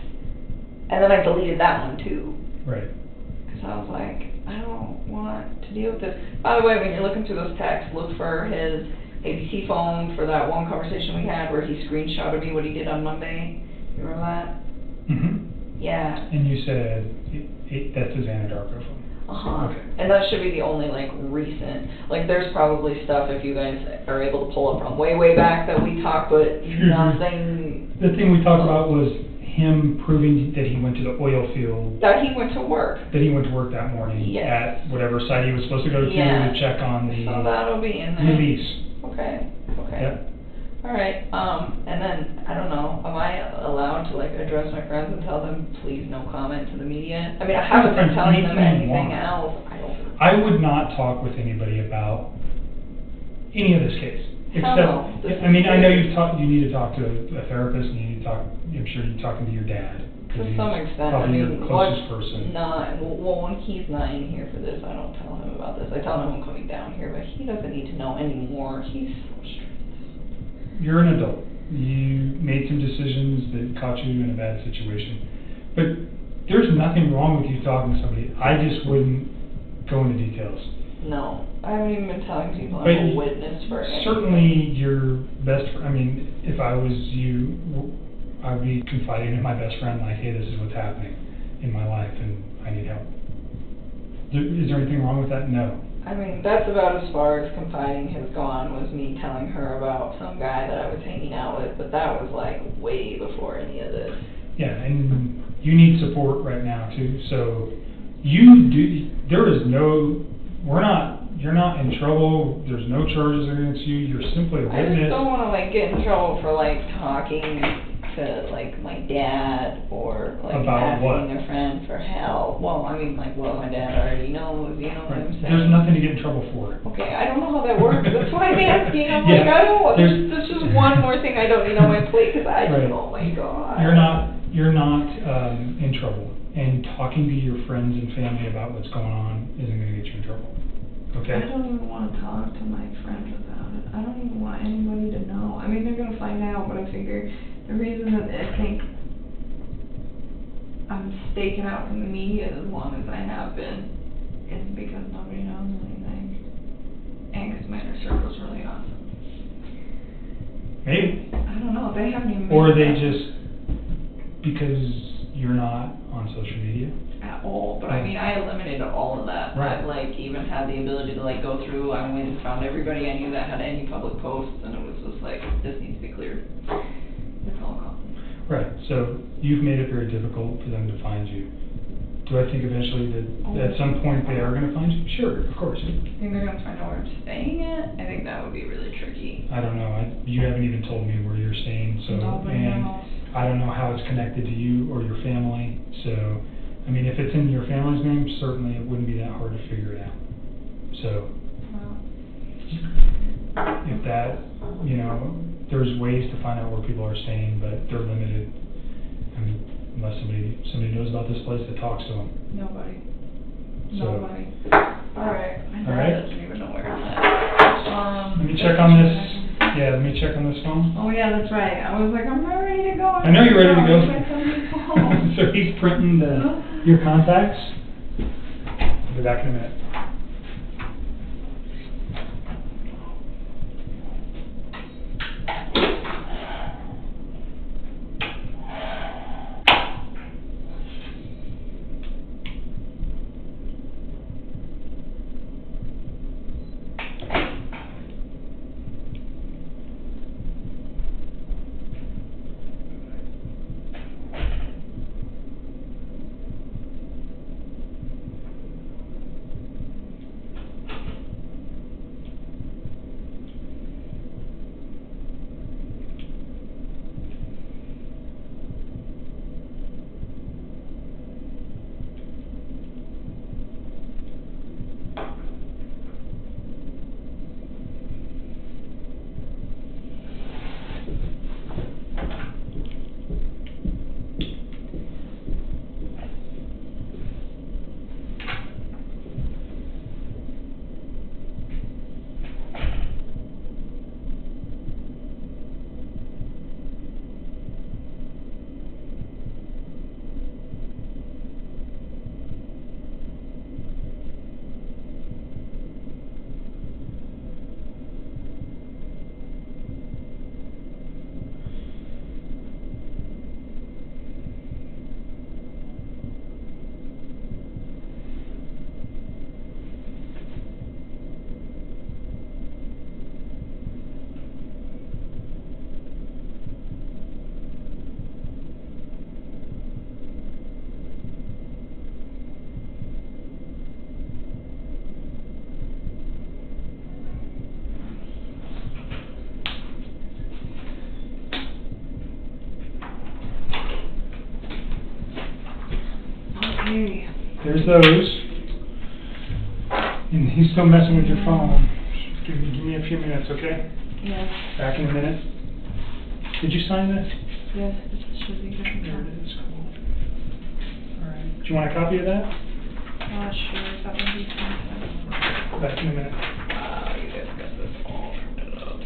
and then I deleted that one too. Right. Because I was like, I don't want to deal with this. By the way, when you're looking through those texts, look for his ABC phone for that one conversation we had where he screenshotted me what he did on Monday. You remember that? Mm-hmm. Yeah. And you said that's his Anadarko phone. Uh-huh. Okay. And that should be the only, like, recent. Like, there's probably stuff if you guys are able to pull up from way, way back that we talked, but nothing. The thing we talked about was him proving that he went to the oil field. That he went to work. That he went to work that morning Yes. at whatever site he was supposed to go to Yeah. to check on the So that'll be in there. release. Okay. Yep. All right, and then, I don't know, am I allowed to, like, address my friends and tell them, please no comment to the media? I mean, I haven't been telling them anything else. I would not talk with anybody about any of this case. Except, I mean, I know you need to talk to a therapist, and you need to talk, I'm sure you're talking to your dad. To some extent, I probably mean, your closest person. well, when he's not in here for this, I don't tell him about this. I tell him I'm coming down here, but he doesn't need to know anymore. He's so straight. You're an adult. You made some decisions that caught you in a bad situation. But there's nothing wrong with you talking to somebody. I just wouldn't go into details. No, I haven't even been telling people But I'm a witness for anything. certainly your best friend, I mean, if I was you, I'd be confiding in my best friend, like, hey, this is what's happening in my life and I need help. Is there anything wrong with that? No. I mean, that's about as far as confiding has gone, was me telling her about some guy that I was hanging out with, but that was like way before any of this. Yeah, and you need support right now too, so you're not in trouble, there's no charges against you, you're simply a I just witness. don't want to like get in trouble for like talking to like my dad or like About asking what? a friend for help. Well, I mean like what my dad already knows, you know what I'm saying? There's nothing to get in trouble for. Okay, I don't know how that works. That's why I'm asking. I'm Yeah, like, I don't want there's- this is one more thing I don't need on my plate because I just, Right. oh my god. You're not in trouble, and talking to your friends and family about what's going on isn't going to get you in trouble. Okay? I don't even want to talk to my friends about it. I don't even want anybody to know. I mean, they're going to find out, but I figure the reason that I think I'm staking out from the media as long as I have been is because nobody knows anything. And because my inner circle's really awesome. Maybe. I don't know. They haven't even. Or made they that just, because you're not on social media. at all, but I mean, I eliminated all of that. Right. I've like even had the ability to like go through. I went and found everybody I knew that had any public posts, and it was just like, this needs to be cleared. It's all gone. Right, so you've made it very difficult for them to find you. Do I think eventually that at some point they are going to find you? Sure, of course. I think they're gonna find out where I'm staying at. I think that would be really tricky. I don't know. You haven't even told me where you're staying, so Nobody and knows. I don't know how it's connected to you or your family. So, I mean, if it's in your family's name, certainly it wouldn't be that hard to figure it out. So, if that, there's ways to find out where people are staying, but they're limited. I mean, unless somebody knows about this place that talks to them. Nobody. So- Nobody. Alright. My All right. dad doesn't even know where I'm at. Let me check on this. Yeah, let me check on this phone. Oh yeah, that's right. I was like, I'm not ready to go. I know you're ready to go. I was like, somebody call. So he's printing your contacts. I'll be back in a minute. there's those. And he's still messing with your phone. Give me a few minutes, okay? Yes. Back in a minute. Did you sign this? Yes, it should be good. There it is, cool. Alright. Do you want a copy of that? Sure, that would be fine. Back in a minute. Wow, you guys got this all printed up.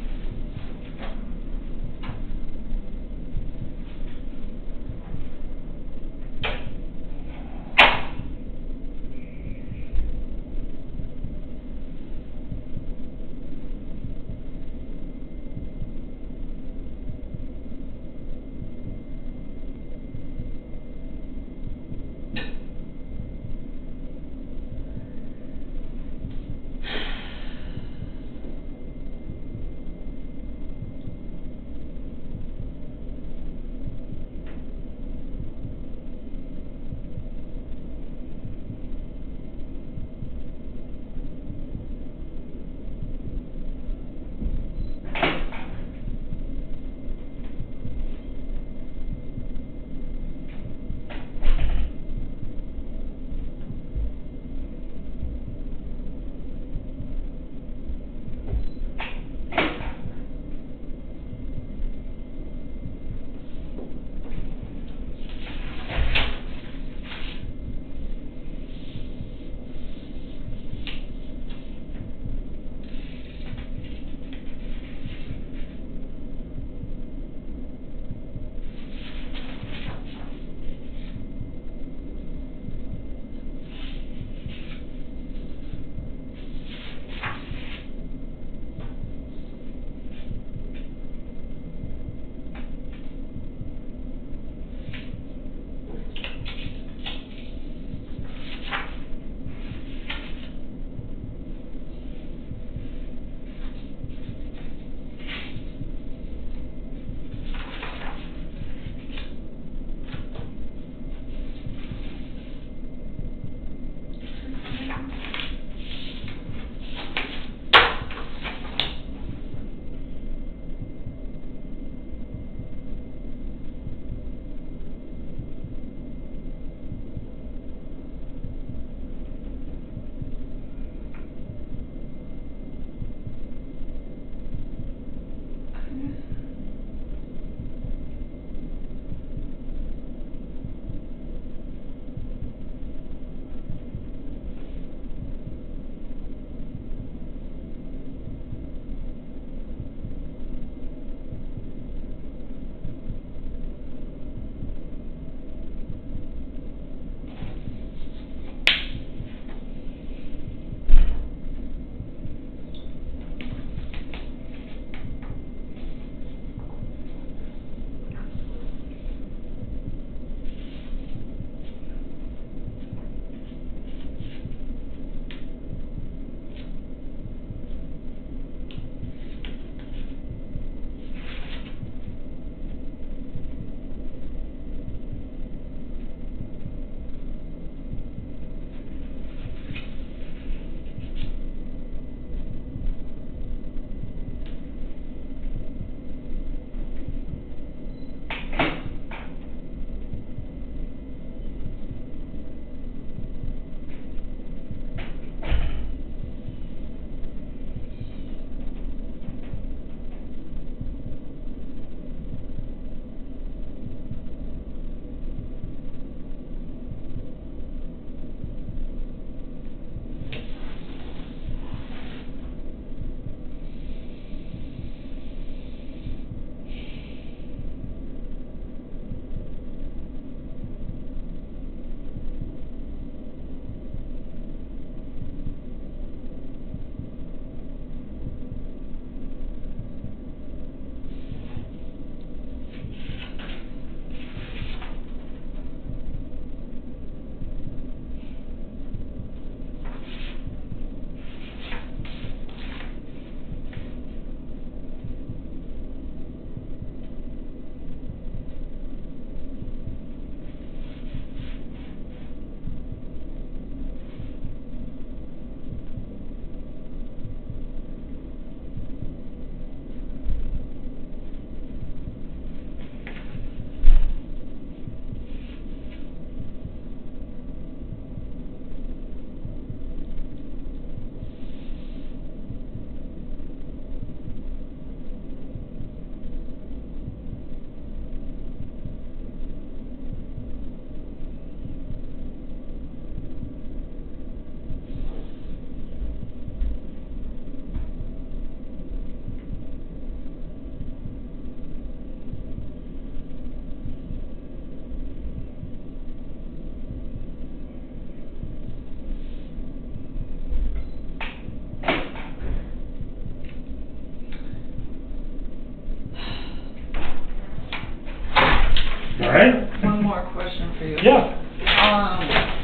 right. One more question for you. Yeah. I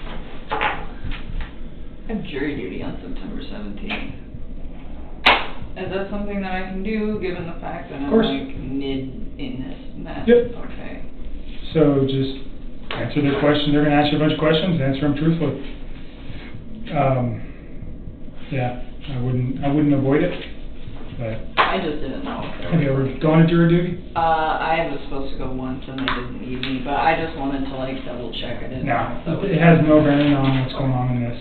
have jury duty on September 17th. Is that something that I can do, given the fact that I'm course. like mid in this mess? Yep. Okay. So just answer their question. They're going to ask you a bunch of questions. Answer them truthfully. Yeah, I wouldn't avoid it. But I just didn't know. have you ever gone to jury duty? I was supposed to go once and they didn't need me, but I just wanted to like double check. I didn't know. No, it has no bearing on what's going on in this.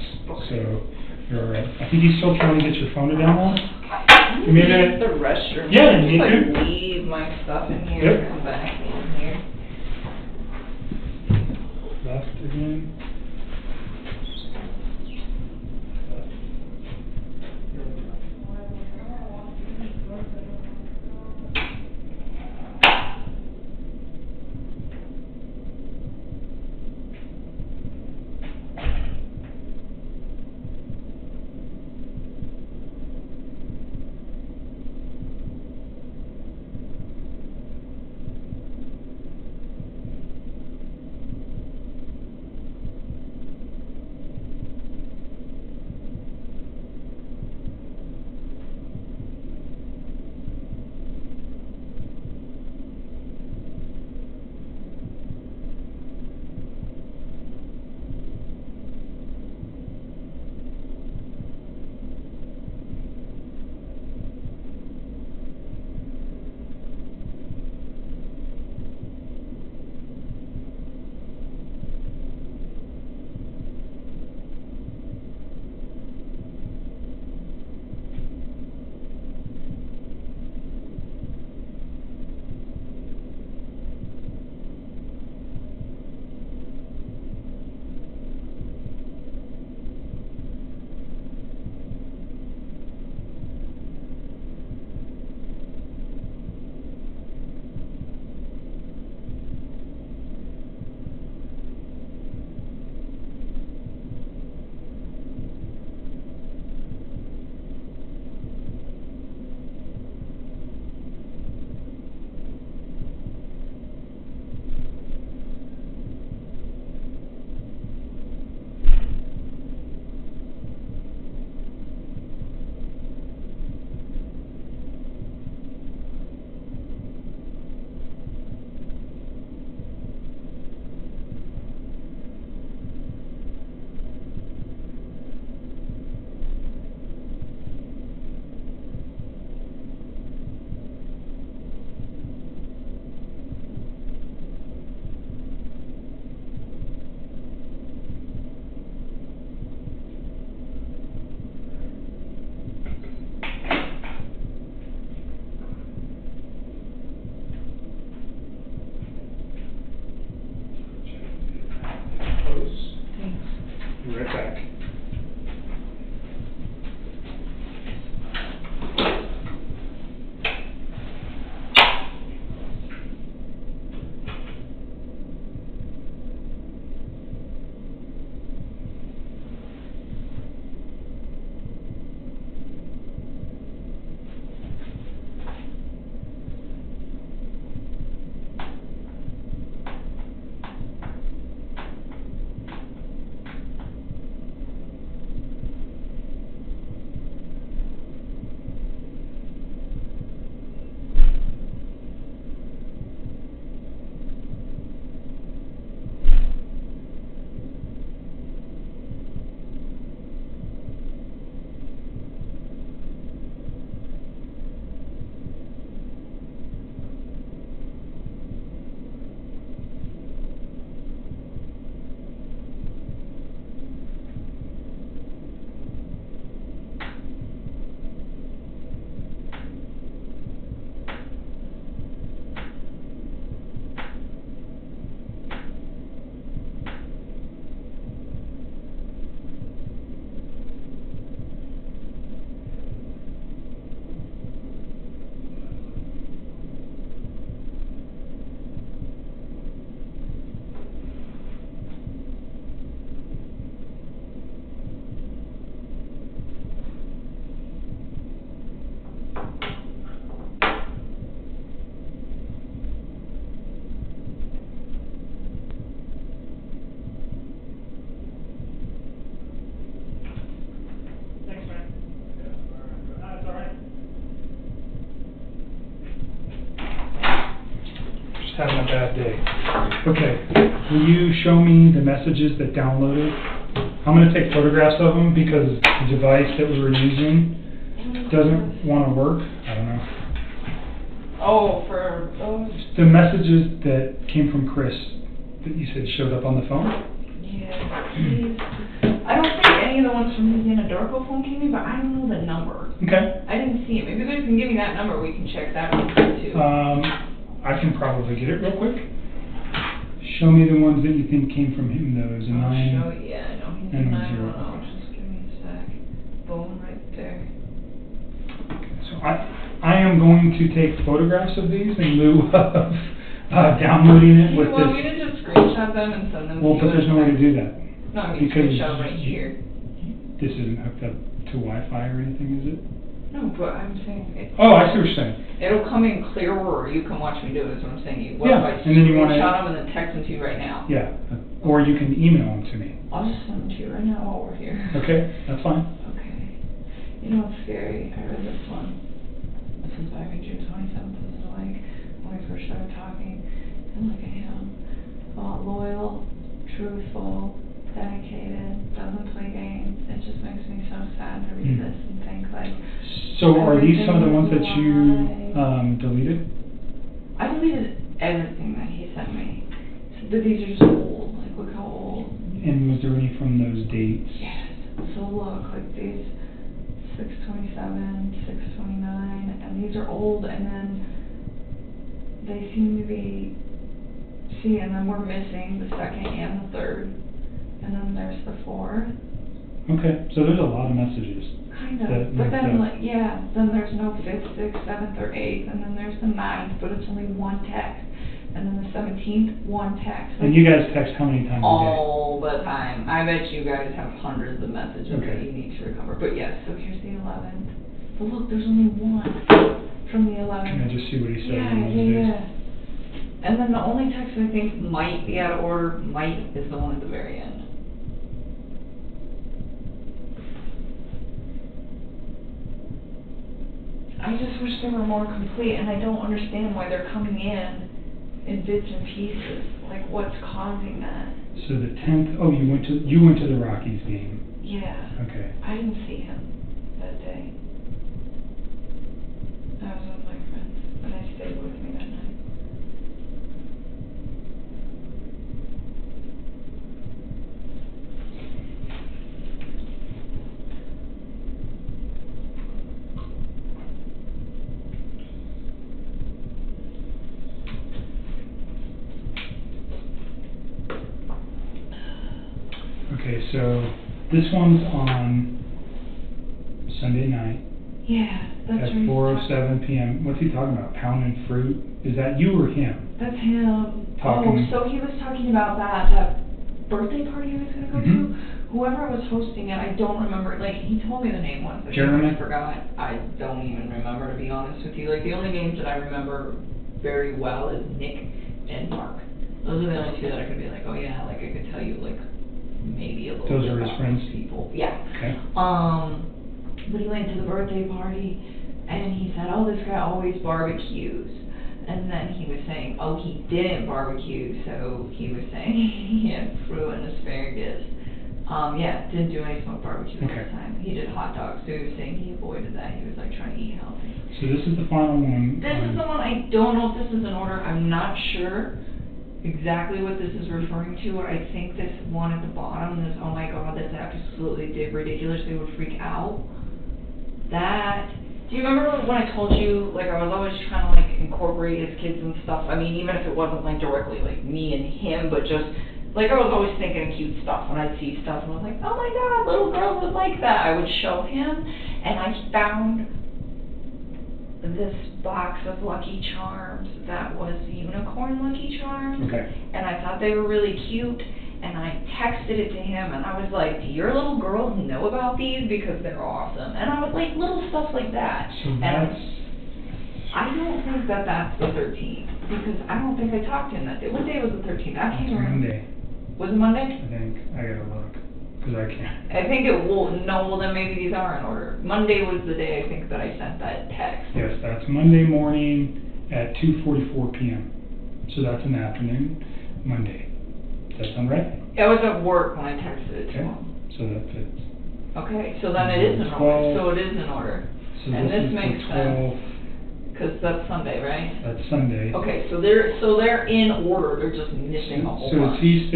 So you're all right. I think he's still trying to get your phone to download. Give me a minute. The restroom. Yeah, I you just need like to. leave my stuff in here Yep. and back in here. Left again. having a bad day. Okay, will you show me the messages that downloaded? I'm going to take photographs of them because the device that we were using doesn't want to work. I don't know. Oh, for those? The messages that came from Chris that you said showed up on the phone? Yeah, please. I don't think any of the ones from the Anadorco phone came in, but I don't know the number. Okay. I didn't see it. Maybe you can give me that number, we can check that one too. I can probably get it real quick. Show me the ones that you think came from him, though. Is a 9. Show it, yeah, I know he's a and 9. 0. Just give me a sec. Boom, right there. So I am going to take photographs of these in lieu of downloading it with You want me this. to just screenshot them and send them to you? Well, but there's no way to do that. No, I mean screenshot right here. This isn't hooked up to Wi-Fi or anything, is it? No, but I'm saying it. Oh, I see what you're saying. It'll come in clearer, or you can watch me do it. Is what I'm saying. What Yeah, if I and then you wanna- screenshot them and then text them to you right now? Yeah, or you can email them to me. I'll just send them to you right now while we're here. Okay, that's fine. Okay. You know what's scary? I read this one. This is back in June 27th. This is like when we first started talking. And look at him. Loyal, truthful, dedicated, doesn't play games. It just makes me so sad to read this and think like. So are these some of the ones that everything you is alive. deleted? I deleted everything that he sent me. So these are just old. Like, look how old. And was there any from those dates? Yes. So look, like these 6/27, 6/29, and these are old, and then they seem to be. See, and then we're missing the 2nd and the 3rd, and then there's the 4th. Okay, so there's a lot of messages. Kind of, that but make then, that- like, yeah, then there's no 5th, 6th, 7th, or 8th, and then there's the 9th, but it's only one text, and then the 17th, one text. And you guys text how many times a day? All the time. I bet you guys have hundreds of messages that Okay. you need to recover. But yes, so here's the 11th. But look, there's only one from the 11th. Can I just see what he said Yeah, on those yeah, days? yeah. And then the only text I think might be out of order, is the one at the very end. I just wish they were more complete, and I don't understand why they're coming in bits and pieces. Like, what's causing that? So the 10th, oh, you went to the Rockies game. Yeah. Okay. I didn't see him that day. I was with my friends, and I stayed with me that night. Okay, so this one's on Sunday night. Yeah, that's At right. 4:07 p.m. What's he talking about? Pounding fruit? Is that you or him? That's him. Talking. Oh, so he was talking about that birthday party I was going to go to. Whoever was hosting it, I don't remember. Like, he told me the name once, but Jeremy? I forgot. I don't even remember, to be honest with you. Like, the only names that I remember very well is Nick and Mark. Those are the only two that I could be like, oh yeah, like I could tell you like maybe a little Those bit are his about friends? those people. Yeah. Okay. But he went to the birthday party, and he said, oh, this guy always barbecues. And then he was saying, oh, he didn't barbecue, so he was saying he had fruit and asparagus. Yeah, didn't do any smoked barbecue this time. He did hot dogs, so he was saying he avoided that. He was like trying to eat healthy. So this is the final one. This is the one, I don't know if this is in order. I'm not sure exactly what this is referring to. I think this one at the bottom, this, oh my god, that's absolutely ridiculous. They would freak out. That, do you remember when I told you, like, I was always trying to, like, incorporate his kids and stuff? I mean, even if it wasn't, like, directly, like, me and him, but just, like, I was always thinking of cute stuff when I'd see stuff, and I was like, oh my god, little girls would like that. I would show him, and I found this box of Lucky Charms that was unicorn Lucky Charms. Okay. And I thought they were really cute, and I texted it to him, and I was like, do your little girls know about these? Because they're awesome. And I was like, little stuff like that. So and that's... I don't think that that's the 13th, because I don't think I talked to him that day. What day was the 13th? I can't It's remember. Monday, Was it Monday? I think. I gotta look, because I can't. I think it will, no, well then maybe these are in order. Monday was the day I think that I sent that text. Yes, that's Monday morning at 2:44 p.m. So that's an afternoon, Monday. Does that sound right? I was at work when I texted it to Okay. him. So that fits. Okay, so then it is in 12. order. So it is in order. So And this is makes the 12. sense. Because that's Sunday, right? That's Sunday. Okay, so they're in order. They're just missing a whole So bunch. he's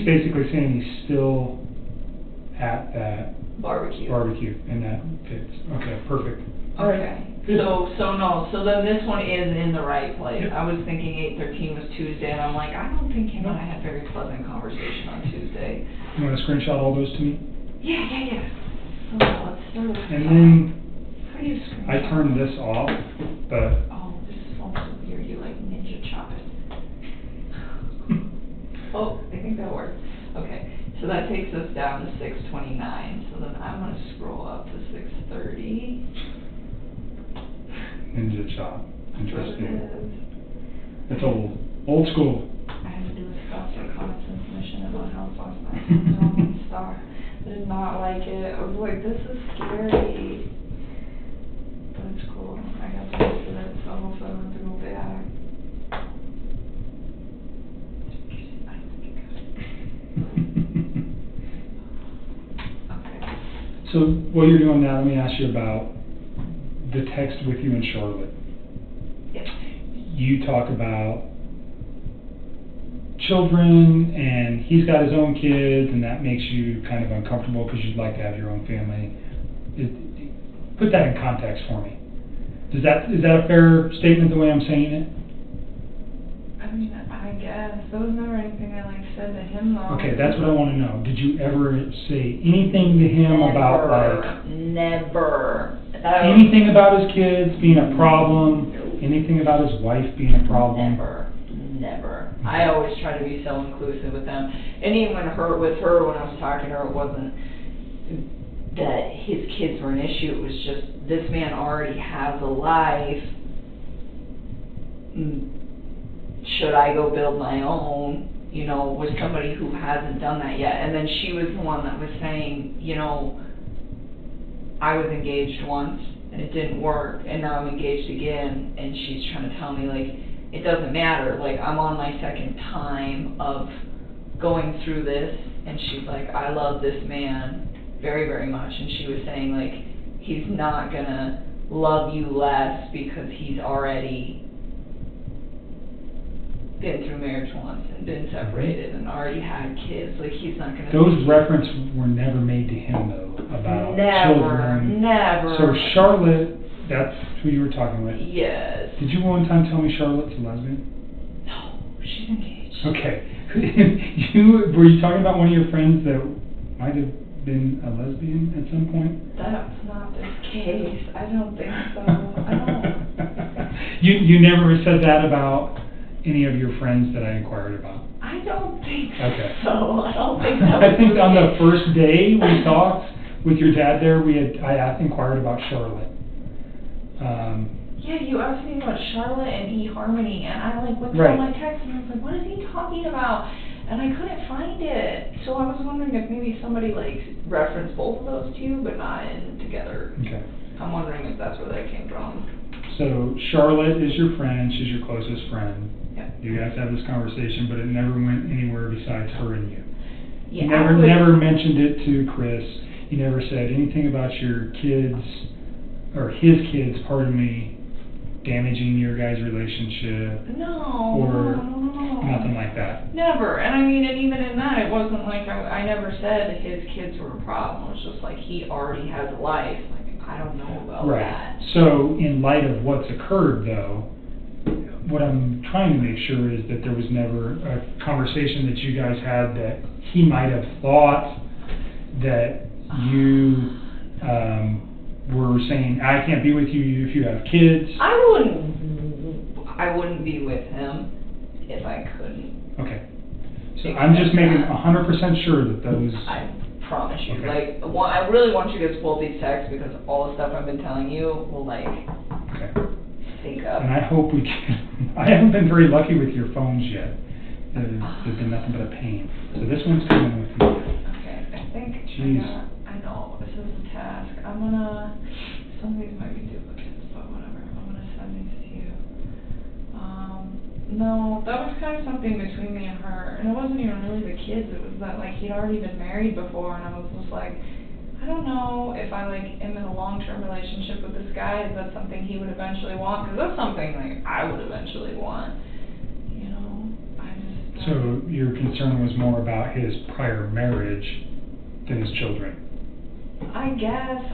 basically saying he's still at that Barbecue. and that fits. Okay, perfect. Okay. So then this one is in the right place. Yep. I was thinking 8:13 was Tuesday, and I'm like, I don't think him and I had very pleasant conversation on Tuesday. You want to screenshot all those to me? Yeah. So let's start with And then how do you screen I shot? turned this off, but Oh, this phone's so weird. You like ninja chop it. Oh, I think that worked. Okay, so that takes us down to 6:29. So then I'm gonna scroll up to 6:30. ninja chop. Interesting. Interesting. It's old school. I had to do a stop reconnaissance mission at my house last night. It was on one star. I did not like it. I was like, this is scary. But it's cool. I got to used to it, so hopefully I don't have to go back. Okay. So what you're doing now, let me ask you about the text with you and Charlotte. Yes. You talk about children, and he's got his own kids, and that makes you kind of uncomfortable because you'd like to have your own family. Put that in context for me. Is that a fair statement the way I'm saying it? I mean, I guess. There was never anything I said to him though. Okay, that's what I want to know. Did you ever say anything to him about Never. anything about his kids being a problem? Anything about his wife being a problem? Never. I always try to be so inclusive with them. And even with her, when I was talking to her, it wasn't that his kids were an issue. It was just, this man already has a life. Should I go build my own, with somebody who hasn't done that yet? And then she was the one that was saying, I was engaged once and it didn't work, and now I'm engaged again, and she's trying to tell me, it doesn't matter, I'm on my second time of going through this, and she's like, I love this man very, very much, and she was saying, he's not gonna love you less because he's already been through marriage once and been separated and already had kids. He's not gonna. Those references were never made to him though about children. Never. So Charlotte, that's who you were talking with. Yes. Did you one time tell me Charlotte's a lesbian? No, she's engaged. Okay. Were you talking about one of your friends that might have been a lesbian at some point? That's not the case. I don't think so. I don't. You never said that about any of your friends that I inquired about? I don't think Okay. so. I don't think that was I think on the first day we talked with your dad there, I inquired about Charlotte. Yeah, you asked me about Charlotte and eHarmony, and I went through Right. my text and I was like, what is he talking about? And I couldn't find it. So I was wondering if maybe somebody referenced both of those two, but not in together. Okay. I'm wondering if that's where that came from. So Charlotte is your friend, she's your closest friend. Yeah. You guys have this conversation, but it never went anywhere besides her and you. Yeah, You never mentioned it to Chris. You never said anything about your kids, or his kids, pardon me, damaging your guys' relationship. No. Or nothing like that. Never. And I mean, and even in that, it wasn't I never said his kids were a problem. It was just he already has a life. I don't know about Right. that. So in light of what's occurred though, what I'm trying to make sure is that there was never a conversation that you guys had that he might have thought that you were saying, I can't be with you if you have kids. I wouldn't be with him if I couldn't. Okay. So I'm just making 100% sure that those... I promise you. Okay. I really want you guys to pull these texts because all the stuff I've been telling you will Okay. sync up. And I hope we can... I haven't been very lucky with your phones yet. They've been nothing but a pain. So this one's coming with me. Okay, I think Jeez. I know, this is a task. Some of these might be duplicates, but whatever. I'm gonna send these to you. No, that was kind of something between me and her. And it wasn't even really the kids, it was that, like, he'd already been married before, and I was just like, I don't know if I, like, am in a long-term relationship with this guy. Is that something he would eventually want? Because that's something, like, I would eventually want. You know, I just... So your concern was more about his prior marriage than his children? I guess.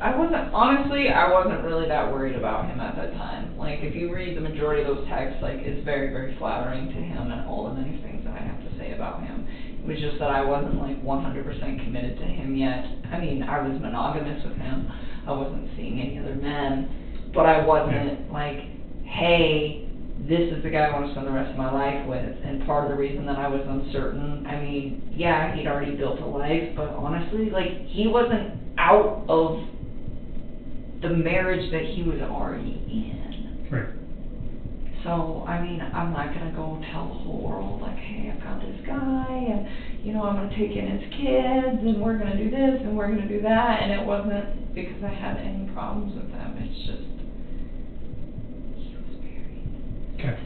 Honestly, I wasn't really that worried about him at that time. Like, if you read the majority of those texts, like, it's very, very flattering to him and all the nice things that I have to say about him. It was just that I wasn't, like, 100% committed to him yet. I mean, I was monogamous with him. I wasn't seeing any other men. But I wasn't, like, hey, this is the guy I want to spend the rest of my life with. And part of the reason that I was uncertain, I mean, yeah, he'd already built a life, but honestly, like, he wasn't out of the marriage that he was already in. Right. So, I mean, I'm not going to go tell the whole world, like, hey, I found this guy, and, you know, I'm going to take in his kids, and we're going to do this, and we're going to do that, and it wasn't because I had any problems with them. It's just, he was married. Okay.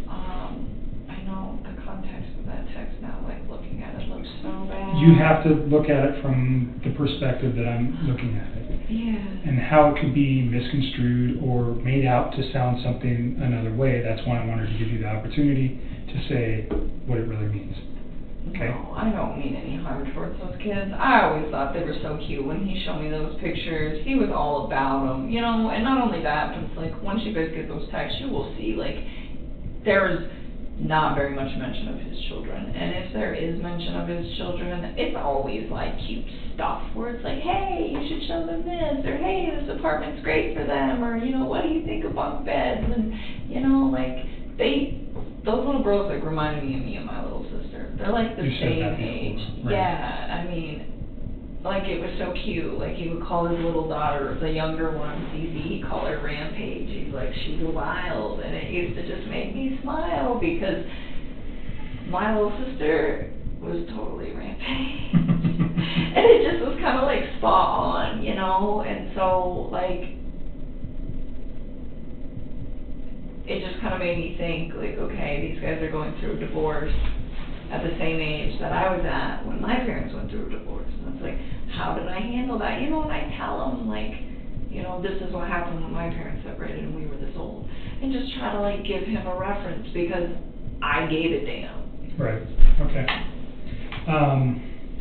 I know the context of that text now, like, looking at it looks so bad. You have to look at it from the perspective that I'm looking at it. Yeah. And how it could be misconstrued or made out to sound something another way. That's why I wanted to give you the opportunity to say what it really means. Okay? No, I don't mean any harm towards those kids. I always thought they were so cute. When he showed me those pictures, he was all about them, you know, and not only that, but it's like, once you guys get those texts, you will see, like, there's not very much mention of his children. And if there is mention of his children, it's always, like, cute stuff, where it's like, hey, you should show them this, or hey, this apartment's great for them, or, you know, what do you think of bunk beds, and, you know, like, those little girls, like, reminded me of my little sister. They're, like, the same age. Right. Yeah, I mean, like, it was so cute. Like, he would call his little daughter, the younger one, Cece, he'd call her Rampage. He's like, she's wild, and it used to just make me smile, because my little sister was totally Rampage. And it just was kind of, like, spot on, you know, and so, like, it just kind of made me think, like, okay, these guys are going through a divorce at the same age that I was at when my parents went through a divorce. And it's like, how did I handle that? You know, and I tell them, like, you know, this is what happened when my parents separated and we were this old. And just try to, like, give him a reference, because I gave a damn. Right. Okay.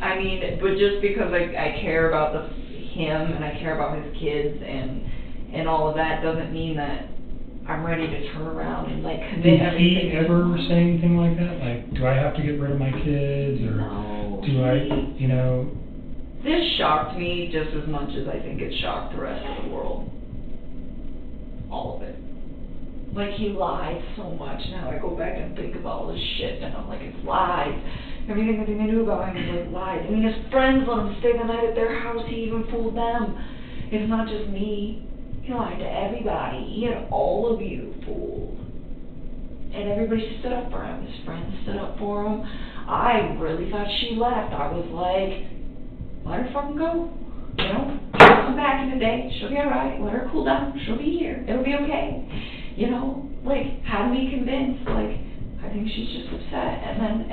I mean, but just because I care about him and I care about his kids and all of that doesn't mean that I'm ready to turn around and, like, commit everything. Did he ever say anything like that? Like, do I have to get rid of my kids, or no, do I, you know? This shocked me just as much as I think it shocked the rest of the world. All of it. Like, he lied so much. Now I go back and think about all this shit, and I'm like, it's lies. Everything that they knew about him was, like, lies. I mean, his friends let him stay the night at their house. He even fooled them. It's not just me. He lied to everybody. He had all of you fooled. And everybody stood up for him. His friends stood up for him. I really thought she left. I was like, let her fucking go. You know, she'll come back in a day. She'll be alright. Let her cool down. She'll be here. It'll be okay. You know, like, had me convinced. Like, I think she's just upset. And then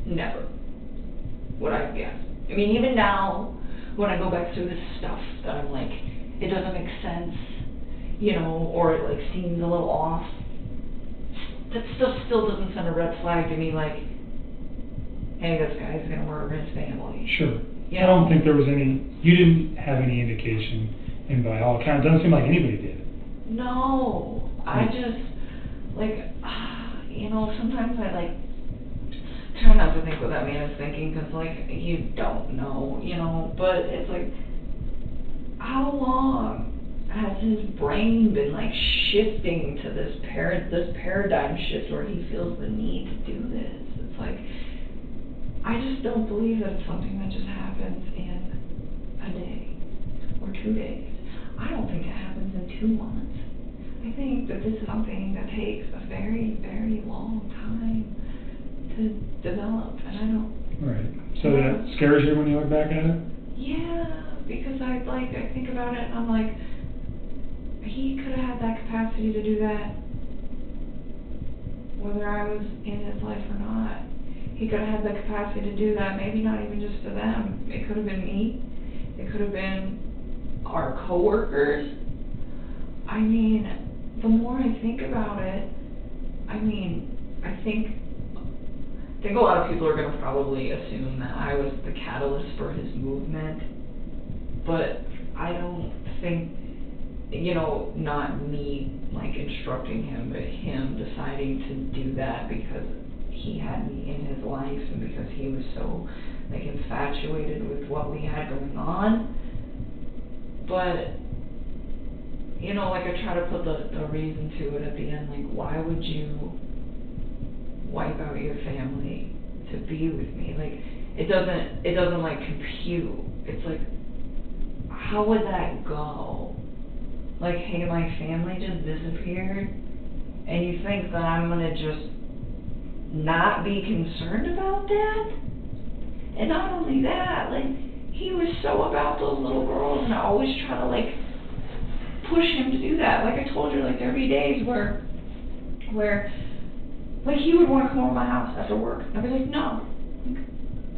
never would I guess. I mean, even now, when I go back through this stuff, that I'm like, it doesn't make sense, you know, or it, like, seems a little off. That stuff still doesn't send a red flag to me, like, hey, this guy's gonna murder his family. Sure. You I know? don't think there was you didn't have any indication, and by all accounts, it doesn't seem like anybody did. No, I just, like, you know, sometimes I, like, try not to think what that man is thinking, because, like, you don't know, you know, but it's like, how long has his brain been, like, shifting to this paradigm shift where he feels the need to do this? It's like, I just don't believe that it's something that just happens in a day or 2 days. I don't think it happens in 2 months. I think that this is something that takes a very, very long time to develop, and I don't... Right. So that scares you when you look back at it? Yeah, because I think about it, and I'm like, he could have had that capacity to do that, whether I was in his life or not. He could have had the capacity to do that, maybe not even just to them. It could have been me. It could have been our coworkers. I mean, the more I think about it, I think a lot of people are going to probably assume that I was the catalyst for his movement, but I don't think, not me like instructing him, but him deciding to do that because he had me in his life and because he was so like infatuated with what we had going on. But like I try to put the reason to it at the end, like why would you wipe out your family to be with me? Like it doesn't like compute. It's like, how would that go? Like, hey, my family just disappeared and you think that I'm gonna just not be concerned about that? And not only that, like he was so about those little girls, and I always try to like push him to do that. Like I told you, like there'd be days where like he would want to come over to my house after work. I'd be like, no,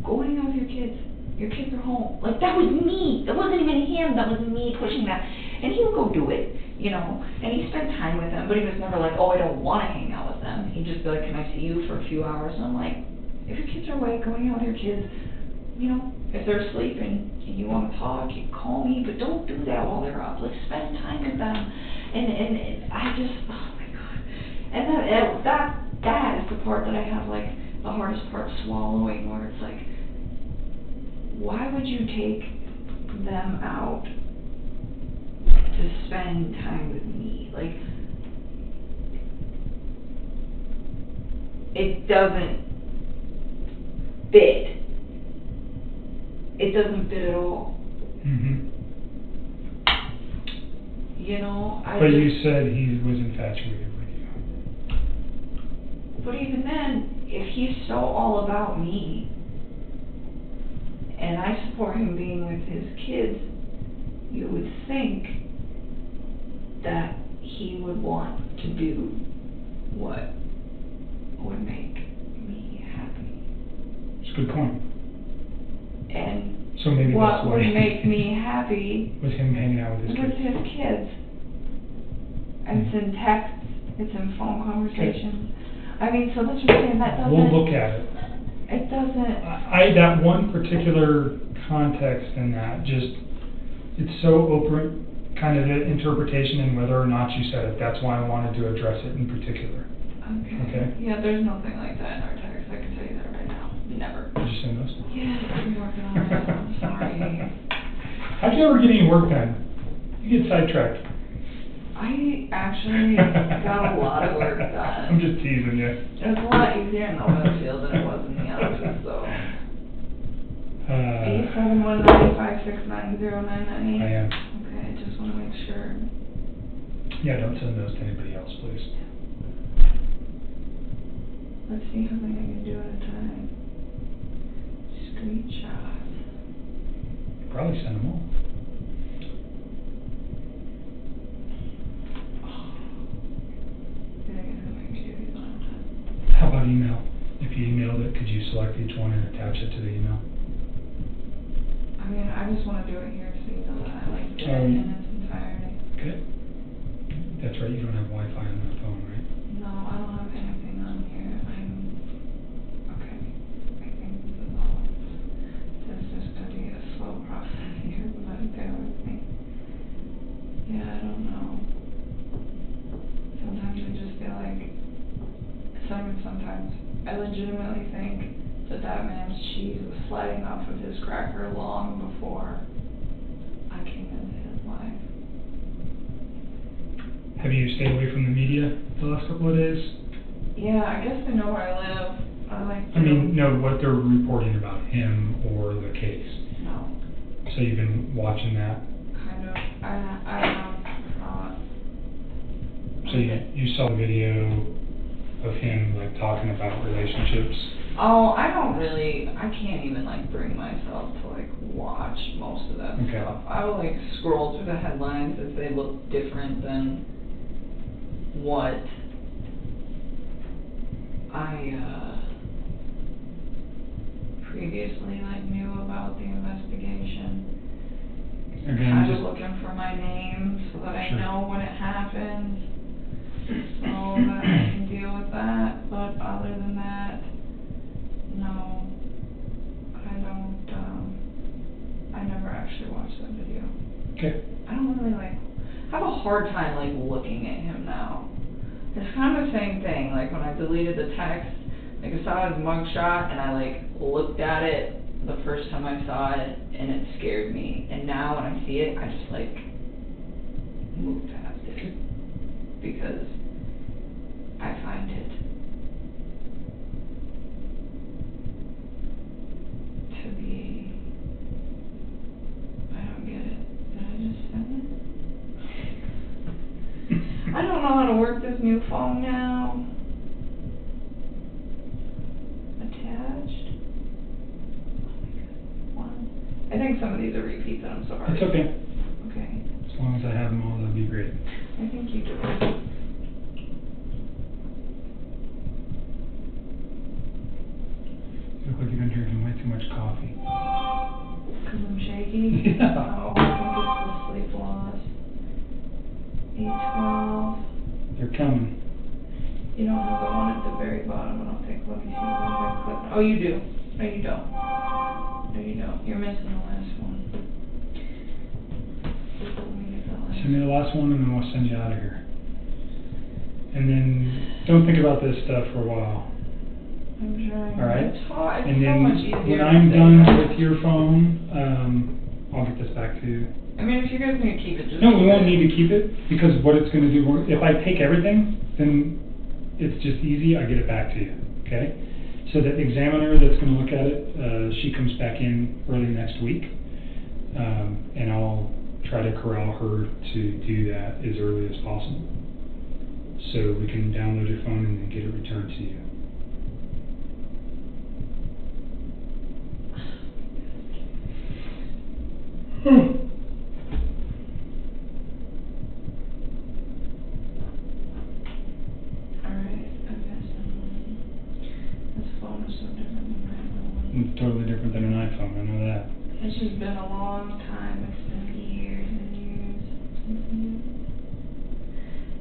go hang out with your kids. Your kids are home. Like that was me. That wasn't even him. That was me pushing that. And he would go do it, and he spent time with them, but he was never like, oh, I don't want to hang out with them. He'd just be like, can I see you for a few hours? And I'm like, if your kids are awake, go hang out with your kids. If they're sleeping and you want to talk, you call me, but don't do that while they're up. Like spend time with them. And I just, oh my God. And that is the part that I have like the hardest part swallowing, where it's like, why would you take them out to spend time with me? Like, it doesn't fit. It doesn't fit at all. Mm-hmm. But you said he was infatuated with you. But even then, if he's so all about me, and I support him being with his kids, you would think that he would want to do what would make me happy. It's a good point. And so maybe what that's why would make me happy was him hanging out with his kids. And it's in texts, it's in phone conversations. I mean, so let's just say that doesn't... We'll look at it. It doesn't... That one particular context in that, it's so open, kind of interpretation and whether or not you said it. That's why I wanted to address it in particular. Okay? Yeah, there's nothing like that in our text. I can tell you that right now. Never. Did you send those? Yes, I'm working on it. I'm sorry. How'd you ever get any work done? You get sidetracked. I actually got a lot of work done. I'm just teasing you. It was a lot easier in the oil field than it was in the office, so. 871-956-9098. I am. Okay, I just want to make sure. Yeah, don't send those to anybody else, please. Let's see how many I can do at a time. Screenshots. Probably send them all. How about email? If you emailed it, could you select each one and attach it to the email? I mean, I just want to do it here so you know that I like did it in its entirety. Okay. That's right, you don't have Wi-Fi on that phone, right? No, I don't have anything on here. Okay. I think this is all. This is just going to be a slow process here, but bear with me. Yeah, I don't know. Sometimes I just feel like, sometimes I legitimately think that man's cheese was sliding off of his cracker long before I came into his life. Have you stayed away from the media the last couple of days? Yeah, I guess they know where I live. No, what they're reporting about him or the case. No. So you've been watching that? Kind of. I have thought. So you saw the video of him like talking about relationships? Oh, I can't even like bring myself to like watch most of that stuff. I will like scroll through the headlines if they look different than what I previously like knew about the investigation. Kind of looking for my name so that I know when it happens, so that I can deal with that. But other than that, no, I don't. I never actually watched that video. Okay. I don't really like. I have a hard time like looking at him now. It's kind of the same thing. Like when I deleted the text, like I saw his mugshot and I like looked at it the first time I saw it and it scared me. And now when I see it, I just like move past it because I find it to be. I don't get it. Did I just send it? I don't know how to work this new phone now. Attached. One. I think some of these are repeats, and I'm sorry. It's okay. Okay. As long as I have them all, that'd be great. I think you do. You look like you've been drinking way too much coffee. Because I'm shaky? Yeah. Oh, I think it's the sleep loss. 8:12. They're coming. You don't have the one at the very bottom, and I'll take a look and see if I click. Oh, you do. No, you don't. No, you don't. You're missing the last one. Let me get that last. Send me the last one, and then we'll send you out of here. And then don't think about this stuff for a while. I'm trying. All right. It's hard. And It's so then much easier when to I'm say done that. with your phone, I'll get this back to you. I mean, if you guys need to keep it, just No, keep we won't it. need to keep it because what it's going to do, if I take everything, then it's just easy. I get it back to you. Okay. So the examiner that's going to look at it, she comes back in early next week, and I'll try to corral her to do that as early as possible, so we can download your phone and then get it returned to you. It's totally different than an iPhone, I know that. It's just been a long time. It's been years and years since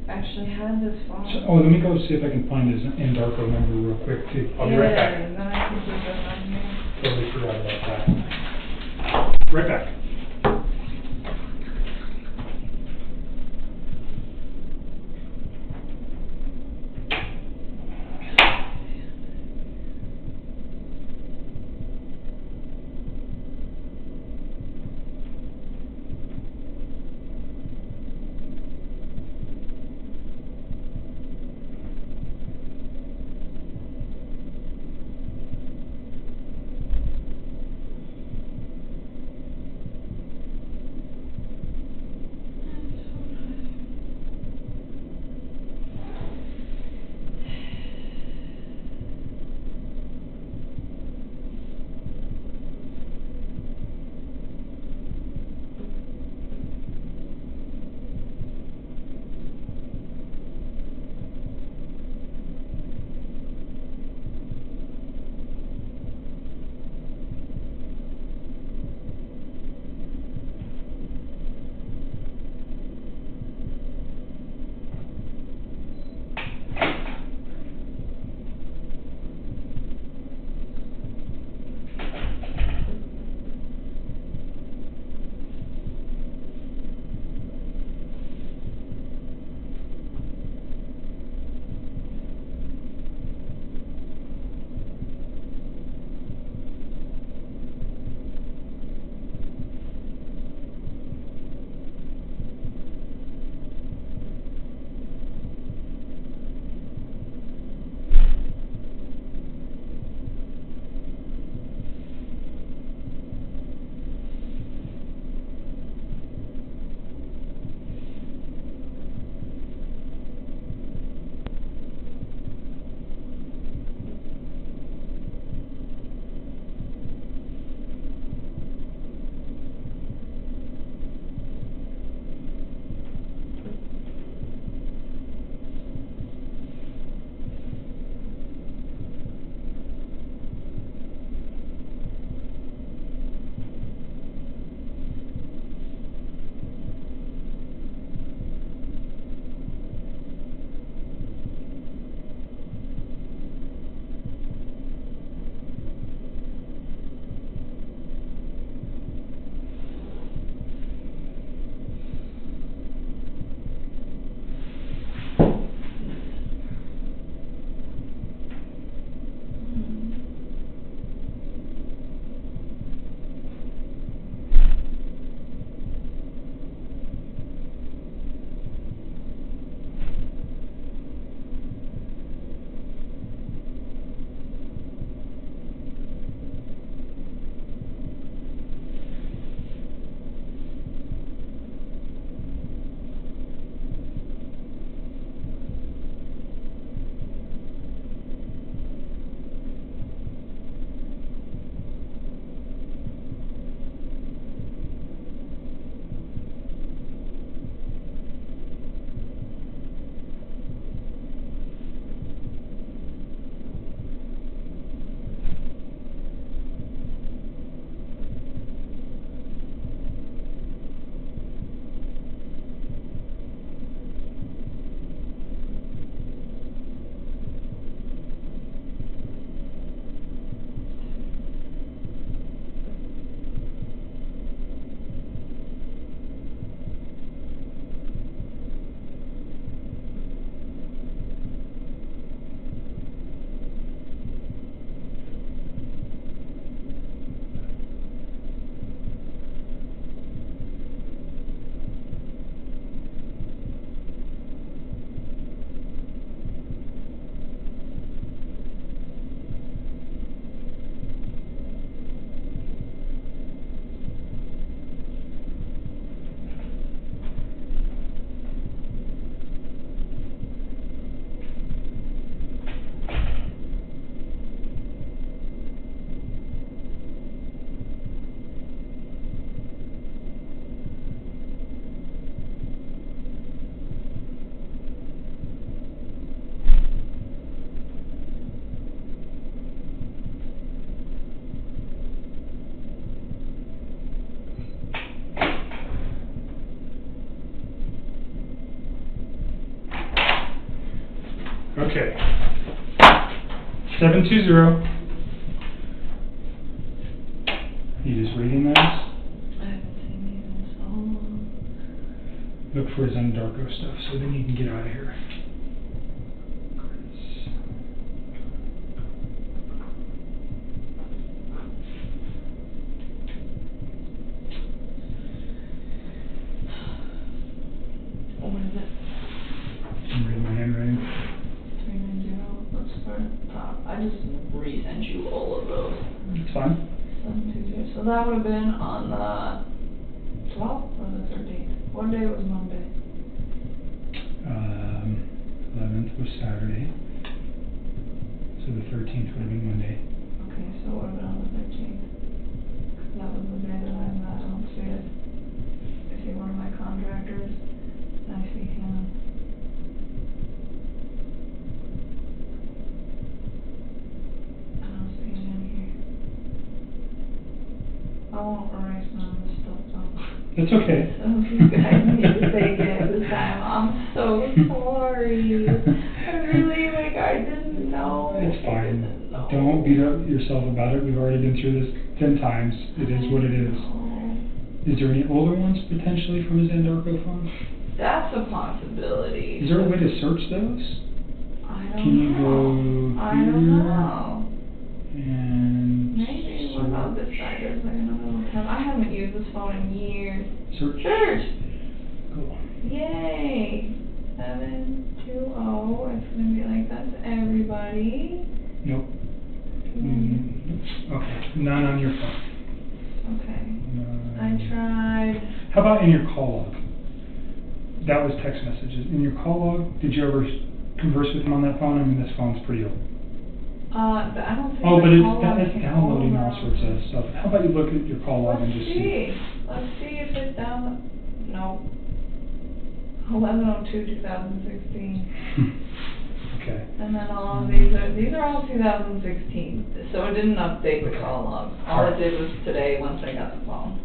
I actually had this phone. So, let me go see if I can find his Endarco number real quick too. I'll be right back. And then I can put that on here. Totally forgot about that. Right back. Okay. 720. You just reading those? I haven't seen these in so long. Look for his Undarko stuff so then you can get out of here. What is it? I'm reading my handwriting. 390. Let's start at the top. I just resent you all of those. It's fine. 720. So that would have been on the 12th or the 13th. What day was Monday? 11th was Saturday. So the 13th would have been Monday. Okay, so it would have been on the 13th. That was the day that I met. I don't see it. I see one of my contractors. I see him. I don't see it in here. I won't erase none of this stuff though. That's okay. So you guys need to take it this time. I'm so sorry. I really, like, I didn't know. It's fine. Don't beat up yourself about it. We've already been through this 10 times. It is what it is. Is there any older ones potentially from his Andarko phone? That's a possibility. Is there a way to search those? I don't Can you know. go I don't here know. and Maybe. What about this side? There's like another little tab. I haven't used this phone in years. search? Search! Cool. Yay! 720. It's gonna be like that's everybody. Nope. Okay. None on your phone. Okay. None. I tried. How about in your call log? That was text messages. In your call log, did you ever converse with him on that phone? I mean, this phone's pretty old. I don't think Oh, but my call log it's can downloading hold all sorts of stuff. How about you look at your call log and Let's just see. Let's see if it's down. No. 11/02/2016. Okay. And then all of these are all 2016. So it didn't update the call log. All it did was today once I got the phone.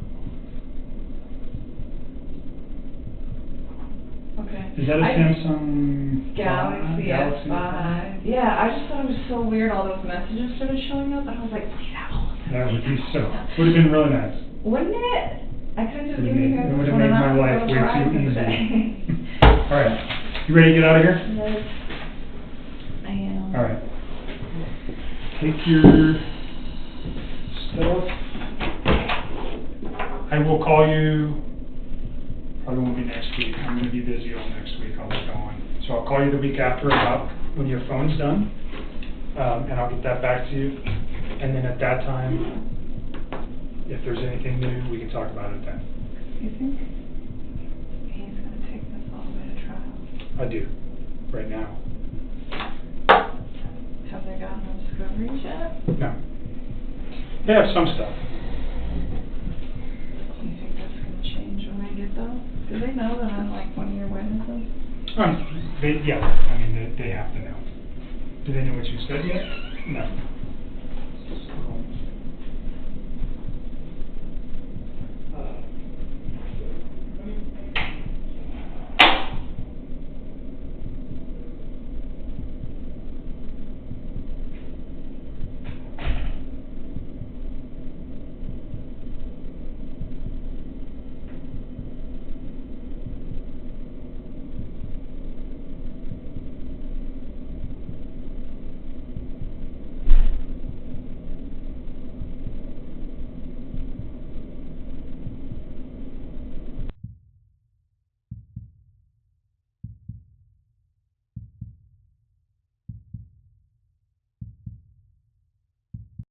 Okay. Is that a Samsung Galaxy S5? Yeah, I just thought it was so weird. All those messages started showing up, and I was like, please have all of them. That would be so. Would have been really nice. Wouldn't it? I could just Would give you have guys made one and my I'll life go way drive too easy. today. All right. You ready to get out of here? Yes, I am. All right. Take your stuff. I will call you. Probably won't be next week. I'm going to be busy all next week. I'll be gone. So I'll call you the week after about when your phone's done, and I'll get that back to you. And then at that time, if there's anything new, we can talk about it then. You think he's going to take this all the way to trial? I do. Right now. Have they gotten no discoveries yet? No. They have some stuff. Do you think that's going to change when they get those? Do they know that I'm like one of your witnesses? Yeah, I mean, they have to know. Do they know what you said yet? No.